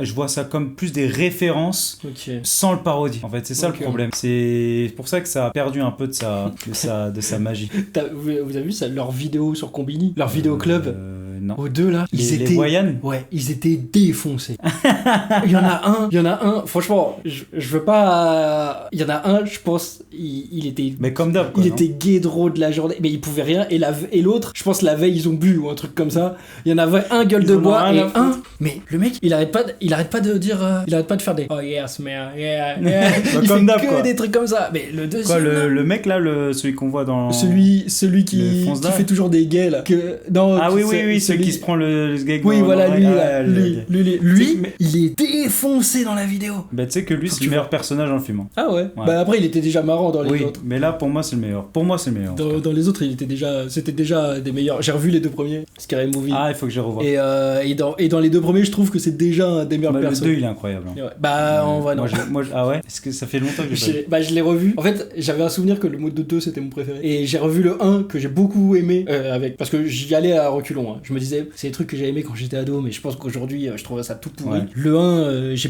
je vois ça comme plus des références sans le parodie. En fait, c'est ça le problème. C'est pour ça que ça a perdu un peu de sa magie. Vous avez vu ça, leur vidéo sur Combini, leur vidéo club? Non. Aux deux là, les Voyans. Ouais, ils étaient défoncés. Il y en a un, franchement, je veux pas. Il y en a un, je pense, il était. Mais comme d'hab, quoi, il était guédro de la journée, mais il pouvait rien. Et l'autre, je pense, la veille, ils ont bu ou un truc comme ça. Il y en avait un gueule de bois et un. Mais le mec, il arrête pas de dire. Il arrête pas de faire des. Oh yes, man, yeah. Il comme fait que des trucs comme ça. Mais le deuxième. Quoi, le mec là, celui qu'on voit dans. Celui qui fait toujours des gays là. Oui, celui qui se prend le gag. Oui, voilà, lui, il est défoncé dans la vidéo. Bah, tu sais que lui, c'est le meilleur personnage dans le film. Ah ouais. Bah, après, il était déjà marrant dans les autres. Mais là, pour moi, c'est le meilleur. Dans les autres, c'était déjà des meilleurs. J'ai revu les deux premiers, Scary Movie. Ah, il faut que je les revoie. Et dans les deux premiers, je trouve que c'est déjà un des meilleurs personnages. Le 2, il est incroyable. Ouais. Bah, en vrai, non. Ah ouais. Est-ce que ça fait longtemps que j'ai pas vu? Je l'ai revu. En fait, j'avais un souvenir que le mode de 2, c'était mon préféré. Et j'ai revu le 1, que j'ai beaucoup aimé, parce que j'y allais à reculons. Je me disais, c'est des trucs que j'ai aimé quand j'étais ado, mais je pense qu'aujourd'hui, je trouve ça tout pourri. Ouais. Le 1, j'ai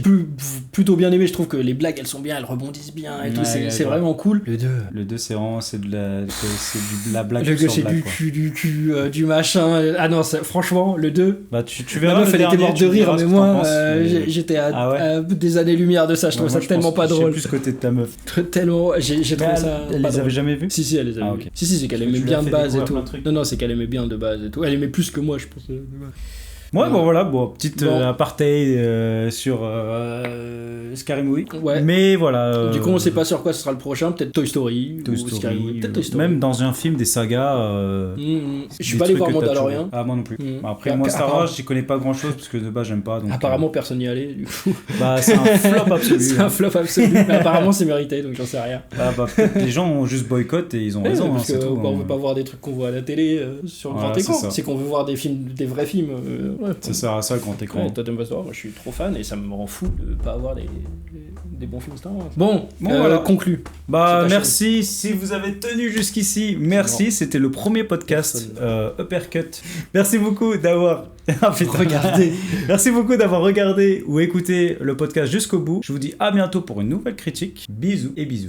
plutôt bien aimé. Je trouve que les blagues, elles sont bien, elles rebondissent bien et tout. C'est vraiment cool. Le 2, c'est vraiment de la blague. Le 2, c'est du cul, du machin. Ah non, franchement, le 2. Bah, tu verras. La meuf, elle était morte de rire, mais moi, j'étais à des années-lumière de ça. Je trouvais ça tellement pas drôle. Je sais plus côté de ta meuf. Tellement. J'ai trouvé ça. Elle les avait jamais vus? Si, elle les avait vus. Si, c'est qu'elle aimait bien de base et tout. Non, c'est qu'elle aimait bien de base et tout. Elle aimait plus que moi, je pense. Ouais, bon voilà, petite aparté sur Scary Movie. Ouais. Mais voilà. Du coup, on sait pas sur quoi ce sera le prochain, peut-être Toy Story. Scary Movie. Peut-être Toy Story. Même dans un film des sagas. Je suis pas allé voir Mandalorian. Ah, moi non plus. Après, moi, Star Wars, j'y connais pas grand chose parce que de base, j'aime pas. Donc, apparemment, personne n'y allait, du coup. Bah, c'est un flop absolu. C'est un flop absolu. Mais apparemment, c'est mérité, donc j'en sais rien. Les gens ont juste boycott et ils ont raison. Parce qu'on veut pas voir des trucs qu'on voit à la télé sur le grand écran. C'est qu'on veut voir des vrais films. Ça sert à ça, grand écran. Toi, t'aimes pas Star Wars, moi je suis trop fan et ça me rend fou de pas avoir des bons films Star Wars. Bon, voilà, conclu. Bah, merci. Si vous avez tenu jusqu'ici, merci. C'était le premier podcast Uppercut. Merci beaucoup d'avoir regardé. Merci beaucoup d'avoir regardé ou écouté le podcast jusqu'au bout. Je vous dis à bientôt pour une nouvelle critique. Bisous et bisous.